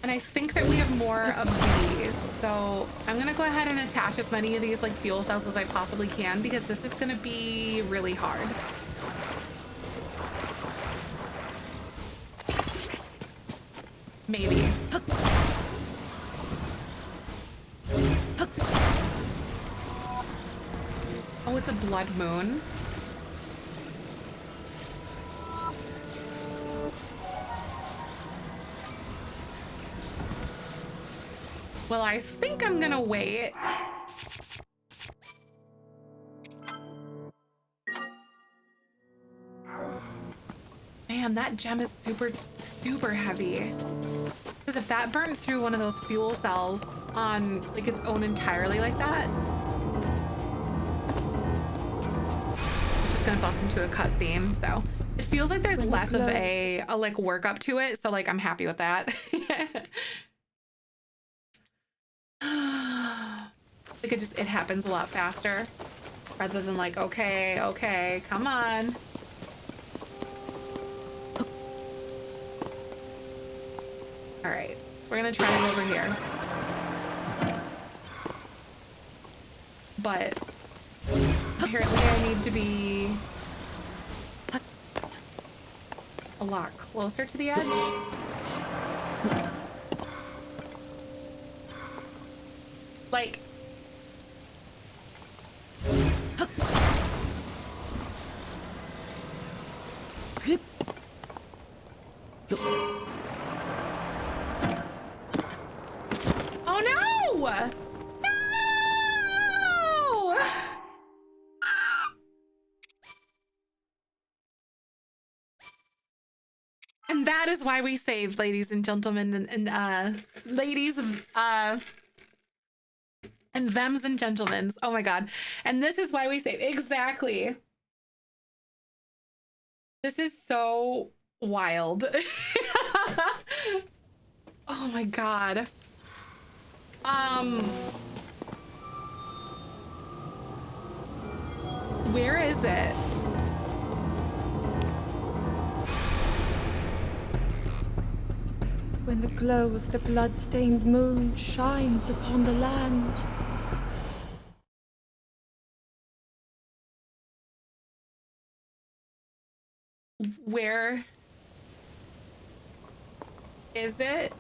And I think that we have more of these. So I'm gonna go ahead and attach as many of these like fuel cells as I possibly can because this is gonna be really hard. Maybe. Oh, it's a blood moon. Well, I think I'm gonna wait. Man, that gem is super, super heavy. Because if that burnt through one of those fuel cells on like its own entirely like that, it's just gonna bust into a cutscene. So it feels like there's less of a like workup to it. So like I'm happy with that. Like it happens a lot faster rather than like, okay, come on. All right, so we're gonna try it over here. But apparently I need to be a lot closer to the edge. Like, Oh no! No! And that is why we saved, ladies and gentlemen, and ladies, and thems and gentlemen. Oh my god. And this is why we saved. Exactly. This is so wild. Oh my god. Where is it? When the glow of the blood-stained moon shines upon the land. Where is it?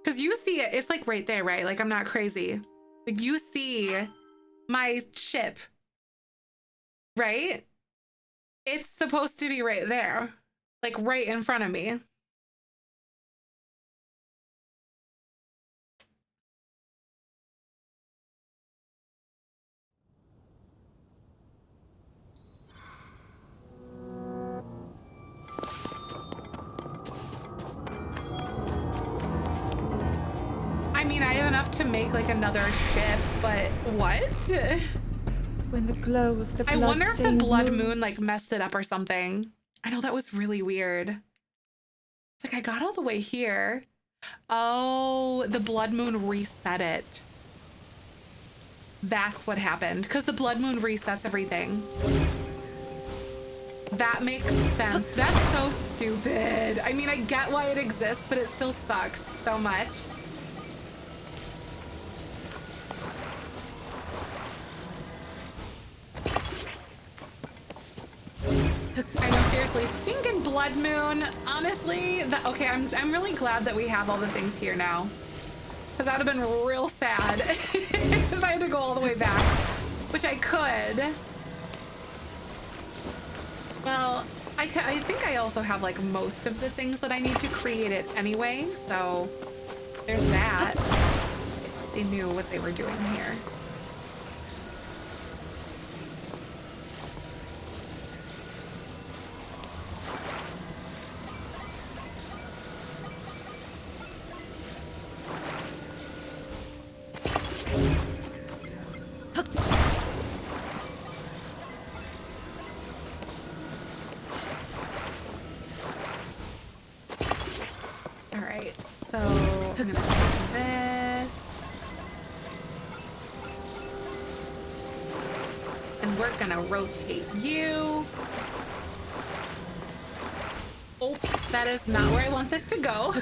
Because you see it, it's like right there, right? Like I'm not crazy. Like you see my ship, right? It's supposed to be right there, like right in front of me. I mean, I have enough to make like another ship, but what? When the glow of the I wonder if the blood moon moon like messed it up or something. I know that was really weird. It's like I got all the way here. Oh, the blood moon reset it. That's what happened, because the blood moon resets everything. That makes sense. That's so stupid. I mean, I get why it exists, but it still sucks so much. I know, seriously, stinking blood moon. Honestly, okay, I'm really glad that we have all the things here now, because that would have been real sad if I had to go all the way back, which I could. Well, I think I also have like most of the things that I need to create it anyway, so there's that. They knew what they were doing here. Alright, so I'm gonna take this. And we're gonna rotate you. Oh, that is not where I want this to go.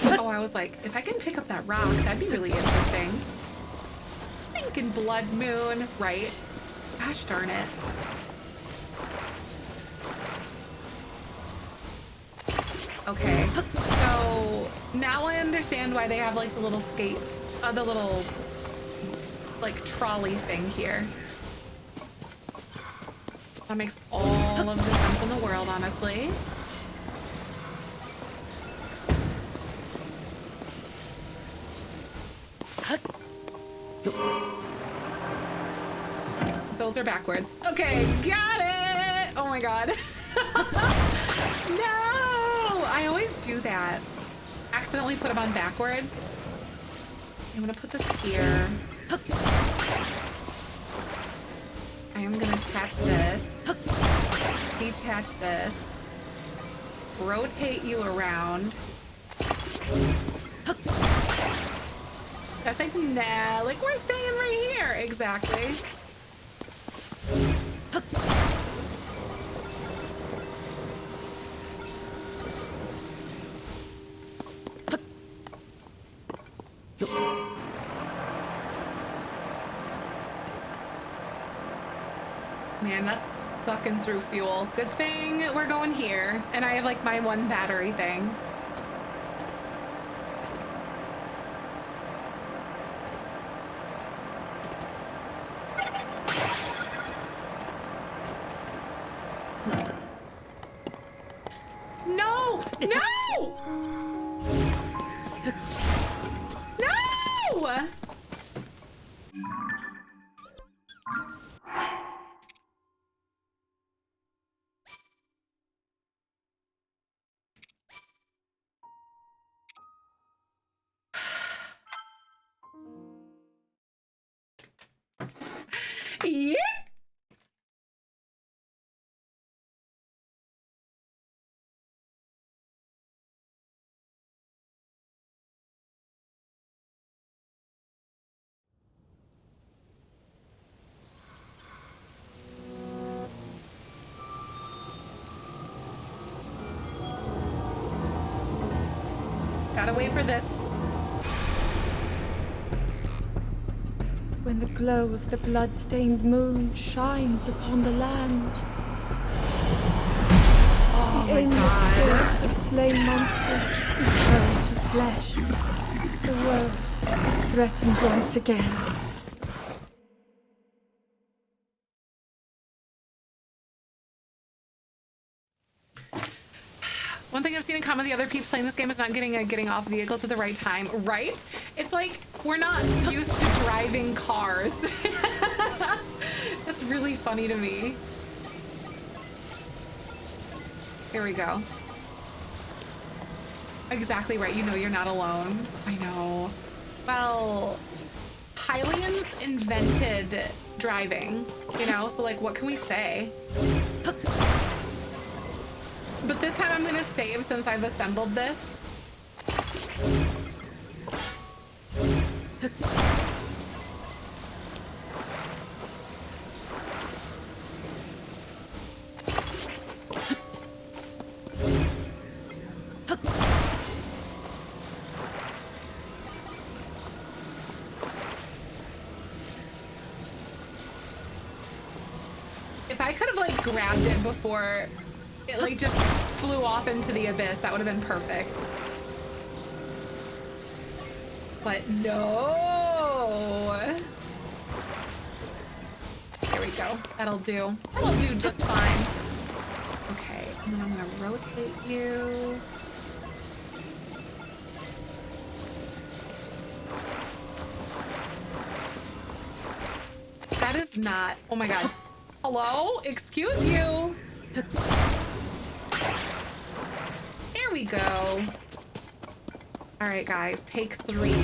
Oh, I was like, if I can pick up that rock, that'd be really interesting. Thinking blood moon, right? Gosh darn it. Okay, so now I understand why they have like the little skates, the little like trolley thing here. That makes all of the sense in the world, honestly. Those are backwards. Okay, got it! Oh my god. No! I always do that. Accidentally put them on backwards. I'm gonna put this here. I am gonna attach this. Detach this. Rotate you around. That's like, nah, like we're staying right here. Exactly. Man, that's sucking through fuel. Good thing we're going here. And I have like my one battery thing. No! No! No! Yeah. Gotta wait for this. When the glow of the blood-stained moon shines upon the land. Oh the aimless spirits of slain monsters return to flesh. The world is threatened once again. One thing I've seen in comments, the other peeps playing this game is not getting off vehicles at the right time, right? It's like we're not used to driving cars. That's really funny to me. Here we go. Exactly right. You know you're not alone. I know. Well, Hylians invented driving, you know? So like, what can we say? But this time I'm gonna save since I've assembled this. If I could have like grabbed it before it like just flew off into the abyss, that would have been perfect. But no. There we go. That'll do. That'll do just fine. Okay, and then I'm gonna rotate you. That is not, oh my God. Hello? Excuse you. There we go. All right, guys, take 3.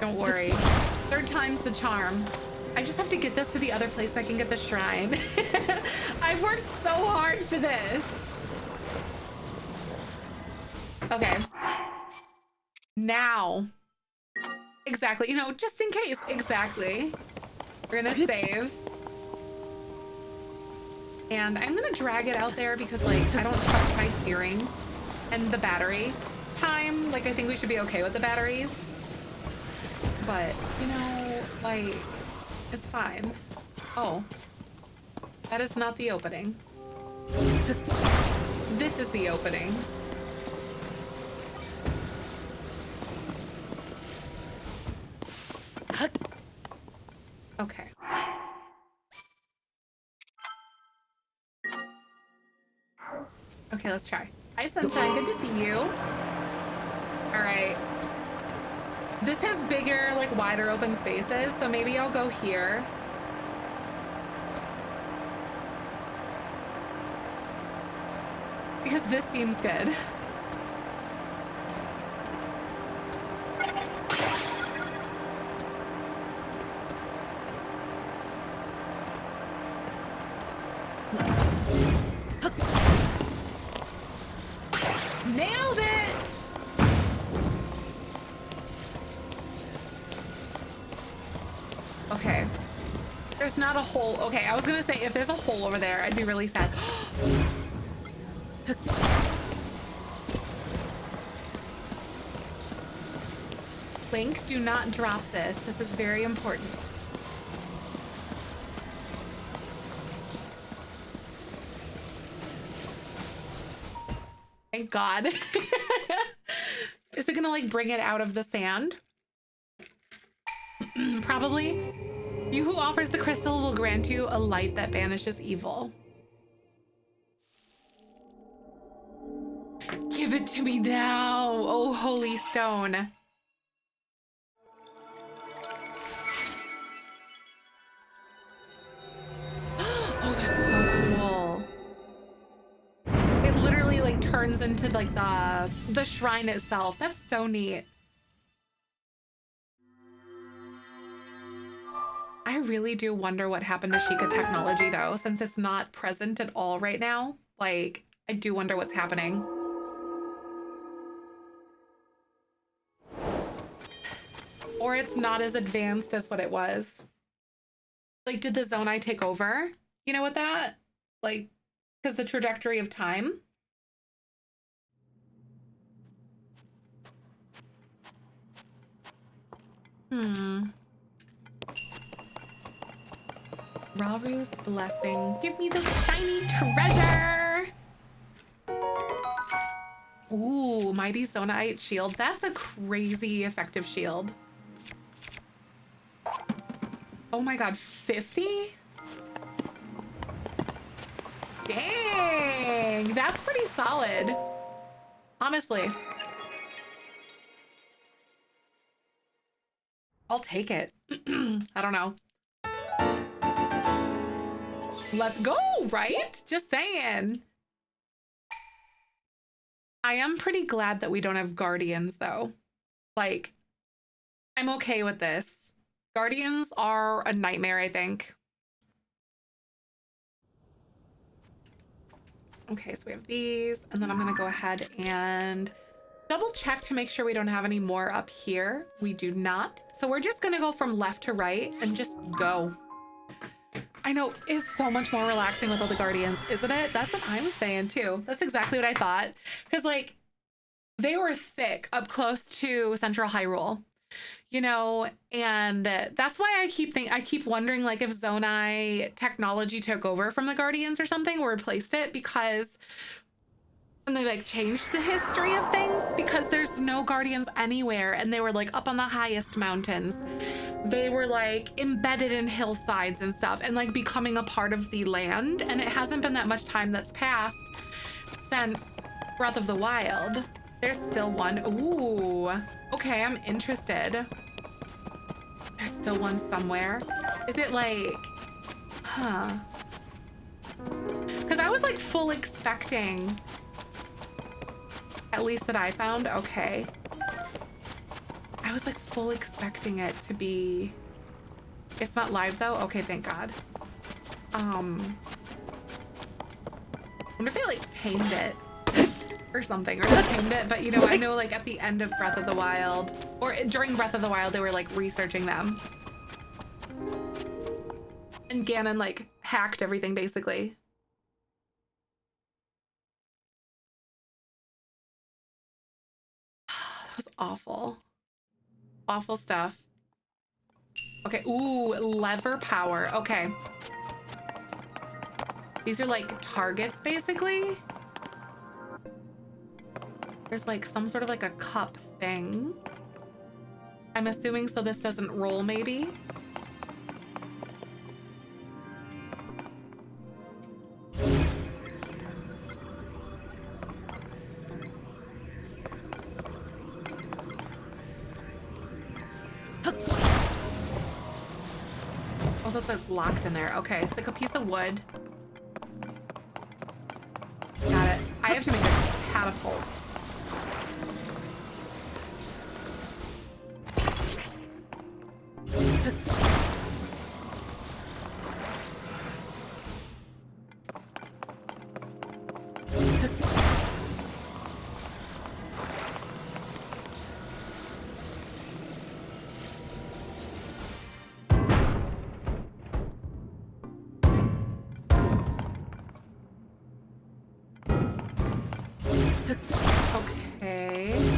Don't worry. 3rd time's the charm. I just have to get this to the other place so I can get the shrine. I've worked so hard for this. Okay. Now. Exactly. You know, just in case. Exactly. We're gonna save. And I'm gonna drag it out there because like I don't trust my steering and the battery time. Like I think we should be okay with the batteries. But you know, like it's fine. Oh, that is not the opening. This is the opening. Okay. Okay, let's try. Hi, Sunshine. Good to see you. All right. This has bigger, like, wider open spaces, so maybe I'll go here. Because this seems good. Nailed it! Okay. There's not a hole. Okay, I was gonna say if there's a hole over there, I'd be really sad. Link, do not drop this. This is very important. Thank God. Is it gonna like bring it out of the sand? Probably. You who offers the crystal will grant you a light that banishes evil. Give it to me now, oh holy stone. Oh, that's so cool. It literally like turns into like the shrine itself. That's so neat. I really do wonder what happened to Sheikah technology though, since it's not present at all right now. Like, I do wonder what's happening. Or it's not as advanced as what it was. Like, did the Zonai take over? You know, with that? Like, because the trajectory of time? Raru's blessing. Give me this shiny treasure! Ooh, Mighty Zonite shield. That's a crazy effective shield. Oh my god, 50? Dang, that's pretty solid. Honestly. I'll take it. I don't know. Let's go, right? Just saying. I am pretty glad that we don't have guardians though. Like, I'm okay with this. Guardians are a nightmare, I think. Okay, so we have these, and then I'm gonna go ahead and double check to make sure we don't have any more up here. We do not. So we're just gonna go from left to right and just go. I know, it's so much more relaxing with all the guardians, isn't it? That's what I was saying too. That's exactly what I thought. Because like, they were thick up close to Central Hyrule, you know, and that's why I keep wondering like if Zonai technology took over from the guardians or something or replaced it, because and they like changed the history of things, because there's no guardians anywhere, and they were like up on the highest mountains. They were like embedded in hillsides and stuff and like becoming a part of the land, and it hasn't been that much time that's passed since Breath of the Wild. There's still one. Ooh, okay, I'm interested. There's still one somewhere. Is it like, huh? Because I was like full expecting, at least that I found, okay. I was like full expecting it to be, it's not live though? Okay, thank God. I wonder if they like tamed it or something, or not tamed it, but you know, I know like at the end of Breath of the Wild, or during Breath of the Wild, they were like researching them. And Ganon like hacked everything basically. That was awful. Awful stuff. Okay, ooh, lever power. Okay. These are like targets basically. There's like some sort of like a cup thing. I'm assuming so this doesn't roll maybe. Oh, that's like locked in there. Okay, it's like a piece of wood. Got it. I have to make a catapult. Okay.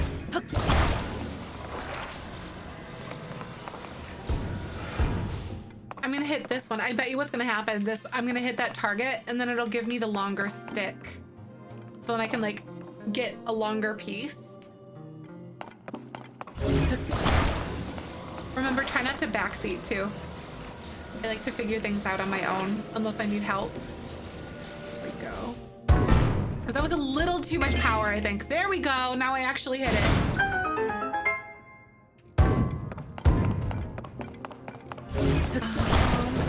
gonna hit this one. I bet you what's gonna happen. I'm gonna hit that target and then it'll give me the longer stick. So then I can like get a longer piece. Remember, try not to backseat too. I like to figure things out on my own unless I need help. There we go. Because that was a little too much power, I think. There we go. Now I actually hit it.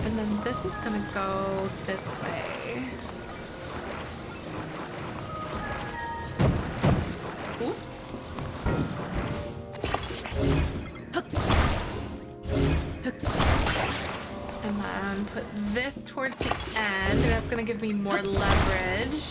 And then this is gonna go this way. Oops. And then put this towards the end, and that's gonna give me more leverage.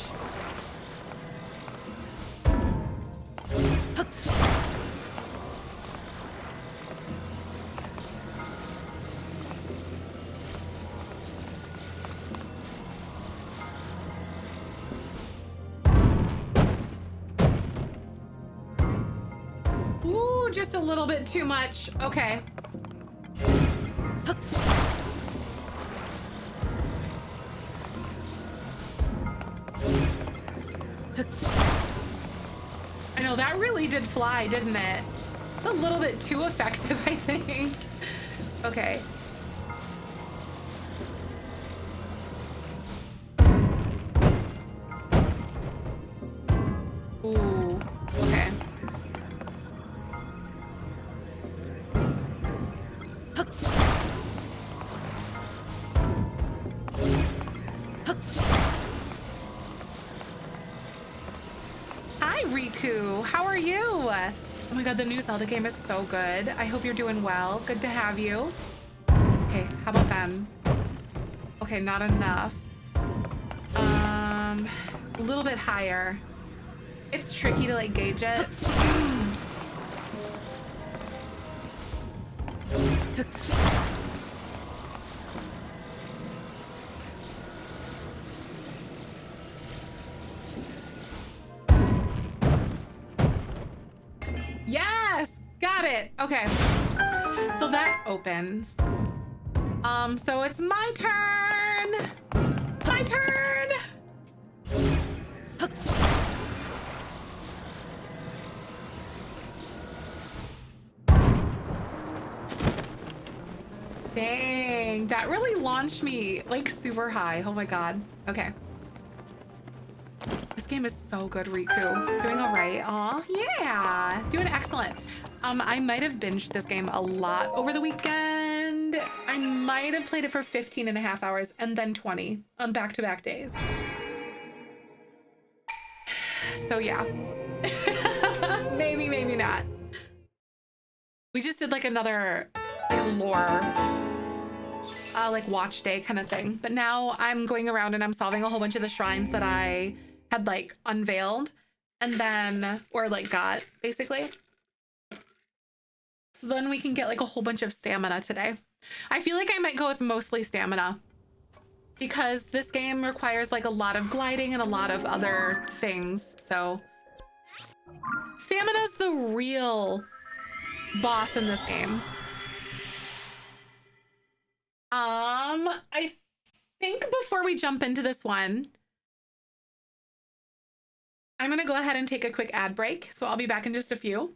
Ooh, just a little bit too much. Okay. I know, that really did fly, didn't it? It's a little bit too effective, I think. Okay. Ooh, okay. Hi, Riku. How are you? Oh my god, the new Zelda game is so good. I hope you're doing well. Good to have you. Okay, how about then? Okay, not enough. A little bit higher. It's tricky to like gauge it. Yes, got it. Okay, so that opens. So it's my turn. My turn. Dang, that really launched me like super high. Oh my god. Okay. This game is so good, Riku. Doing all right. Aw, yeah. Doing excellent. I might have binged this game a lot over the weekend. I might have played it for 15 and a half hours and then 20 on back-to-back days. So yeah. Maybe, maybe not. We just did like another like lore like watch day kind of thing. But now I'm going around and I'm solving a whole bunch of the shrines that I had like unveiled and then, or like got basically. So then we can get like a whole bunch of stamina today. I feel like I might go with mostly stamina because this game requires like a lot of gliding and a lot of other things. So stamina's the real boss in this game. I think before we jump into this one, I'm gonna go ahead and take a quick ad break. So I'll be back in just a few.